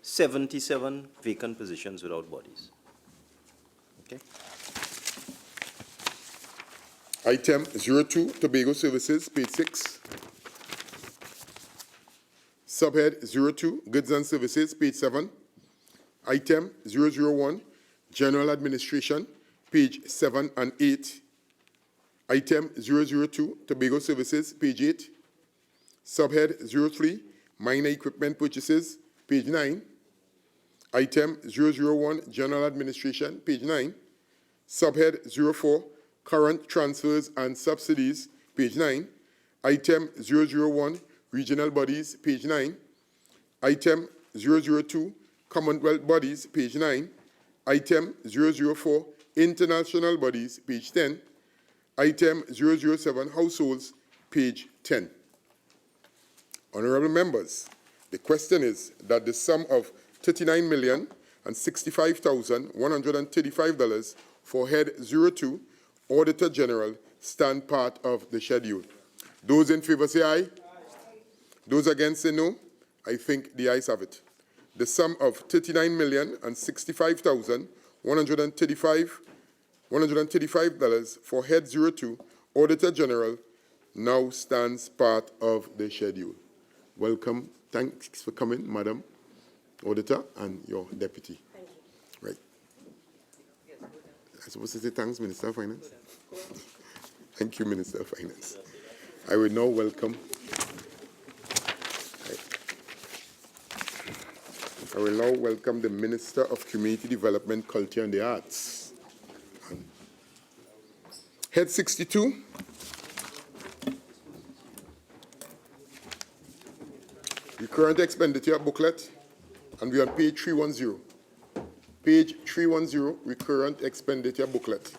77 vacant positions without bodies. Okay? Item 02, Tobago Services, page 6. Subhead 02, Goods and Services, page 7. Item 001, General Administration, page 7 and 8. Item 002, Tobago Services, page 8. Subhead 03, Minor Equipment Purchases, page 9. Item 001, General Administration, page 9. Subhead 04, Current Transfers and Subsidies, page 9. Item 001, Regional Bodies, page 9. Item 002, Commonwealth Bodies, page 9. Item 004, International Bodies, page 10. Item 007, Households, page 10. Honorable members, the question is that the sum of $39,065,135 for Head 02, Auditor General, stand part of the schedule. Those in favor say aye. Those against say no. I think the ayes have it. The sum of $39,065,135 for Head 02, Auditor General, now stands part of the schedule. Welcome. Thanks for coming, Madam Auditor, and your deputy. Thank you. Right. I'm supposed to say thanks, Minister of Finance. Thank you, Minister of Finance. I will now welcome. I will now welcome the Minister of Community Development, Culture and the Arts. Head 62, recurrent expenditure booklet, and we're on page 310. Page 310, recurrent expenditure booklet.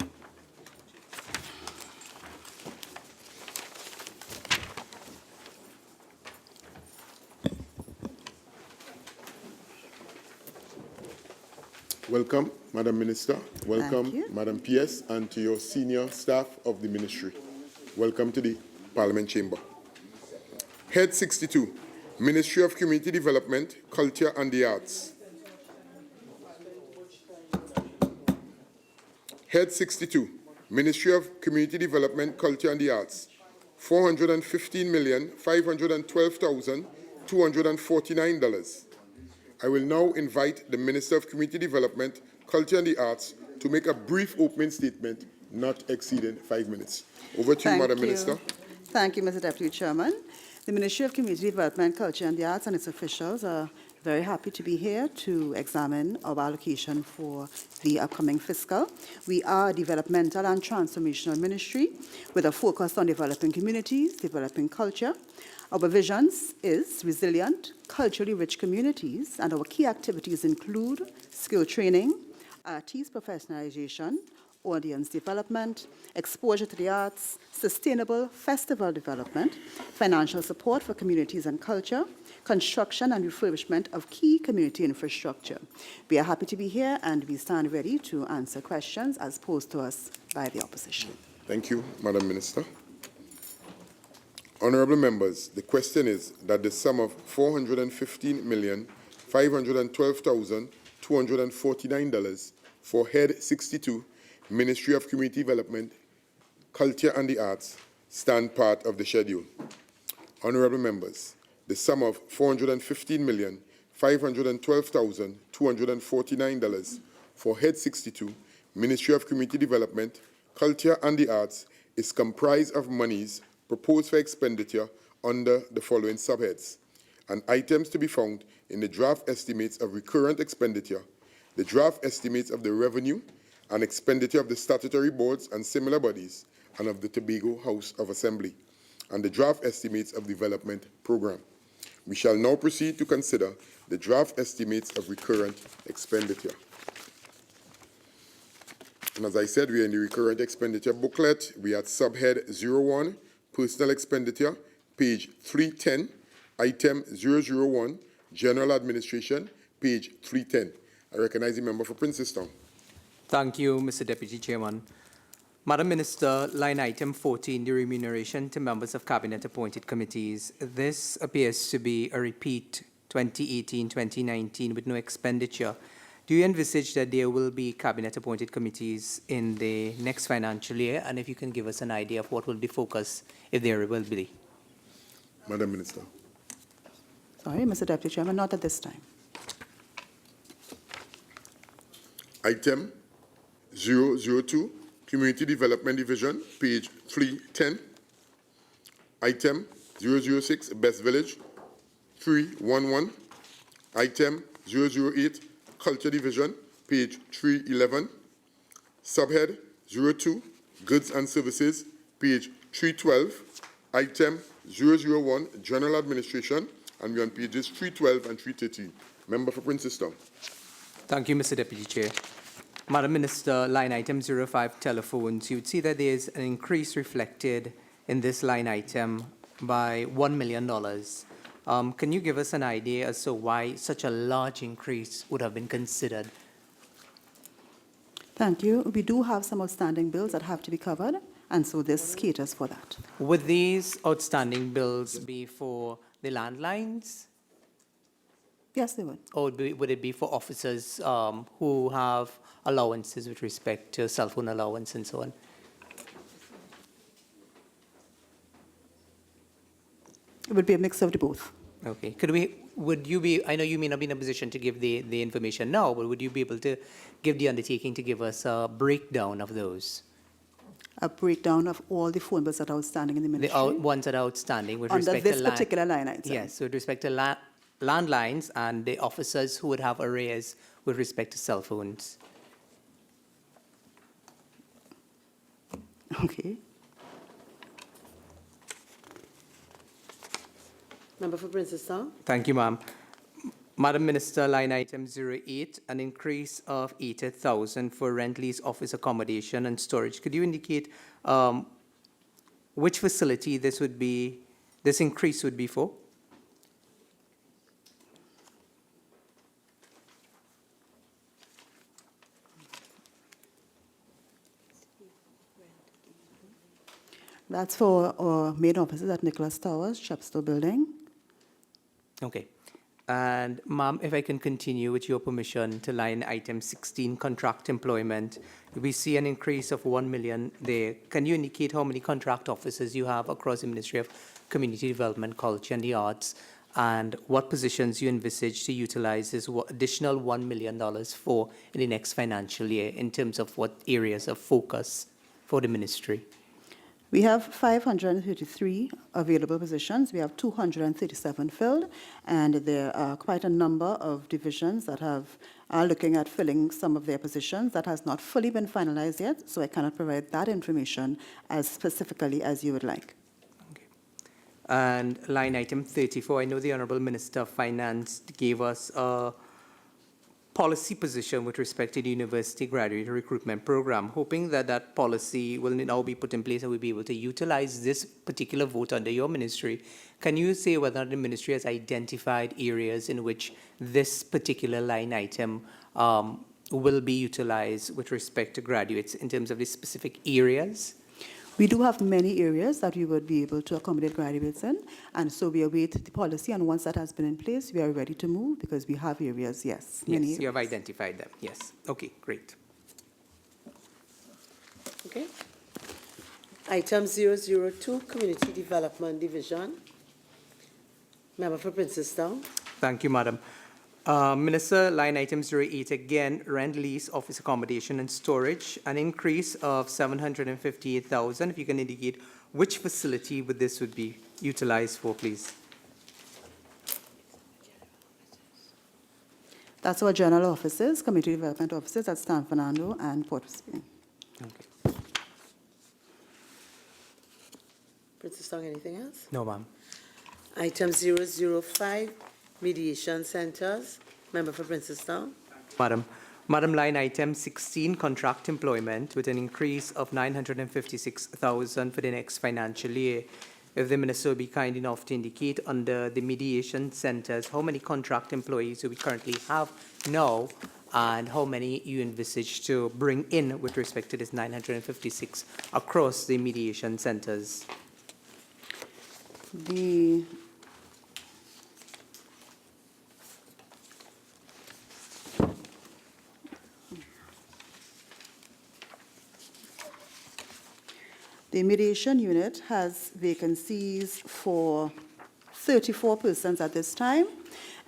Welcome, Madam Minister. Welcome, Madam PS, and to your senior staff of the ministry. Welcome to the Parliament Chamber. Head 62, Ministry of Community Development, Culture and the Arts. Head 62, Ministry of Community Development, Culture and the Arts, $415,512,249. I will now invite the Minister of Community Development, Culture and the Arts to make a brief opening statement, not exceeding 5 minutes. Over to you, Madam Minister. Thank you, Mr. Deputy Chairman. The Ministry of Community Development, Culture and the Arts and its officials are very happy to be here to examine our allocation for the upcoming fiscal. We are a developmental and transformational ministry with a focus on developing communities, developing culture. Our visions is resilient, culturally rich communities, and our key activities include skill training, artist professionalization, audience development, exposure to the arts, sustainable festival development, financial support for communities and culture, construction and refurbishment of key community infrastructure. We are happy to be here and we stand ready to answer questions as posed to us by the opposition. Thank you, Madam Minister. Honourable members, the question is that the sum of $415,512,249 for Head 62, Ministry of Community Development, Culture and the Arts, stand part of the schedule. Honourable members, the sum of $415,512,249 for Head 62, Ministry of Community Development, Culture and the Arts, is comprised of monies proposed for expenditure under the following subheads, and items to be found in the draft estimates of recurrent expenditure, the draft estimates of the revenue and expenditure of the statutory boards and similar bodies and of the Tobago House of Assembly, and the draft estimates of development program. We shall now proceed to consider the draft estimates of recurrent expenditure. And as I said, we are in the recurrent expenditure booklet. We are at subhead 01, Personal Expenditure, page 310, item 001, General Administration, page 310. I recognize the member for Princestown. Thank you, Mr. Deputy Chairman. Madam Minister, line item 14, the remuneration to members of cabinet-appointed committees. This appears to be a repeat 2018-2019 with no expenditure. Do you envisage that there will be cabinet-appointed committees in the next financial year? And if you can give us an idea of what will be focused, if there will be. Madam Minister. Sorry, Mr. Deputy Chairman, not at this time. Item 002, Community Development Division, page 310. Item 006, Best Village, 311. Item 008, Culture Division, page 311. Subhead 02, Goods and Services, page 312. Item 001, General Administration, and we're on pages 312 and 313. Member for Princestown. Thank you, Mr. Deputy Chair. Madam Minister, line item 05, telephones. You'd see that there's an increase reflected in this line item by $1 million. Can you give us an idea as to why such a large increase would have been considered? Thank you. We do have some outstanding bills that have to be covered, and so this caters for that. Would these outstanding bills be for the landlines? Yes, they would. Or would it be for officers who have allowances with respect to cell phone allowance and so on? It would be a mix of the both. Okay. Would you be, I know you may not be in a position to give the information now, but would you be able to give the undertaking to give us a breakdown of those? A breakdown of all the phone bills that are outstanding in the ministry? The ones that are outstanding with under respect this to particular line item? Yes, with respect to landlines and the officers who would have arrears with respect to cell phones. Okay. Member for Princestown. Thank you, ma'am. Madam Minister, line item 08, an increase of 80,000 for rent lease office accommodation and storage. Could you indicate which facility this increase would be for? That's for our main offices at Nicholas Towers, Chepstow Building. Okay. And ma'am, if I can continue with your permission to line item 16, contract employment. We see an increase of 1 million there. Can you indicate how many contract officers you have across the Ministry of Community Development, Culture and the Arts, and what positions you envisage to utilize this additional $1 million for in the next financial year in terms of what areas of focus for the ministry? We have 533 available positions. We have 237 filled, and there are quite a number of divisions that are looking at filling some of their positions. That has not fully been finalized yet, so I cannot provide that information as specifically as you would like. Okay. And line item 34, I know the Honourable Minister of Finance gave us a policy position with respect to the university graduate recruitment program, hoping that that policy will now be put in place and we'll be able to utilize this particular vote under your ministry. Can you say whether the ministry has identified areas in which this particular line item will be utilized with respect to graduates in terms of the specific areas? We do have many areas that we would be able to accommodate graduates in, and so we await the policy, and once that has been in place, we are ready to move because we have areas, yes. Many Yes, you have areas. identified them, yes. Okay, great. Okay. Item 002, Community Development Division. Member for Princestown. Thank you, Madam. Minister, line item 08, again, rent, lease, office accommodation and storage, an increase of 758,000. If you can indicate which facility this would be utilized for, please. That's our general offices, community development offices at San Fernando and Port of Spain. Okay. Princestown, anything else? No, ma'am. Item 005, Mediation Centers. Member for Princestown. Madam, line item 16, contract employment with an increase of 956,000 for the next financial year. If the minister will be kind enough to indicate under the mediation centers how many contract employees do we currently have now and how many you envisage to bring in with respect to this 956 across the mediation centers. The mediation unit has vacancies for 34 persons at this time,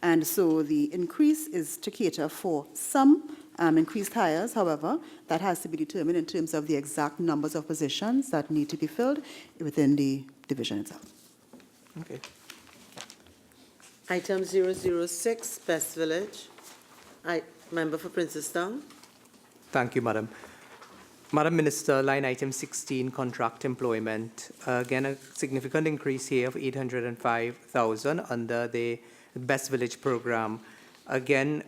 and so the increase is to cater for some increased hires. However, that has to be determined in terms of the exact numbers of positions that need to be filled within the division itself. Okay. Item 006, Best Village. Member for Princestown. Thank you, Madam. Madam Minister, line item 16, contract employment. Again, a significant increase here of 805,000 under the Best Village program. Again,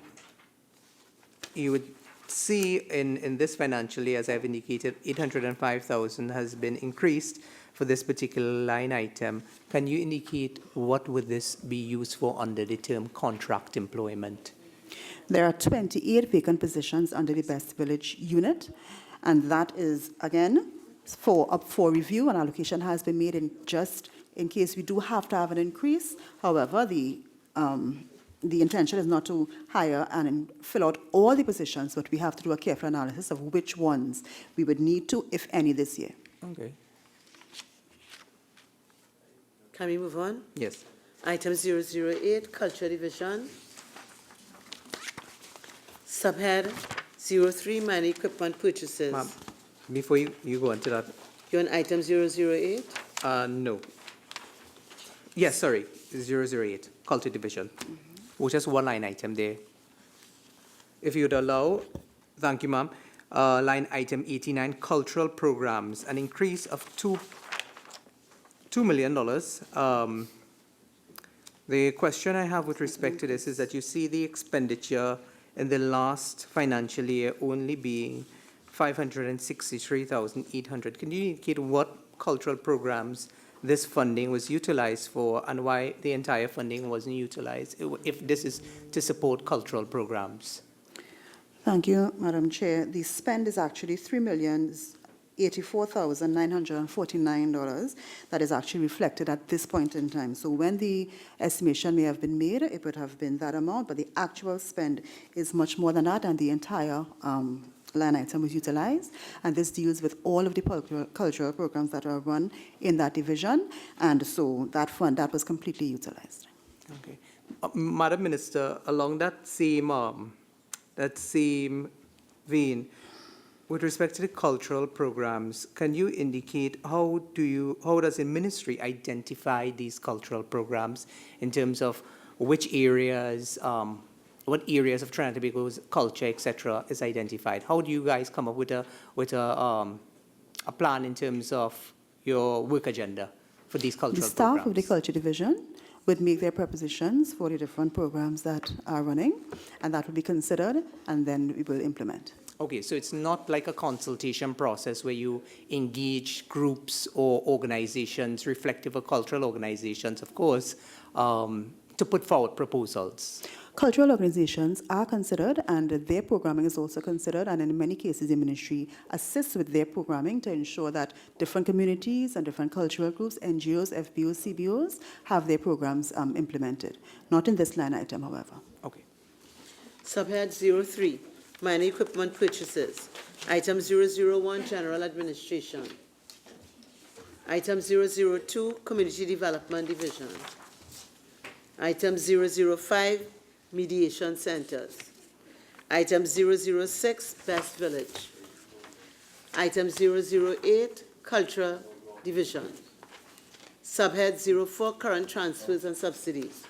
you would see in this financial year, as I've indicated, 805,000 has been increased for this particular line item. Can you indicate what would this be used for under the term contract employment? There are 28 vacant positions under the Best Village unit, and that is, again, up for review. An allocation has been made in case we do have to have an increase. However, the intention is not to hire and fill out all the positions, but we have to do a careful analysis of which ones we would need to, if any, this year. Okay. Can we move on? Yes. Item 008, Culture Division. Subhead 03, Mining Equipment Purchases. Ma'am, before you go on to that. You're on item 008? No. Yes, sorry, 008, Culture Division. Which is one line item there. If you'd allow, thank you, ma'am. line item 89, cultural programs, an increase of $2 million. The question I have with respect to this is that you see the expenditure in the last financial year only being $563,800. Can you indicate what cultural programs this funding was utilized for and why the entire funding wasn't utilized if this is to support cultural programs? Thank you, Madam Chair. The spend is actually $3,084,949 that is actually reflected at this point in time. So when the estimation may have been made, it would have been that amount, but the actual spend is much more than that, and the entire line item was utilized. And this deals with all of the cultural programs that are run in that division, and so that fund, that was completely utilized. Okay. Madam Minister, along that same vein, with respect to the cultural programs, can you indicate how does the ministry identify these cultural programs in terms of which areas, what areas of Trinidad and Tobago's culture, etc., is identified? How do you guys come up with a plan in terms of your work agenda for these cultural programs? The staff of the Culture Division would make their propositions for the different programs that are running, and that will be considered, and then we will implement. Okay, so it's not like a consultation process where you engage groups or organizations, reflective of cultural organizations, of course, to put forward proposals. Cultural organizations are considered, and their programming is also considered, and in many cases the ministry assists with their programming to ensure that different communities and different cultural groups, NGOs, FBOs, CBOs, have their programs implemented. Not in this line item, however. Okay. Subhead 03, minor equipment purchases. Item 001, general administration. Item 002, community development division. Item 005, mediation centers. Item 006, Best Village. Item 008, culture division. Subhead 04, current transfers and subsidies.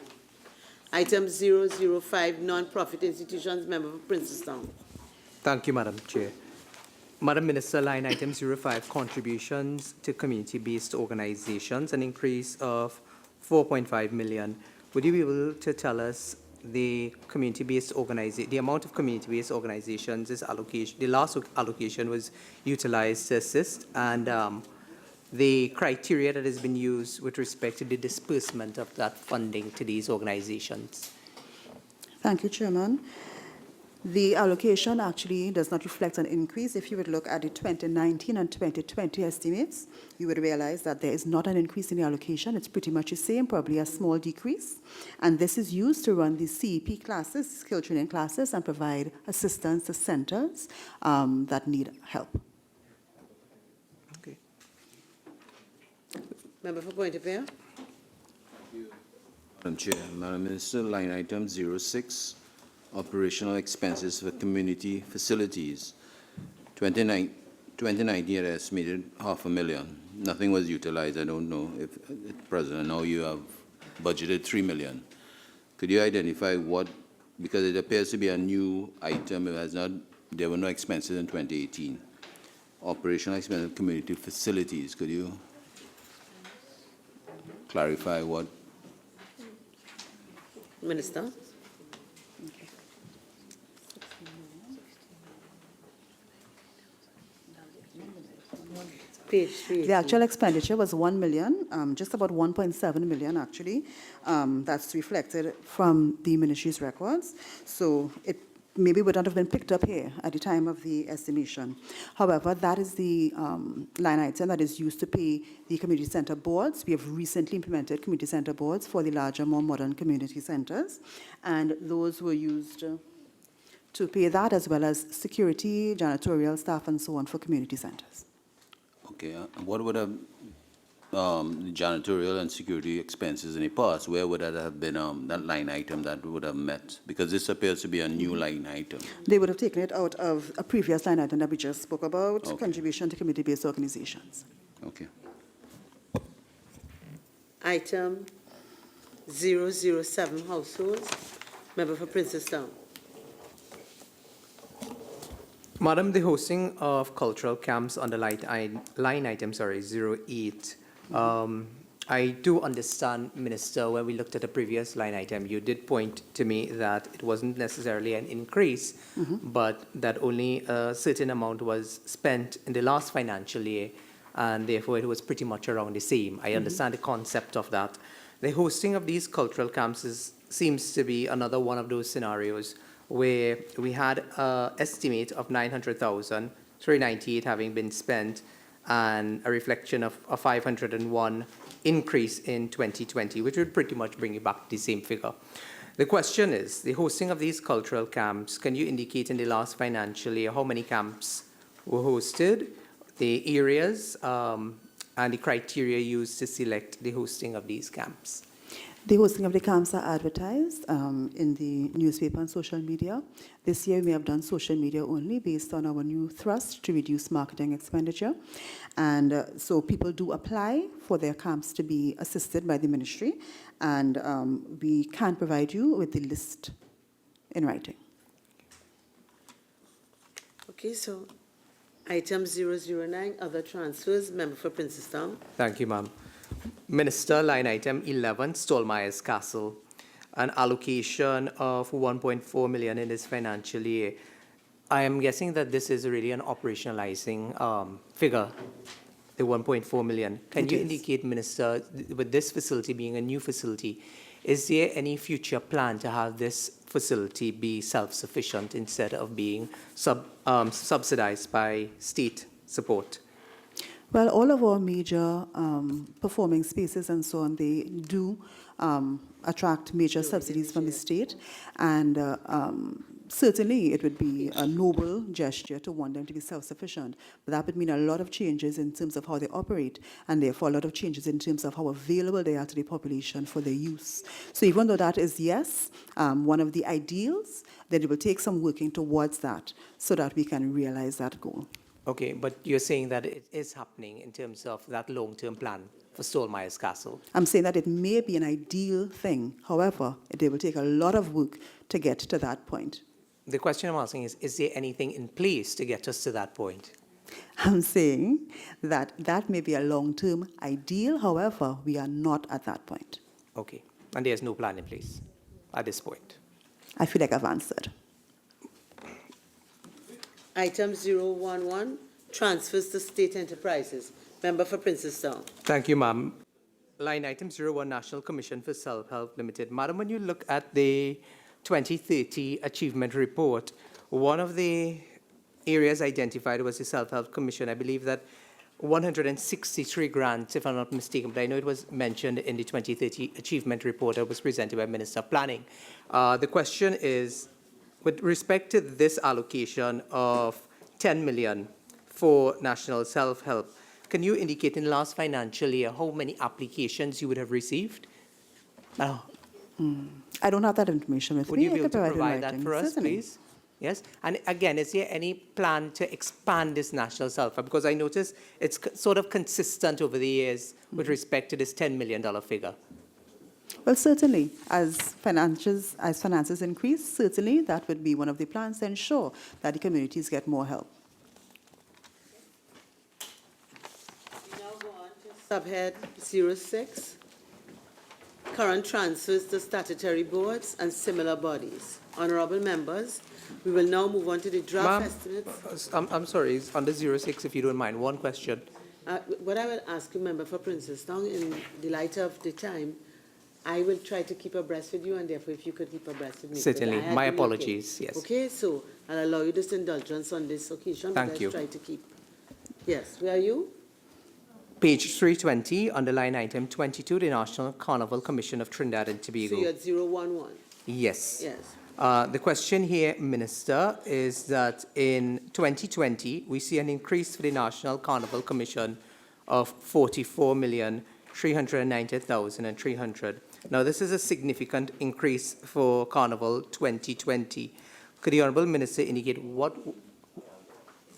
Item 005, non-profit institutions, member for Princestown. Thank you, Madam Chair. Madam Minister, line item 05, contributions to community-based organizations, an increase of $4.5 million. Would you be able to tell us the amount of community-based organizations this allocation, the last allocation was utilized to assist, and the criteria that has been used with respect to the disbursement of that funding to these organizations? Thank you, Chairman. The allocation actually does not reflect an increase. If you would look at the 2019 and 2020 estimates, you would realize that there is not an increase in the allocation. It's pretty much the same, probably a small decrease. And this is used to run the CEP classes, skill training classes, and provide assistance to centers that need help. Okay. Member for Point of View. Madam Chair, Madam Minister, line item 06, operational expenses for community facilities. 2019 had estimated $500,000. Nothing was utilized. I don't know if at present. Now you have budgeted $3 million. Could you identify what, because it appears to be a new item, it has not, there were no expenses in 2018. Operational expenses of community facilities. Could you clarify what? Minister. The actual expenditure was $1 million, just about $1.7 million actually. That's reflected from the ministry's records. So it maybe would not have been picked up here at the time of the estimation. However, that is the line item that is used to pay the community center boards. We have recently implemented community center boards for the larger, more modern community centers, and those were used to pay that, as well as security, janitorial staff, and so on for community centers. Okay, what would have janitorial and security expenses in the past? Where would that have been, that line item that would have met? Because this appears to be a new line item. They would have taken it out of a previous line item that we just spoke about, Okay. contribution to community-based organizations. Okay. Item 007, households, member for Princestown. Madam, the hosting of cultural camps on the line item, 08. I do understand, Minister, when we looked at the previous line item, you did point to me that it wasn't necessarily an increase, but that only a certain amount was spent in the last financial year, and therefore it was pretty much around the same. I understand the concept of that. The hosting of these cultural camps seems to be another one of those scenarios where we had an estimate of 900,000, 398 having been spent, and a reflection of a 501 increase in 2020, which would pretty much bring you back to the same figure. The question is, the hosting of these cultural camps, can you indicate in the last financial year how many camps were hosted, the areas, and the criteria used to select the hosting of these camps? The hosting of the camps are advertised in the newspaper and social media. This year, we have done social media only based on our new thrust to reduce marketing expenditure. And so people do apply for their camps to be assisted by the ministry, and we can provide you with the list in writing. Okay, so item 009, other transfers, member for Princestown. Thank you, ma'am. Minister, line item 11, Stallmeyer's Castle, an allocation of 1.4 million in this financial year. I am guessing that this is really an operationalizing figure, the 1.4 million. Can you indicate, Minister, with this facility being a new facility, is there any future plan to have this facility be self-sufficient instead of being subsidized by state support? Well, all of our major performing spaces and so on, they do attract major subsidies from the state, and certainly it would be a noble gesture to want them to be self-sufficient, but that would mean a lot of changes in terms of how they operate, and therefore a lot of changes in terms of how available they are to the population for their use. So even though that is, yes, one of the ideals, then it will take some working towards that so that we can realize that goal. Okay, but you're saying that it is happening in terms of that long-term plan for Stallmeyer's Castle? I'm saying that it may be an ideal thing. However, it will take a lot of work to get to that point. The question I'm asking is there anything in place to get us to that point? I'm saying that that may be a long-term ideal. However, we are not at that point. Okay, and there's no plan in place at this point? I feel like I've answered. Item 011, transfers to state enterprises. Member for Princestown. Thank you, ma'am. Line item 01, National Commission for Self-Help Limited. Madam, when you look at the 2030 Achievement Report, one of the areas identified was the Self-Help Commission. I believe that 163 grants, if I'm not mistaken, but I know it was mentioned in the 2030 Achievement Report that was presented by Minister of Planning. The question is, with respect to this allocation of 10 million for national self-help, can you indicate in the last financial year how many applications you would have received? I don't have that information with Would me. you be able to it in provide that writing, for us, certainly. please? Yes. And again, is there any plan to expand this national self-help? Because I notice it's sort of consistent over the years with respect to this $10 million figure. Well, certainly, as finances increase, certainly that would be one of the plans to ensure that the communities get more help. We now go on to subhead 06, current transfers to statutory boards and similar bodies. Honorable members, we will now move on to the draft estimates. I'm sorry, it's under 06, if you don't mind, one question. What I will ask you, member for Princestown, in the light of the time, I will try to keep abreast with you, and therefore, if you could keep abreast with me. Certainly. My apologies, yes. Okay, so I'll allow you this indulgence on this occasion. Thank you. But I'll try to keep. Yes, where are you? Page 320, under line item 22, the National Carnival Commission of Trinidad and Tobago. So you're at 011. Yes. Yes. The question here, Minister, is that in 2020, we see an increase for the National Carnival Commission of 44,390,300. Now, this is a significant increase for Carnival 2020. Could the Honourable Minister indicate what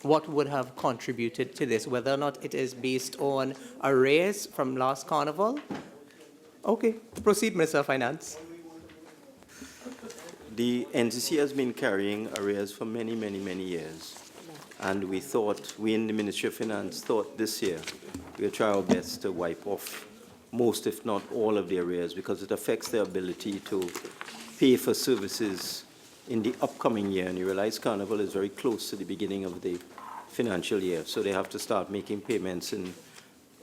would have contributed to this, whether or not it is based on arrears from last Carnival? Okay, proceed, Minister of Finance. The NCC has been carrying arrears for many, many, many years. And we in the Ministry of Finance thought this year we'll try our best to wipe off most, if not all, of the arrears, because it affects their ability to pay for services in the upcoming year. And you realize Carnival is very close to the beginning of the financial year, so they have to start making payments in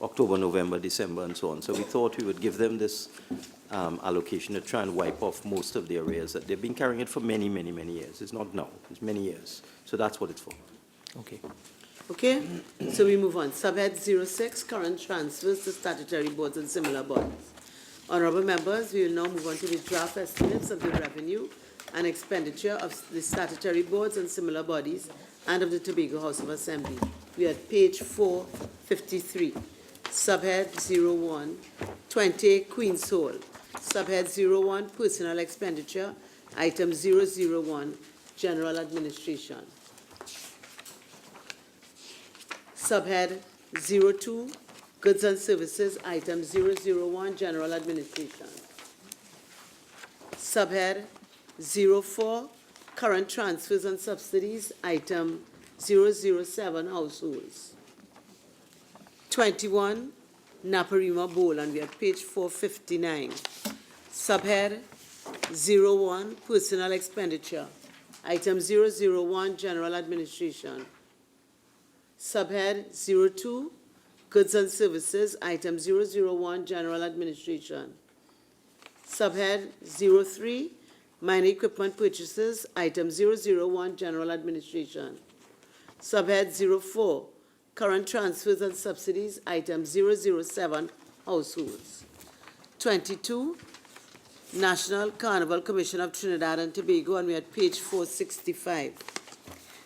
October, November, December, and so on. So we thought we would give them this allocation to try and wipe off most of the arrears that they've been carrying it for many, many, many years. It's not now, it's many years. So that's what it's for. Okay. Okay, so we move on. Subhead 06, current transfers to statutory boards and similar bodies. Honorable members, we will now move on to the draft estimates of the revenue and expenditure of the statutory boards and similar bodies and of the Tobago House of Assembly. We are at page 453. Subhead 01, 20, Queen's Hall. Subhead 01, personal expenditure. Item 001, general administration. Subhead 02, goods and services. Item 001, general administration. Subhead 04, current transfers and subsidies. Item 007, households. 21, Naparima Bowl, and we are at page 459. Subhead 01, personal expenditure. Item 001, general administration. Subhead 02, goods and services. Item 001, general administration. Subhead 03, minor equipment purchases. Item 001, general administration. Subhead 04, current transfers and subsidies. Item 007, households. 22, National Carnival Commission of Trinidad and Tobago, and we are at page 465.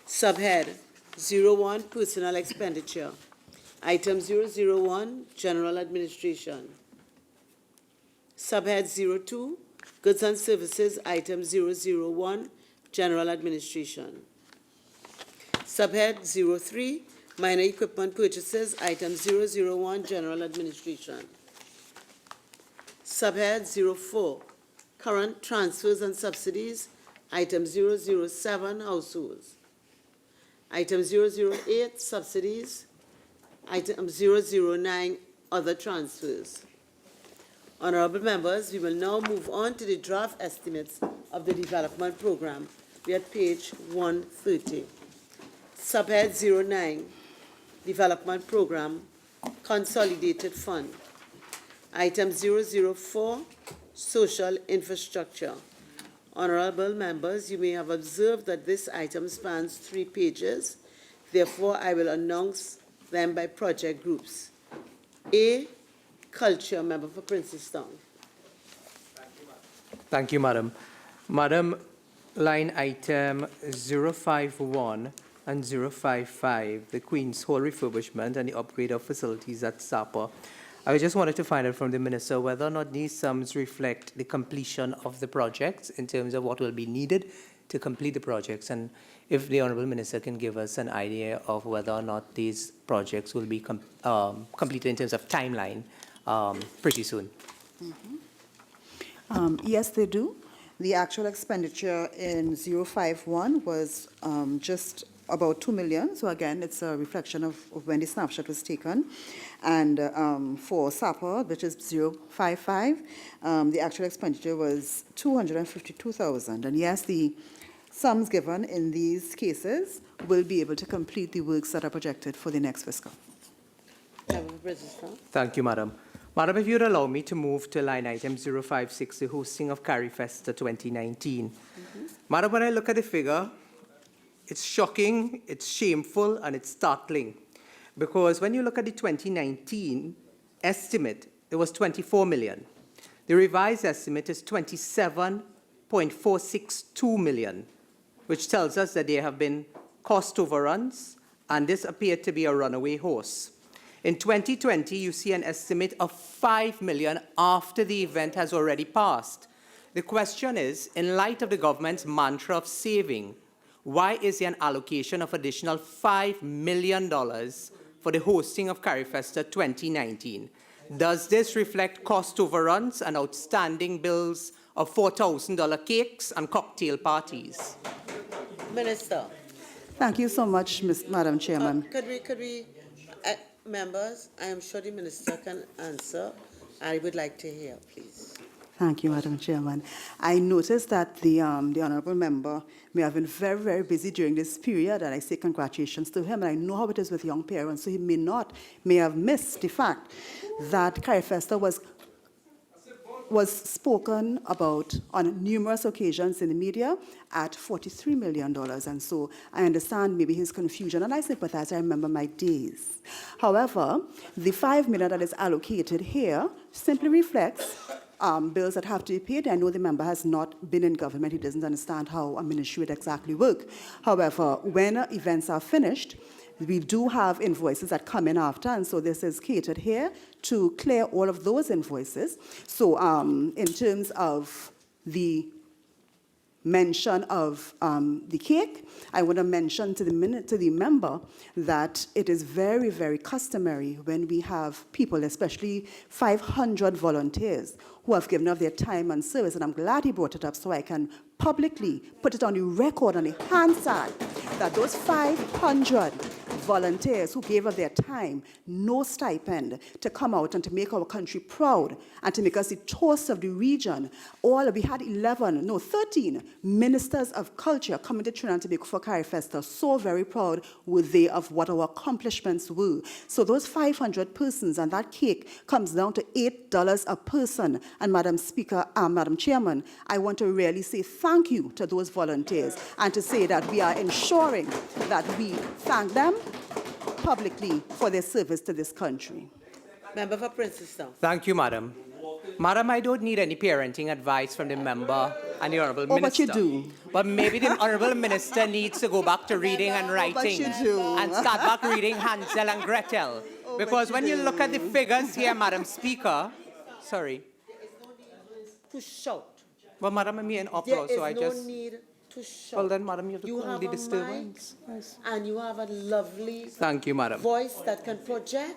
Subhead 01, personal expenditure. Item 001, general administration. Subhead 02, goods and services. Item 001, general administration. Subhead 03, minor equipment purchases. Item 001, general administration. Subhead 04, current transfers and subsidies. Item 007, households. Item 008, subsidies. Item 009, other transfers. Honorable members, we will now move on to the draft estimates of the development program. We are at page 130. Subhead 09, development program, consolidated fund. Item 004, social infrastructure. Honorable members, you may have observed that this item spans 3 pages. Therefore, I will announce them by project groups. A, culture, member for Princestown. Thank you, Madam. Madam, line item 051 and 055, the Queen's Hall refurbishment and the upgrade of facilities at Sapa. I just wanted to find out from the Minister whether or not these sums reflect the completion of the projects in terms of what will be needed to complete the projects, and if the Honourable Minister can give us an idea of whether or not these projects will be completed in terms of timeline pretty soon. Yes, they do. The actual expenditure in 051 was just about 2 million. So again, it's a reflection of when the snapshot was taken. And for SAPA, which is 055, the actual expenditure was 252,000. And yes, the sums given in these cases will be able to complete the works that are projected for the next fiscal. Thank you, Madam. Madam, if you'd allow me to move to line item 056, the hosting of Carry Festa 2019. Madam, when I look at the figure, it's shocking, it's shameful, and it's startling. Because when you look at the 2019 estimate, it was 24 million. The revised estimate is 27.462 million, which tells us that there have been cost overruns, and this appeared to be a runaway horse. In 2020, you see an estimate of 5 million after the event has already passed. The question is, in light of the government's mantra of saving, why is there an allocation of additional $5 million for the hosting of Carry Festa 2019? Does this reflect cost overruns and outstanding bills of $4,000 cakes and cocktail parties? Minister. Thank you so much, Madam Chairman. Members, I am sure the minister can answer. I would like to hear, please. Thank you, Madam Chairman. I noticed that the honourable member may have been very, very busy during this period, and I say congratulations to him. And I know how it is with young parents, so he may have missed the fact that Carifesta was spoken about on numerous occasions in the media at $43 million. And so I understand maybe his confusion, and I sympathize. I remember my days. However, the $5 million that is allocated here simply reflects bills that have to be paid. I know the member has not been in government. He doesn't understand how a ministry would exactly work. However, when events are finished, we do have invoices that come in after, and so this is catered here to clear all of those invoices. So in terms of the mention of the cake, I want to mention to the member that it is very, very customary when we have people, especially 500 volunteers, who have given up their time and service, and I'm glad he brought it up so I can publicly put it on the record, on the Hansard, that those 500 volunteers who gave up their time, no stipend, to come out and to make our country proud and to make us the toast of the region. We had 13 ministers of culture coming to Trinidad and Tobago for Carifesta. So very proud were they of what our accomplishments were. So those 500 persons, and that cake comes down to $8 a person. And Madam Speaker, Madam Chairman, I want to really say thank you to those volunteers and to say that we are ensuring that we thank them publicly for their service to this country. Member for Princeton. Thank you, Madam. Madam, I don't need any parenting advice from the member and the Honourable Minister. But you do. But maybe the Honourable Minister needs to go back to reading and writing But you do. and start back reading Hansel and Gretel. Because when you look at the figures here, Madam Speaker, sorry. To shout. Well, Madam, I'm here in opera, so I just... There is no need to shout. Well, then, Madam, you have to cool the disturbance. Yes. And you have a lovely Thank you, Madam. voice that can project.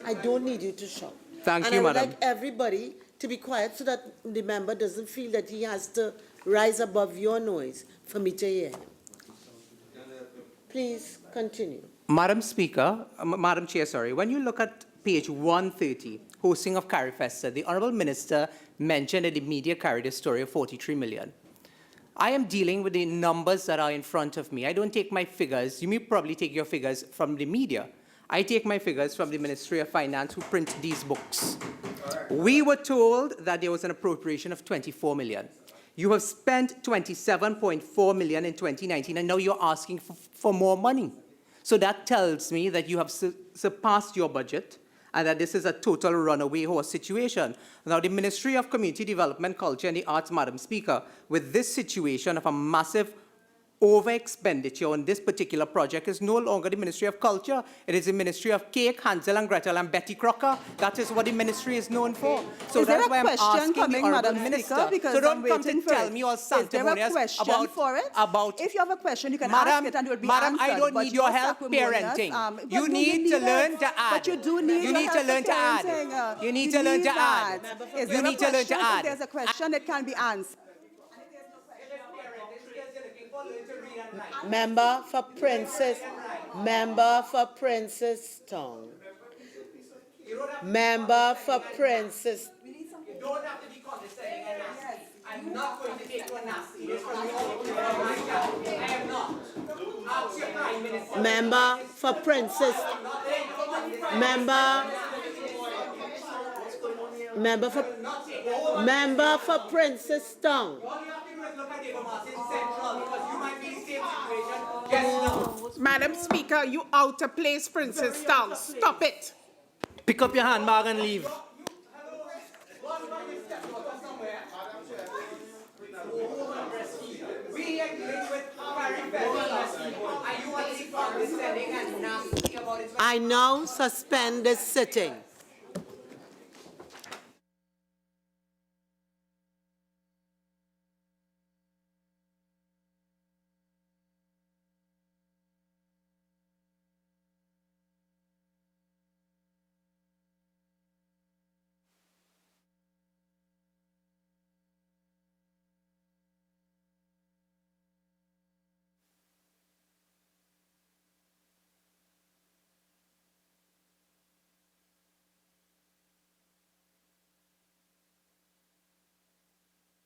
I don't need you to shout. Thank and you, I would Madam. like everybody to be quiet so that the member doesn't feel that he has to rise above your noise for me to hear him. Please continue. Madam Speaker, Madam Chair, sorry, when you look at page 130, hosting of Carifesta, the Honourable Minister mentioned that the media carried a story of 43 million. I am dealing with the numbers that are in front of me. I don't take my figures. You may probably take your figures from the media. I take my figures from the Ministry of Finance, who print these books. We were told that there was an appropriation of 24 million. You have spent 27.4 million in 2019, and now you're asking for more money. So that tells me that you have surpassed your budget and that this is a total runaway horse situation. Now, the Ministry of Community Development, Culture and the Arts, Madam Speaker, with this situation of a massive over-expenditure on this particular project is no longer the Ministry of Culture. It is the Ministry of Cake, Hansel and Gretel, and Betty Crocker. That is what the ministry is known for. So is that's there why a I'm question asking coming, the Honourable Madam Minister. Speaker? Because So don't I'm come to waiting for tell it. me all Is there a sanctimonious question for it? about... If you have a question, you can Madam, ask it and it will be Madam, answered. I don't But need your you're help acrimonious. parenting. But You need to learn to add. But you do need You need to learn to add. You need to learn to add. You need to learn to add. If there's a question, it can be answered. Member for Princeton. Member for Princess. You don't have to be condescending and nasty. I'm not going to take one nasty. I am not. Ask your Prime Minister. Member for Princess. Member for Princess Town. Madam Speaker, you out of place, Princess Town. Stop it. Pick up your handbag and leave. I now suspend this sitting.